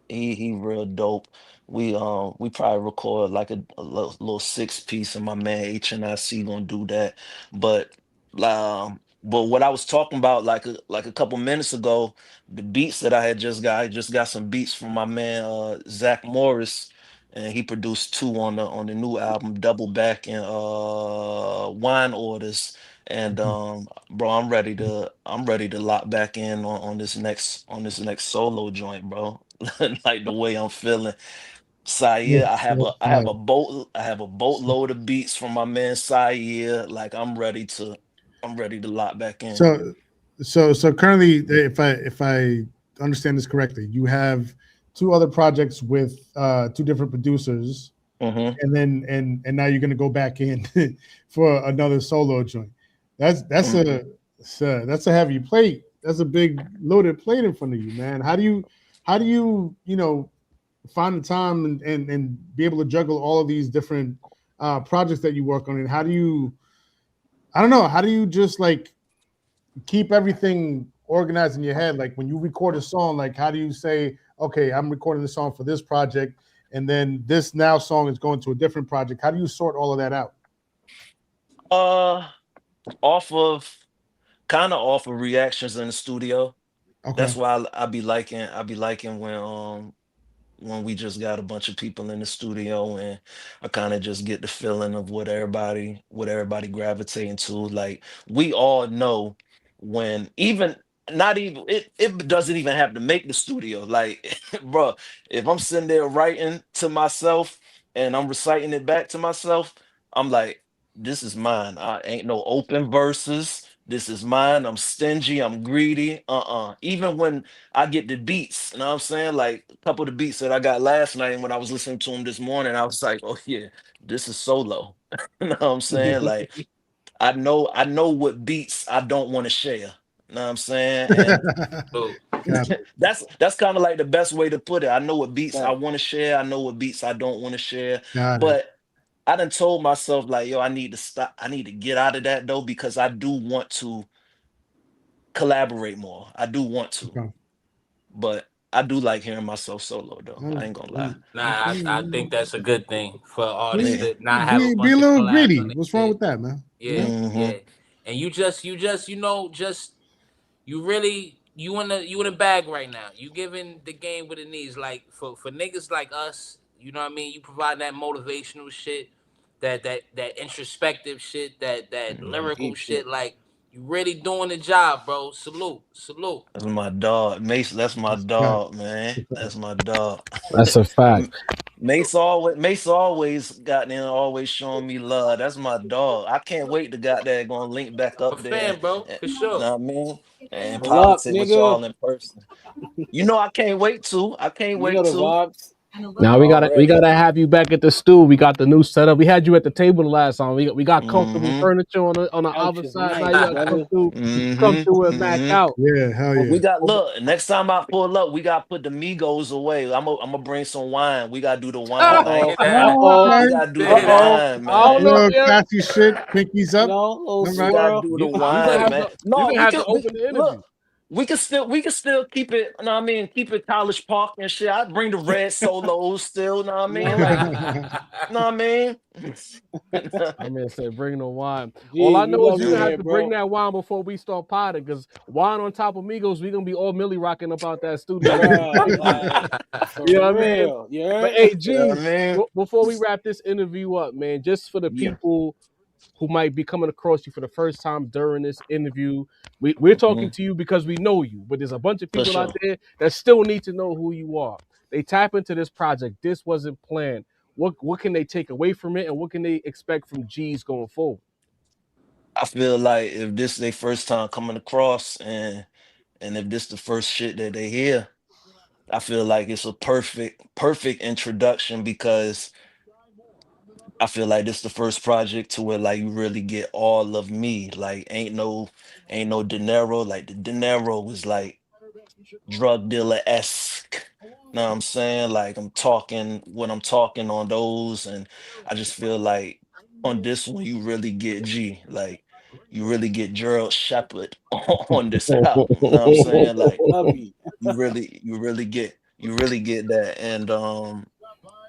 He real dope. We probably record like a little 6 piece, and my man HNIC gonna do that. But but what I was talking about like a couple minutes ago, the beats that I just got some beats from my man Zach Morris, and he produced 2 on the new album, Double Back and Wine Orders. And mhm. bro, I'm ready to lock back in on this next solo joint, bro. Like the way I'm feeling. Sayer, Yes, that's fire. I have a So, boatload of beats from my man Sayer. Like I'm ready to lock back in. so, so currently, if I understand this correctly, you have two other projects with two different producers, Hmm. and then and now you're gonna go back in for another solo joint. That's a heavy plate. That's a big loaded plate in front of you, man. How do you find the time and be able to juggle all of these different projects that you work on? And how do you, I don't know, how do you just like keep everything organized in your head? Like when you record a song, like how do you say, okay, I'm recording the song for this project, and then this now song is going to a different project? How do you sort all of that out? Uh off of kind of off of reactions in the studio. Okay. That's why I be liking when we just got a bunch of people in the studio and I kind of just get the feeling of what everybody gravitating to. Like we all know when even not even it doesn't even have to make the studio. Like, bro, if I'm sitting there writing to myself and I'm reciting it back to myself, I'm like, this is mine. I ain't no open verses. This is mine. I'm stingy. I'm greedy. Even when I get the beats, you know what I'm saying? Like a couple of the beats that I got last night, and when I was listening to them this morning, I was like, oh yeah, this is solo. You know what I'm saying? Like I know what beats I don't want to share. You know what I'm saying? And So, Got that's kind of like the best way to put it. I know what beats I Right. want to share. I know what beats I don't want to share. it. But I done told myself like, yo, I need to stop. I need to get out of that though because I do want to collaborate more. I do want to, Okay. but I do like hearing myself solo though. I ain't gonna lie. nah, I think that's a good thing for artists Be, Yeah. to not have a be a bunch of little collabs greedy. on their What's wrong shit. with that, man? You Yeah, know? Hmm. yeah. And you just just you really you in a bag right now. You giving the game what it needs. Like for niggas like us, you know what I mean. You provide that motivational shit, that introspective shit, that Hmm. lyrical Deep shit. shit. Like you really doing the job, bro. Salute, salute. That's my dog, Mace. That's my Right. dog, man. That's my dog. That's a fact. Mace always got in, always showing me love. That's my dog. I can't wait to got that gonna link back I'm a up there. fan, bro, And, for you sure. know what I mean? And Pull up, politic with nigga. y'all in person. You know I can't wait to. I can't You know wait the to vibes. Now we already. gotta have you back at the stool. We got the new setup. We had you at the table the last time. We got comfortable Mm-hmm. furniture on the Couch other is side. Now nice, you gotta brother. come Mm-hmm. through and back Mm-hmm. out. Yeah, hell But we yeah. got look. Next time I pull up, we gotta put the Migos away. I'm gonna bring some wine. We gotta do the Uh wine. oh. I Say ain't, Uh that. oh. Okay. we gotta do the Say Uh that. oh. wine, I don't man. know. Real Yeah, classy shit. Pinkies You up. know, little All We right. gotta swirl. do the you gonna wine, have man. to you No, gonna we have to could we open the interview. look. We can still keep it. Know what I mean, keep it College Park and shit. I'd bring the red solos still. Know what I You mean, know, like know what I mean. I mean, say bring the wine. All I G's, we know is love you you gonna have here, to bring bro. that wine before we start potting, because wine on top of Migos, we gonna be all Millie rocking up out that studio. Bruh, like for You know what I mean? real. You But heard? hey, You know what I geez, mean? before we wrap this interview up, man, just for the Yeah. people who might be coming across you for the first time during this interview, we're talking Mhm. to you because we know you, but there's a bunch of For people out sure. there that still need to know who you are. They tap into this project. This wasn't planned. What can they take away from it, and what can they expect from G's going forward? I feel like if this their first time coming across and if this the first shit that they hear, I feel like it's a perfect introduction because I feel like this the first project to where like you really get all of me. Like ain't no De Niro. Like the De Niro was like drug dealer esque. Know what I'm saying? Like I'm talking when I'm talking on those, and I just feel like on this one you really get G. Like you really get Gerald Shepard on this album. Know what I'm saying? Like Lovey. you really get that, and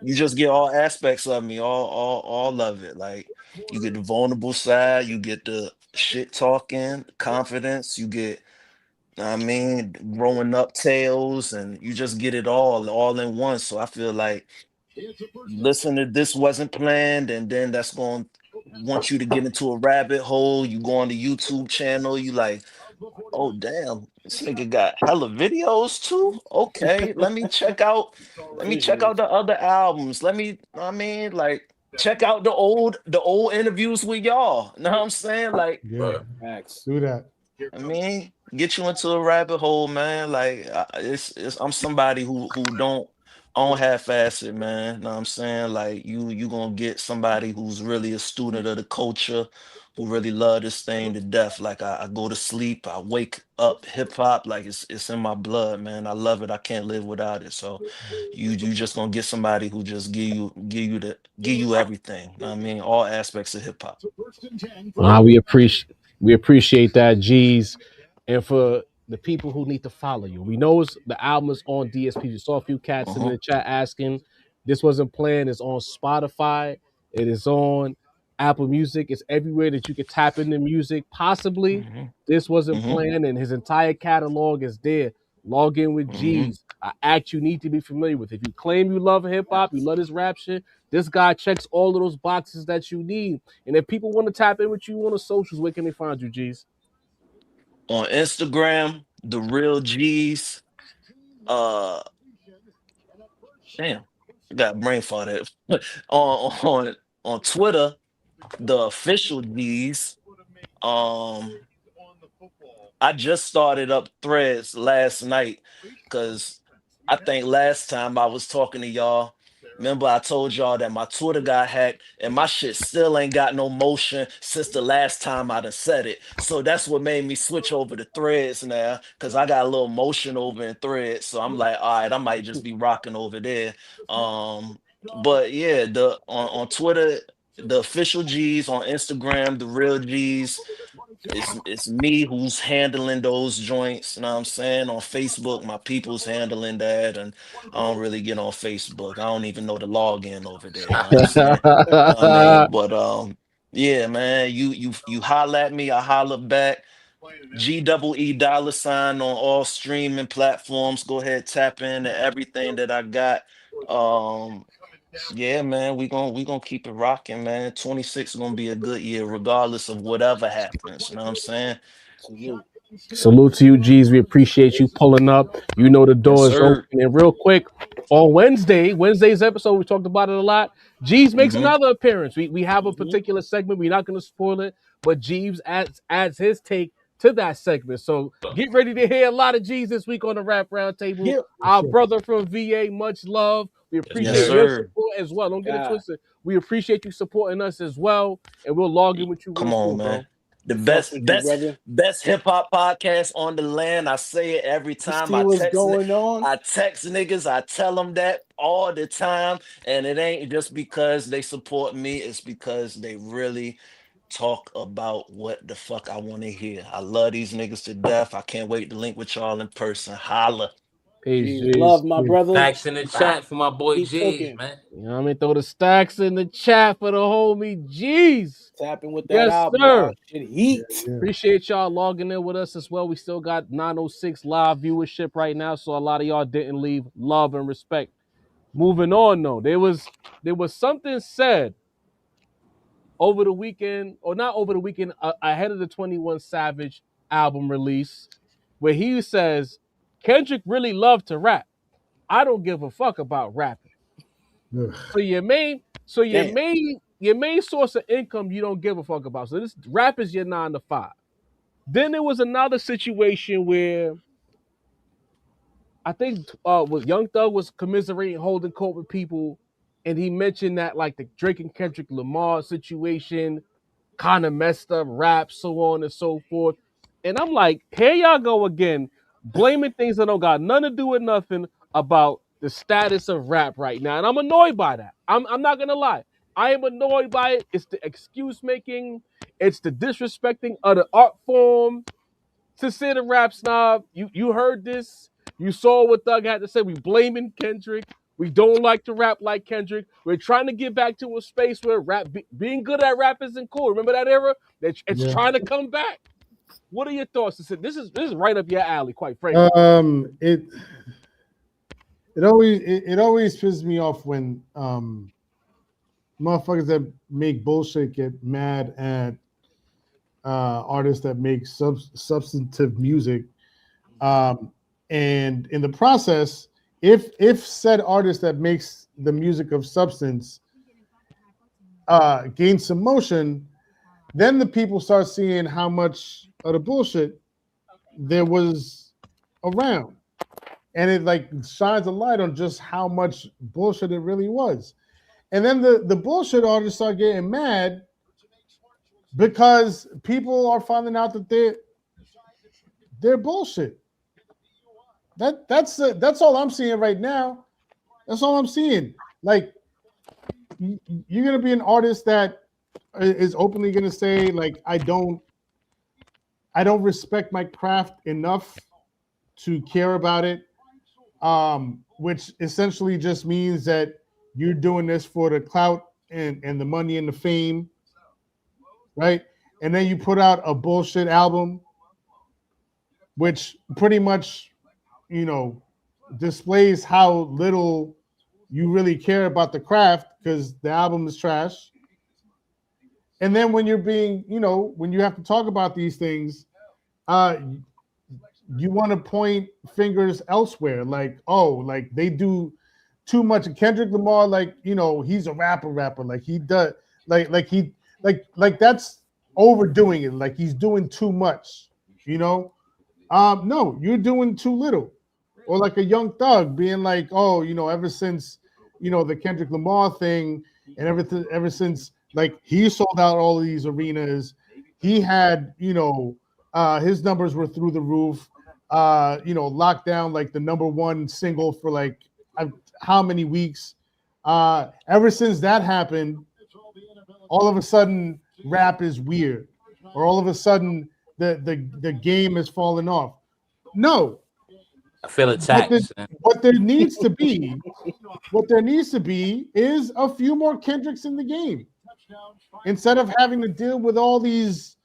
you just get all aspects of me, all of it. Like you get the vulnerable side, you get the shit talking, confidence, you get I mean, growing up tales, and you just get it all in one. So I feel like you listen to this wasn't planned, and then that's going to want you to get into a rabbit hole. You go on the YouTube channel, you like, oh damn, this nigga got hella videos too. Okay, let me check out the other albums. I mean, like check out the old interviews with y'all. Know what I'm saying? Like Yeah. Bruh. Max. Do that. I mean, get you into a rabbit hole, man. Like it's I'm somebody who don't half-ass it, man. Know what I'm saying? Like you gonna get somebody who's really a student of the culture, who really love this thing to death. Like I go to sleep, I wake up hip hop, like it's in my blood, man. I love it. I can't live without it. So you just gonna get somebody who just give you everything. Know what I mean, all aspects of hip hop. We appreciate that, G's, and for the people who need to follow you. We know the album is on DSP. We saw a few cats in Uh-huh. the chat asking. This wasn't planned. It's on Spotify. It is on Apple Music. It's everywhere that you could tap into music. Possibly, Hmm. this wasn't Hmm. planned, and his entire catalog is there. Log in with Hmm. G's, an act you need to be familiar with. If you claim you love hip hop, you love this rap shit, this guy checks all of those boxes that you need. And if people want to tap in with you on the socials, where can they find you, G's? On Instagram, the real G's. Uh, damn, I got brain fart. On Twitter, the official G's. Um, I just started up Threads last night because I think last time I was talking to y'all, remember I told y'all that my Twitter got hacked and my shit still ain't got no motion since the last time I done said it. So that's what made me switch over to Threads now because I got a little motion over in Threads. So I'm like, all right, I might just be rocking over there. But yeah, the on Twitter, the official G's, on Instagram, the real G's. It's me who's handling those joints, you know what I'm saying? On Facebook, my people's handling that, and I don't really get on Facebook. I don't even know the login over there, you know what I'm saying? I mean, but yeah, man, you holler at me, I holler back. GEE $ on all streaming platforms. Go ahead, tap into everything that I got. Um, yeah, man, we gonna keep it rocking, man. 26 is gonna be a good year, regardless of whatever happens. You know what I'm saying? Salute. Salute to you, G's. We appreciate you pulling up. You know the Yes, door is open. sir. And real quick, on Wednesday's episode, we talked about it a lot. G's makes Hmm. another appearance. We have a Mhm. particular segment. We're not going to spoil it, but Jeeves adds his take to that segment. So get ready to hear a lot of G's this week on the Rap Roundtable. Yeah. Our brother from VA, much love. We Yes, Yes, appreciate sir. your sir. support as well. Don't get it God. twisted. We appreciate you supporting us as well, and we'll log in with you real Come on, soon, man. bro. The Fuck best, with you, best, brother. best hip hop podcast on the land. I say it every You time see what's going on? I text niggas. I tell them that all the time, and it ain't just because they support me. It's because they really talk about what the fuck I want to hear. I love these niggas to death. I can't wait to link with y'all in person. Holla. Peace, Jeez, G's. love my brother. Facts in the chat for my boy Keep J's, cooking. man. You know what I mean? Throw the stacks in the chat for the homie G's. Tapping with that Yes, album, sir. y'all. Shit heat. Yeah. Appreciate y'all logging in with us as well. We still got 906 live viewership right now, so a lot of y'all didn't leave. Love and respect. Moving on though, there was something said over the weekend, or not over the weekend, ahead of the 21 Savage album release, where he says Kendrick really loved to rap. I don't give a fuck about rapping. Ugh. So your Damn. main source of income you don't give a fuck about. So this rap is your 9 to 5. Then there was another situation where I think was Young Thug was commiserating, holding court with people, and he mentioned that like the Drake and Kendrick Lamar situation kind of messed up rap, so on and so forth. And I'm like, here y'all go again, blaming things that don't got nothing to do with nothing about the status of rap right now. And I'm annoyed by that. I'm not gonna lie. I am annoyed by it. It's the excuse making, it's the disrespecting of the art form. To say the rap snob, you heard this. You saw what Thug had to say. We blaming Kendrick. We don't like to rap like Kendrick. We're trying to get back to a space where being good at rap isn't cool. Remember that era? It's Yeah. trying to come back. What are your thoughts? This is right up your alley, quite frankly. It always pisses me off when motherfuckers that make bullshit get mad at artists that make substantive music, and in the process, if said artist that makes the music of substance gains some motion, then the people start seeing how much of the bullshit there was around, and it like shines a light on just how much bullshit it really was. And then the bullshit artists start getting mad because people are finding out that they're bullshit. That's all I'm seeing right now. That's all I'm seeing. Like you're gonna be an artist that is openly gonna say like I don't respect my craft enough to care about it, which essentially just means that you're doing this for the clout and the money and the fame, right? And then you put out a bullshit album, which pretty much, displays how little you really care about the craft because the album is trash. And then when you're being, when you have to talk about these things, you want to point fingers elsewhere, like, oh, like they do too much. Kendrick Lamar, like, he's a rapper, like he does, like that's overdoing it, like he's doing too much, No, you're doing too little. Or like a Young Thug being like, oh, ever since, the Kendrick Lamar thing and everything, ever since like he sold out all of these arenas, he had, his numbers were through the roof. Locked down like the number one single for like how many weeks. Ever since that happened, all of a sudden rap is weird, or all of a sudden the game is falling off. No, I feel attacked. what there needs to be, is a few more Kendricks in the game. Instead of having to deal with all these,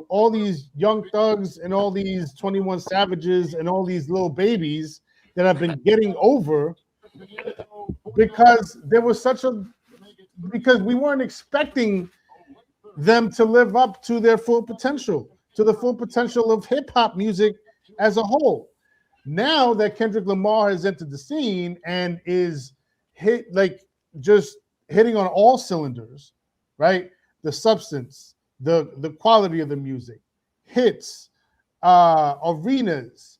all these Young Thugs and all these 21 Savages and all these little babies that have been getting over because because we weren't expecting them to live up to their full potential, to the full potential of hip hop music as a whole. Now that Kendrick Lamar has entered the scene and is just hitting on all cylinders, right? The substance, the quality of the music, hits, arenas,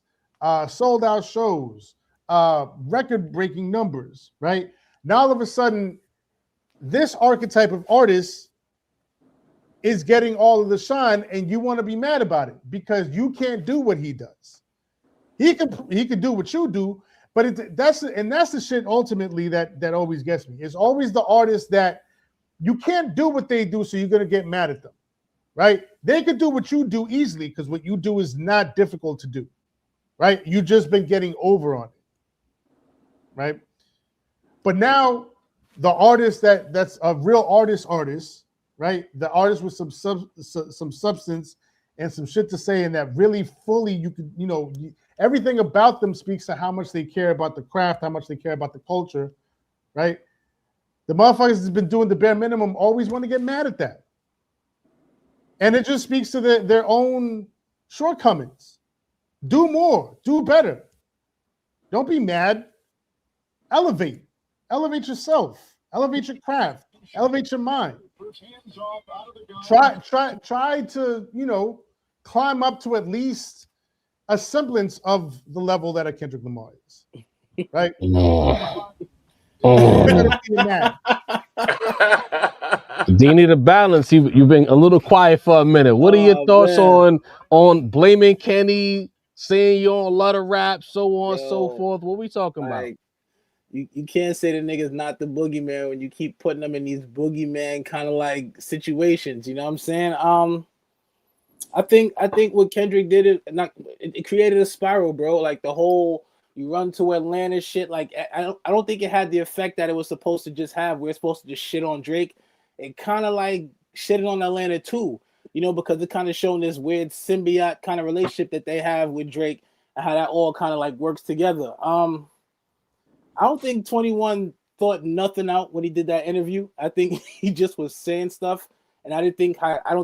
sold out shows, record breaking numbers, right? Now all of a sudden, this archetype of artist is getting all of the shine, and you want to be mad about it because you can't do what he does. He could do what you do, but that's the shit ultimately that always gets me. It's always the artist that you can't do what they do, so you're gonna get mad at them, right? They could do what you do easily because what you do is not difficult to do, right? You've just been getting over on it, right? But now the artist that's a real artist, right? The artist with some substance and some shit to say, and that really fully you could, everything about them speaks to how much they care about the craft, how much they care about the culture, right? The motherfuckers that's been doing the bare minimum always want to get mad at that. And it just speaks to their own shortcomings. Do more, do better. Don't be mad. Elevate yourself, elevate your craft, elevate your mind. Try to, climb up to at least a semblance of the level that a Kendrick Lamar is, right? Deanie the balance. You've been a little quiet for a minute. What are your thoughts on blaming Kenny, saying you're on a lot of rap, so on and so forth? What we talking about? You can't say the nigga's not the boogeyman when you keep putting them in these boogeyman kind of like situations. You know what I'm saying? I think what Kendrick did it created a spiral, bro. Like the whole you run to Atlanta shit. Like I don't think it had the effect that it was supposed to just have. We're supposed to just shit on Drake. It kind of like shitted on Atlanta too, because it kind of shown this weird symbiote kind of relationship that they have with Drake and how that all kind of like works together. I don't think 21 thought nothing out when he did that interview. I think he just was saying stuff, and I don't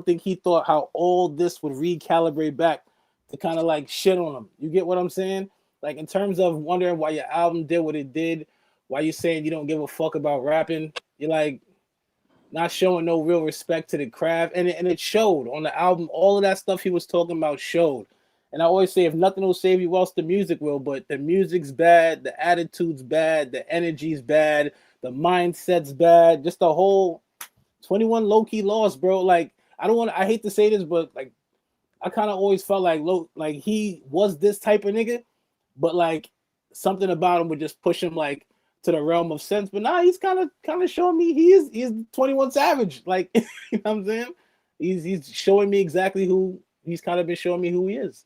think he thought how all this would recalibrate back to kind of like shit on him. You get what I'm saying? Like in terms of wondering why your album did what it did, why you saying you don't give a fuck about rapping, you're like not showing no real respect to the craft, and it showed on the album. All of that stuff he was talking about showed. And I always say, if nothing will save you, else the music will. But the music's bad, the attitude's bad, the energy's bad, the mindset's bad. Just the whole 21 low-key lost, bro. Like, I hate to say this, but like, I kind of always felt like he was this type of nigga, but like something about him would just push him like to the realm of sense. But now he's kind of showing me he's 21 Savage. Like, you know what I'm saying? He's showing me exactly who he's kind of been showing me who he is.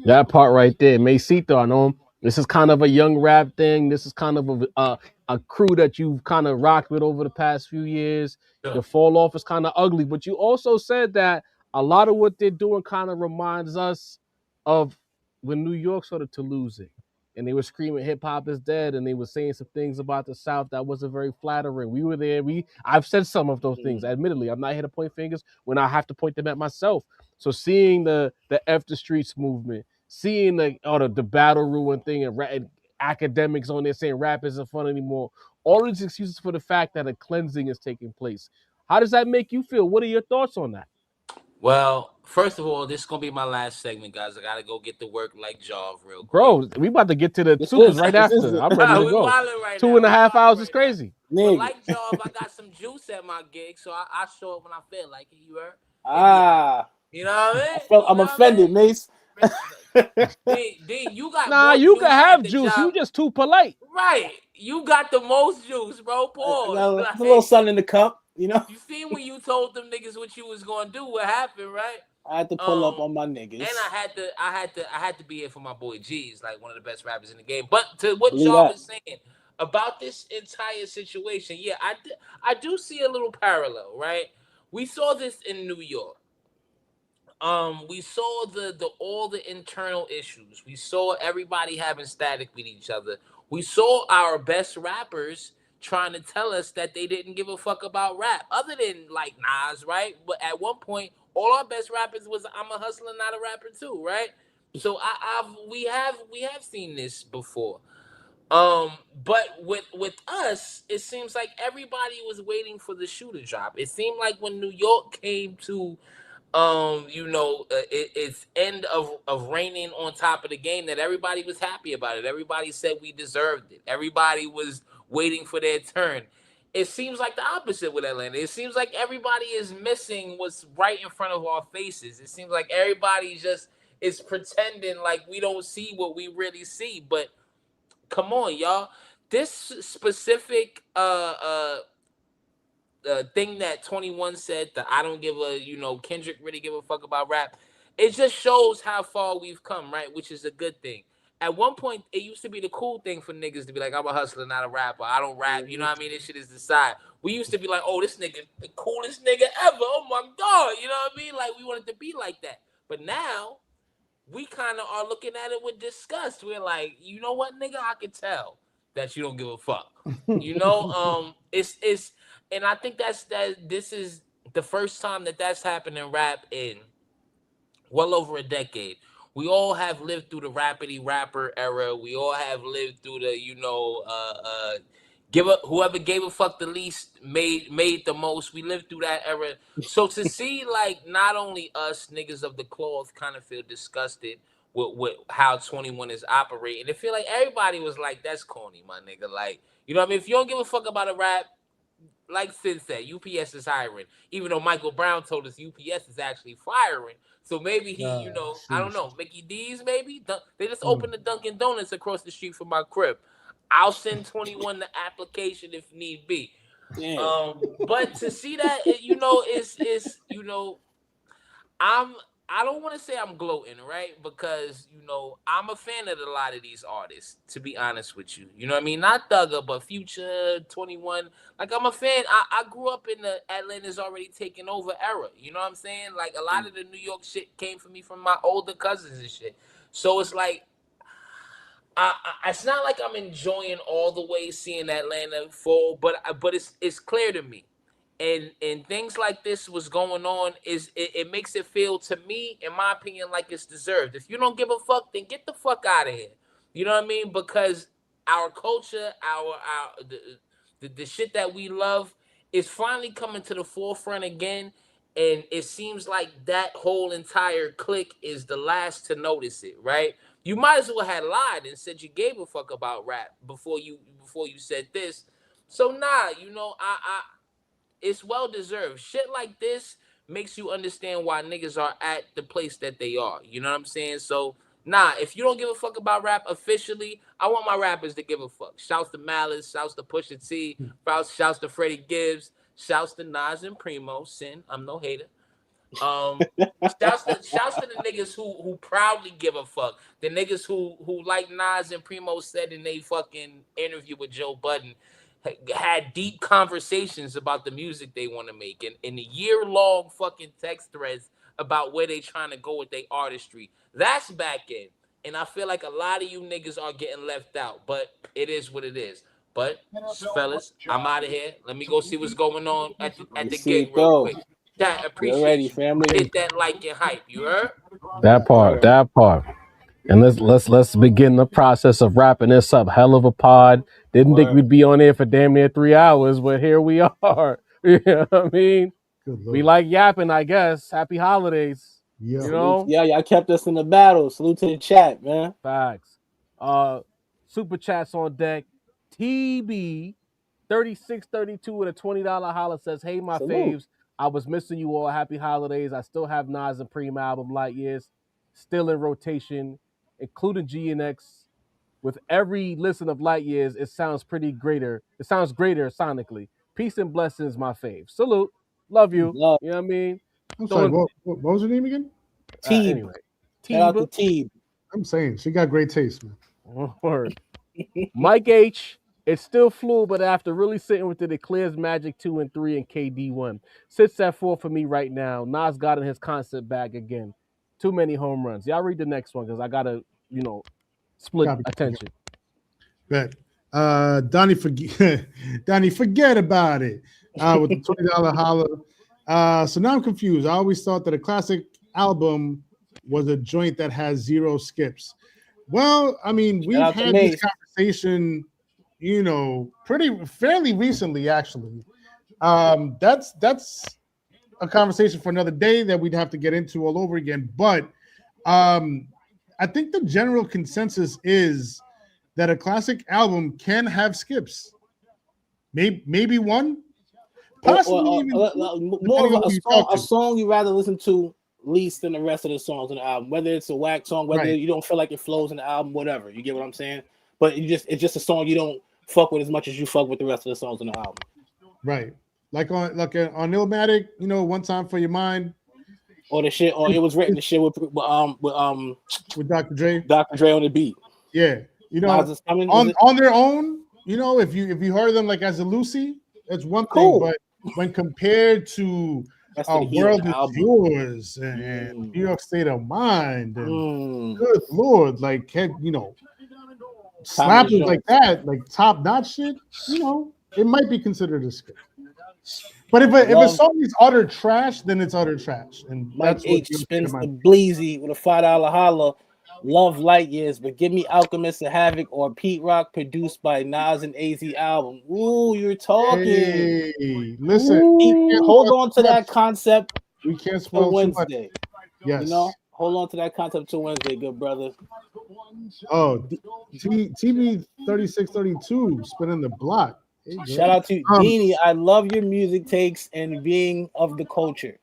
That part right there, Macito, I know him. This is kind of a young rap thing. This is kind of a crew that you've kind of rocked with over the past few years. Yeah. The fall off is kind of ugly, but you also said that a lot of what they're doing kind of reminds us of when New York started to lose it. And they were screaming hip hop is dead, and they were saying some things about the South that wasn't very flattering. We were there. I've said some of those things. Admittedly, I'm not here to point fingers when I have to point them at myself. So seeing the F the Streets movement, seeing the battle ruin thing and academics on there saying rap isn't fun anymore, all these excuses for the fact that a cleansing is taking place. How does that make you feel? What are your thoughts on that? Well, first of all, this is gonna be my last segment, guys. I gotta go get to work like Jaw real quick. Bro, we about to get to the This supers is right this is after. it. I'm ready to We go. wilding right 2.5 now. hours is crazy. But Nigga. like Jaw, I got some juice at my gig, so I show up when I feel like it. You heard? You know what I mean? I'm offended, Mace. D, you got Nah, more you juice can at have the juice. job. You just too polite. Right. You got the most juice, bro. Pause. There's a little sun in the cup, you know. You seen when you told them niggas what you was gonna do, what happened, right? I had to pull up on my niggas. And I had to be here for my boy G's, like one of the best rappers in the game. But to what Believe y'all that. was saying about this entire situation, yeah, I do see a little parallel, right? We saw this in New York. We saw the all the internal issues. We saw everybody having static with each other. We saw our best rappers trying to tell us that they didn't give a fuck about rap, other than like Nas, right? But at one point, all our best rappers was I'm a hustler, not a rapper too, right? So we have seen this before. But with us, it seems like everybody was waiting for the shoe to drop. It seemed like when New York came to it's end of reigning on top of the game, that everybody was happy about it. Everybody said we deserved it. Everybody was waiting for their turn. It seems like the opposite with Atlanta. It seems like everybody is missing what's right in front of our faces. It seems like everybody just is pretending like we don't see what we really see. But come on, y'all. This specific thing that 21 said, that I don't give a, Kendrick really give a fuck about rap. It just shows how far we've come, right? Which is a good thing. At one point, it used to be the cool thing for niggas to be like, I'm a hustler, not a rapper. I don't rap. You know what I mean? This shit is the side. We used to be like, oh, this nigga, the coolest nigga ever. Oh my God. You know what I mean? Like, we wanted to be like that. But now, we kind of are looking at it with disgust. We're like, you know what, nigga? I can tell that you don't give a fuck. It's and I think this is the first time that that's happened in rap in well over a decade. We all have lived through the rapidy rapper era. We all have lived through the, whoever gave a fuck the least made the most. We lived through that era. So to see like not only us niggas of the cloth kind of feel disgusted with how 21 is operating, I feel like everybody was like, that's corny, my nigga. Like, you know what I mean? If you don't give a fuck about a rap, like Sid said, UPS is hiring. Even though Michael Brown told us UPS is actually firing. So maybe he, I don't know, Mickey D's maybe? They just opened the Dunkin' Donuts across the street from my crib. I'll send 21 the application if need be. Yeah. But to see that, I don't want to say I'm gloating, right? Because, I'm a fan of a lot of these artists, to be honest with you. You know what I mean? Not Thugger, but Future, 21. Like, I'm a fan. I grew up in the Atlanta's already taken over era. You know what I'm saying? Like, a lot of the New York shit came for me from my older cousins and shit. So it's like, it's not like I'm enjoying all the way seeing Atlanta fall, but it's clear to me. And things like this was going on, it makes it feel to me, in my opinion, like it's deserved. If you don't give a fuck, then get the fuck out of here. You know what I mean? Because our culture, the shit that we love is finally coming to the forefront again. And it seems like that whole entire clique is the last to notice it, right? You might as well have lied and said you gave a fuck about rap before you said this. So nah, it's well deserved. Shit like this makes you understand why niggas are at the place that they are. You know what I'm saying? So, nah, if you don't give a fuck about rap officially, I want my rappers to give a fuck. Shouts to Malice, shouts to Pusha T, shouts to Freddie Gibbs, shouts to Nas and Primo. Sin, I'm no hater. Shouts to the niggas who proudly give a fuck. The niggas who like Nas and Primo said in they fucking interview with Joe Budden, had deep conversations about the music they want to make, and in the year-long fucking text threads about where they trying to go with their artistry. That's back in. And I feel like a lot of you niggas are getting left out, but it is what it is. But fellas, I'm out of here. Let me go see what's going on at the gig real quick. Chat, appreciate you. Family. Hit that like and hype. You heard? That part. And let's begin the process of wrapping this up. Hell of a pod. Didn't think we'd be on there for damn near 3 hours, but here we are. You know what I mean? Good Lord. We like yapping, I guess. Happy holidays. Yeah. You know? Yeah, y'all kept us in the battle. Salute to the chat, man. Facts. Super chats on deck. TB 3632 with a $20 holla says, "Hey, my Salute. faves. I was missing you all. Happy holidays. I still have Nas and Preem album Light Years still in rotation, including G and X. With every listen of Light Years, it sounds greater sonically. Peace and blessings, my fave. Salute. Love you. Love. You know what I mean? I'm sorry. What was her name again? Anyway. Shout out to Teeb. I'm saying she got great taste, man. Word. Mike H. It's still fluid, but after really sitting with it, it clears Magic 2 and 3 and KD 1. Sits at 4 for me right now. Nas got in his concept bag again. Too many home runs. Y'all read the next one because I gotta, split attention. Bet. Donnie, forget about it. With the $20 holla. So now I'm confused. I always thought that a classic album was a joint that has 0 skips. Well, I mean, we've had this conversation, fairly recently, actually. That's a conversation for another day that we'd have to get into all over again. But I think the general consensus is that a classic album can have skips. Maybe one, possibly more of a song you rather listen to least than the rest of the songs in the album. Whether it's a whack song, whether you don't feel like it flows in the album, whatever. You get what I'm saying? But it's just a song you don't fuck with as much as you fuck with the rest of the songs in the album. Right. Like on Illmatic, One Time for Your Mind. Or the shit, or it was written the shit with Dr. Dre. Dr. Dre on the beat. Yeah. On their own, if you heard them like as a Lucy, that's one thing. But when compared to World Is Yours and New York State of Mind, and good Lord, like slappers like that, like top notch shit, it might be considered a skip. But if a song is utter trash, then it's utter trash. And Mike H spins the Bleezy with a $5 holla. Love Light Years, but give me Alchemist and Havoc or Pete Rock produced by Nas and AZ album. Ooh, you're talking. Hey, listen, hold on to that concept. We can't spoil Wednesday. Yes. Hold on to that concept till Wednesday, good brother. Oh, TV 3632 spinning the block. Hey, shout out to Deanie. I love your music takes and being of the culture.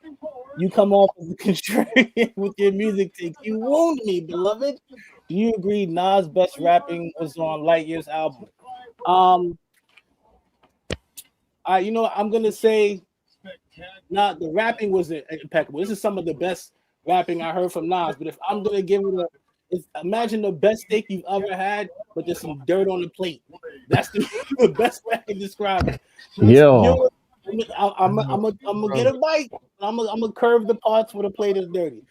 You come off as a contrarian with your music takes. You wound me, beloved. Do you agree Nas' best rapping was on Light Years album? I'm gonna say the rapping was impeccable. This is some of the best rapping I heard from Nas. But if I'm gonna give it imagine the best steak you've ever had, but there's some dirt on the plate. That's the best way I can describe it. I'm gonna get a bite. I'm gonna curve the parts where the plate is dirty.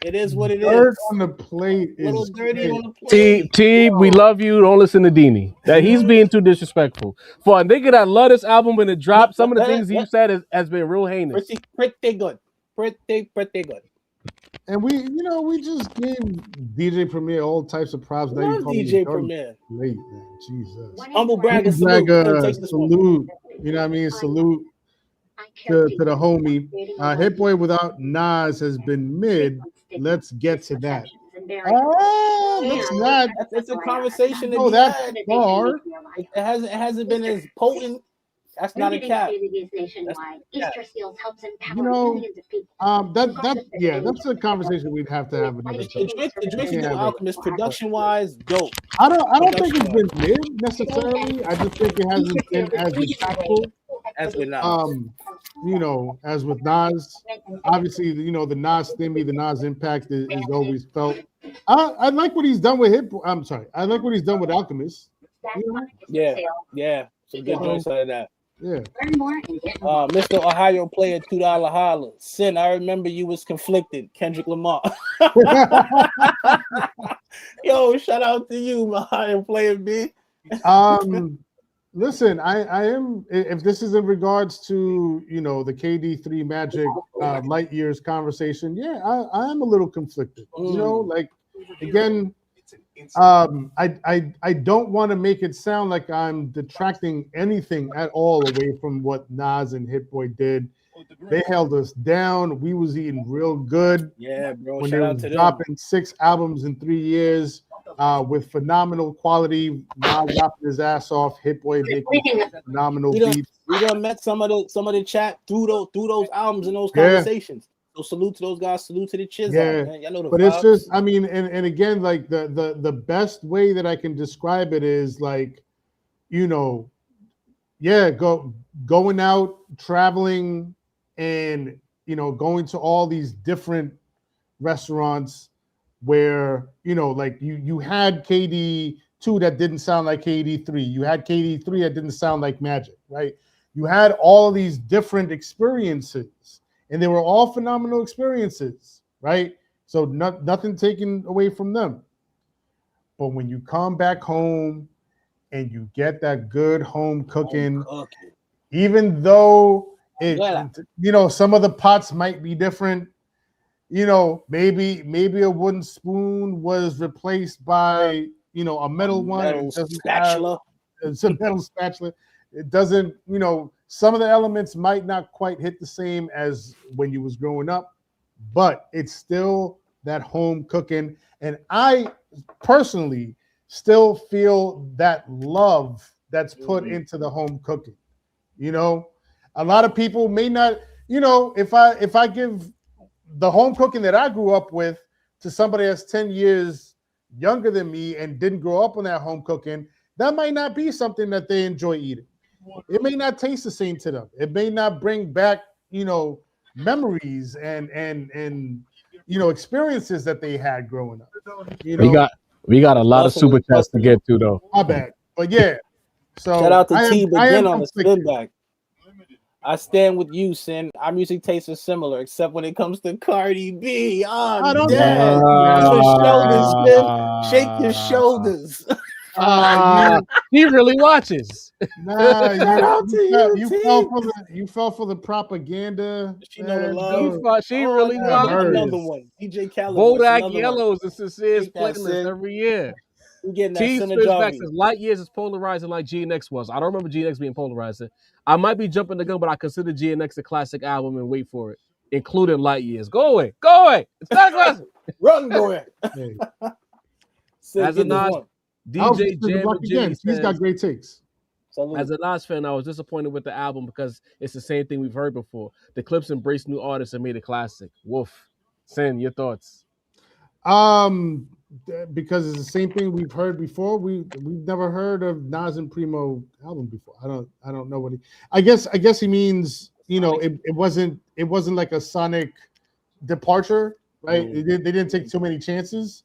It is what it is. Dirt on the plate is little dirty on the plate. T, we love you. Don't listen to Deanie. That he's being too disrespectful. For a nigga that love this album when it dropped, some of the things he said has been real heinous. Pretty good. Pretty good. And we just gave DJ Premier all types of props. Now you call DJ Premier. Late, man. Jesus. Humble bragger salute. Salute. You know what I mean? Salute to the homie. Hitboy without Nas has been mid. Let's get to that. Let's not. It's a conversation. No, that's far. It hasn't been as potent. That's not a cap. That's a conversation we'd have to have another time. The Drake and Alchemist, production-wise, dope. I don't think it's been mid necessarily. I just think it hasn't been as impactful as with Nas. As with Nas. Obviously, the Nas stimmy, the Nas impact is always felt. I like what he's done with I'm sorry. I like what he's done with Alchemist. Yeah. Some good joints out of that. Yeah. Mr. Ohio player $2 holler. Sin, I remember you was conflicted. Kendrick Lamar. Yo, shout out to you, Ohio player B. Listen, I am. If this is in regards to the KD3 Magic Light Years conversation, I am a little conflicted. Again, I don't want to make it sound like I'm detracting anything at all away from what Nas and Hitboy did. They held us down. We was eating real good. Yeah, bro. When Shout they out was to them. dropping 6 albums in 3 years with phenomenal quality. Nas rapping his ass off. Hitboy making phenomenal beats. We done met some of the chat through those albums and those Yeah. conversations. So salute to those guys. Salute to the Chiz Yeah, man. Y'all know the but vibes. it's just, I mean, and again, like the best way that I can describe it is like, you know, yeah, going out, traveling, and you know, going to all these different restaurants where, you know, like you had KD2 that didn't sound like KD3. You had KD3 that didn't sound like Magic, right? You had all of these different experiences. And they were all phenomenal experiences, right? So nothing taken away from them. But when you come back home and you get that good home cooking, even though you know, some of the pots might be different, you know, maybe a wooden spoon was replaced by, you know, a metal one. It doesn't spatula. It's a metal spatula. It doesn't, you know, some of the elements might not quite hit the same as when you was growing up, but it's still that home cooking. And I personally still feel that love that's put into the home cooking. You know, a lot of people may not, you know, if I give the home cooking that I grew up with to somebody that's 10 years younger than me and didn't grow up on that home cooking, that might not be something that they enjoy eating. It may not taste the same to them. It may not bring back, you know, memories and you know, experiences that they had growing up. You know, we got a lot of super chats to get to though. My bad, but yeah. So shout out to T begin on the spin back. I stand with you, Sin. Our music tastes are similar, except when it comes to Cardi B. I'm dead. Shake your shoulders. He really watches. Nah, you fell for the propaganda. She know the love. She really watches. Another one. DJ Khaled. Bodak Yellows is Sincer's playlist every year. T Switchback says Light Years is polarizing like GNX was. I don't remember GNX being polarizing. I might be jumping the gun, but I consider GNX a classic album and wait for it, including Light Years. Go away. It's not classic. Run, go ahead. As a Nas DJ Jam, he's got great takes. As a Nas fan, I was disappointed with the album because it's the same thing we've heard before. The Clips embraced new artists and made it classic. Woof. Sin, your thoughts? Because it's the same thing we've heard before. We've never heard of Nas and Primo album before. I don't know what I guess he means, you know, it wasn't like a sonic departure, right? They didn't take too many chances.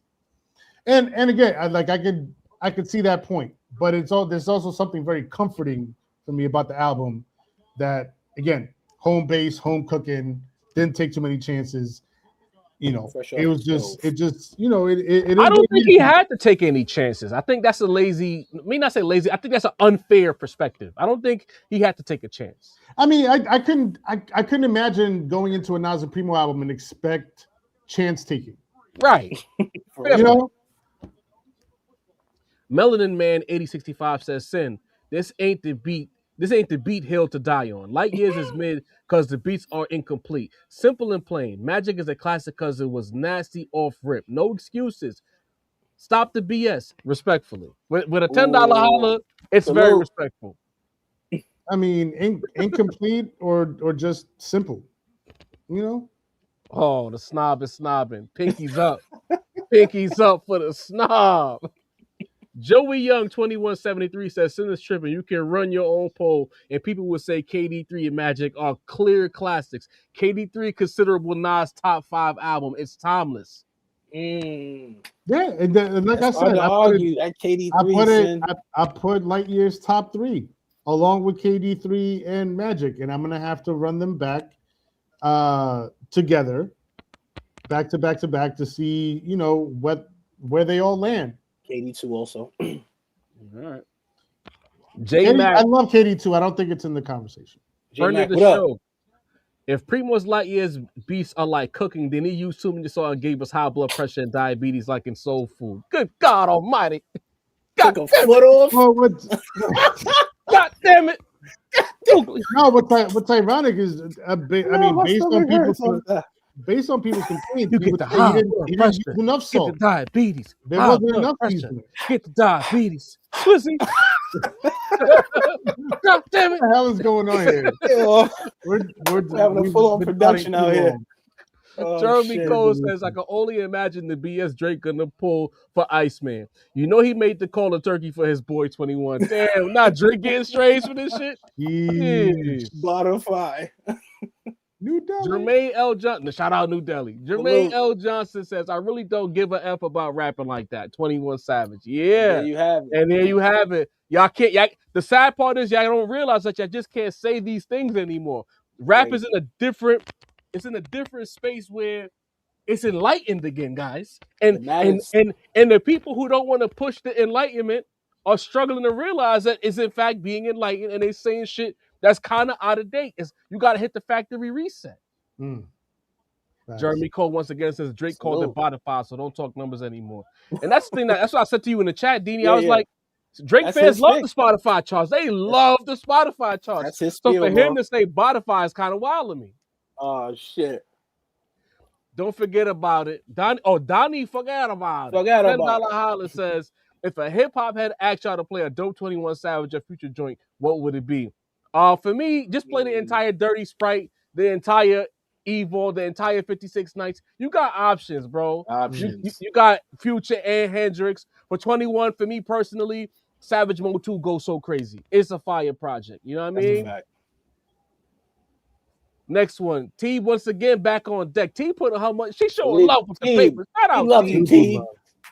And again, I could see that point, but there's also something very comforting for me about the album that, again, home base, home cooking, didn't take too many chances. You know, it just, you know, it I don't think he had to take any chances. I think that's a lazy, I mean, not say lazy, I think that's an unfair perspective. I don't think he had to take a chance. I mean, I couldn't imagine going into a Nas and Primo album and expect chance taking. Right. You know? Melanin Man 8065 says, Sin, this ain't the beat Hill to die on. Light Years is mid because the beats are incomplete. Simple and plain. Magic is a classic because it was nasty off rip. No excuses. Stop the BS, respectfully. With a $10 holler, it's very respectful. I mean, incomplete or just simple, you know? Oh, the snob is snobbing. Pinky's up. Pinky's up for the snob. Joey Young 2173 says, Sin is tripping. You can run your own poll, and people will say KD3 and Magic are clear classics. KD3 considerable Nas top 5 album. It's timeless. Yeah, and like I said, I put Light Years top 3 along with KD3 and Magic, and I'm gonna have to run them back together, back to back to see, you know, where they all land. KD2 also. All right. J Mac, I love KD2. I don't think it's in the conversation. Friend of the show. If Primo's Lightyear's beats are like cooking, then he used too many salt and gave us high blood pressure and diabetes like in soul food. Good God Almighty! Took a foot off. Well, God damn it! no, what's ironic is, based on people's complaints, You he get would the say high he blood didn't pressure. use enough Get salt. the diabetes. There High wasn't blood enough pressure. seasoning. Get the diabetes. Pussy. God damn it! What the hell is going on here? Yo, We're having a we've full-on been production fighting out too here. long. Oh, Jeremy shit. Cole says, I can only imagine the BS Drake gonna pull for Iceman. You know he made the call of turkey for his boy 21. Damn, not Drake getting strays for this shit. Yeesh. Bottify. New Delhi. Jermaine L. Johnson, shout out New Delhi. Jermaine L. Johnson says, I really don't give a F about rapping like that. 21 Savage. Yeah. There you have it. And there you have it. Y'all can't, the sad part is y'all don't realize that y'all just can't say these things anymore. Rap is in a different space where it's enlightened again, guys. And the people who don't want to push the enlightenment are struggling to realize that it's in fact being enlightened, and they saying shit that's kind of out of date. You got to hit the factory reset. Jeremy Cole once again says Drake called it Spotify, so don't talk numbers anymore. And that's the thing that's what I said to you in the chat, Deanie. I was like, Drake fans love the Spotify charts. They love the Spotify charts. That's his so spiel, for him to say Spotify is kind of wild to me. Oh shit. Don't forget about it. Donnie forgot about it. Forget about $10 Holler says, if a hip-hop head asked y'all to play a dope 21 Savage or Future joint, what would it be? For me, just play the entire Dirty Sprite, the entire Evil, the entire 56 Nights. You got options, bro. You got Future and Hendrix. For 21, for me personally, Savage Mode 2 goes so crazy. It's a fire project. You know what I mean? Next one. T once again back on deck. T put how much she showing love with the papers. Shout out love you, T.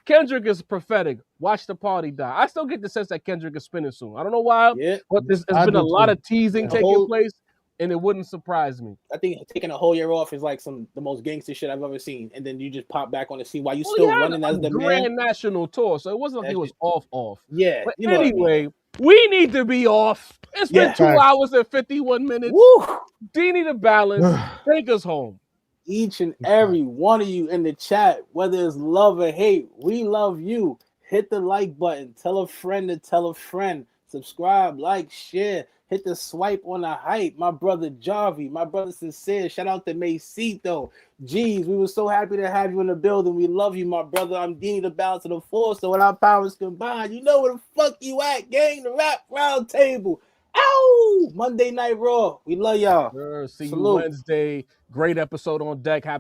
Kendrick is prophetic. Watch the party die. I still get the sense that Kendrick is spinning soon. I don't know why, but there's been a lot of teasing taking place, and it wouldn't surprise me. I think taking a whole year off is like the most gangster shit I've ever seen, and then you just pop back on the scene while you still running as the Grand national tour, so it wasn't like he was off. Yeah, but anyway, we need to be off. It's been 2 hours and 51 minutes. Woo. Deanie the Balance, take us home. Each and every one of you in the chat, whether it's love or hate, we love you. Hit the like button. Tell a friend to tell a friend. Subscribe, like, share. Hit the swipe on the hype. My brother Jarvie, my brother Sincere. Shout out to Macito. Jeez, we were so happy to have you in the building. We love you, my brother. I'm Deanie the Balance of the Force. So when our powers combine, you know where the fuck you at, gang. The Rap Round Table. Ow! Monday Night Raw. We love y'all. See you Wednesday. Great episode on deck. Happy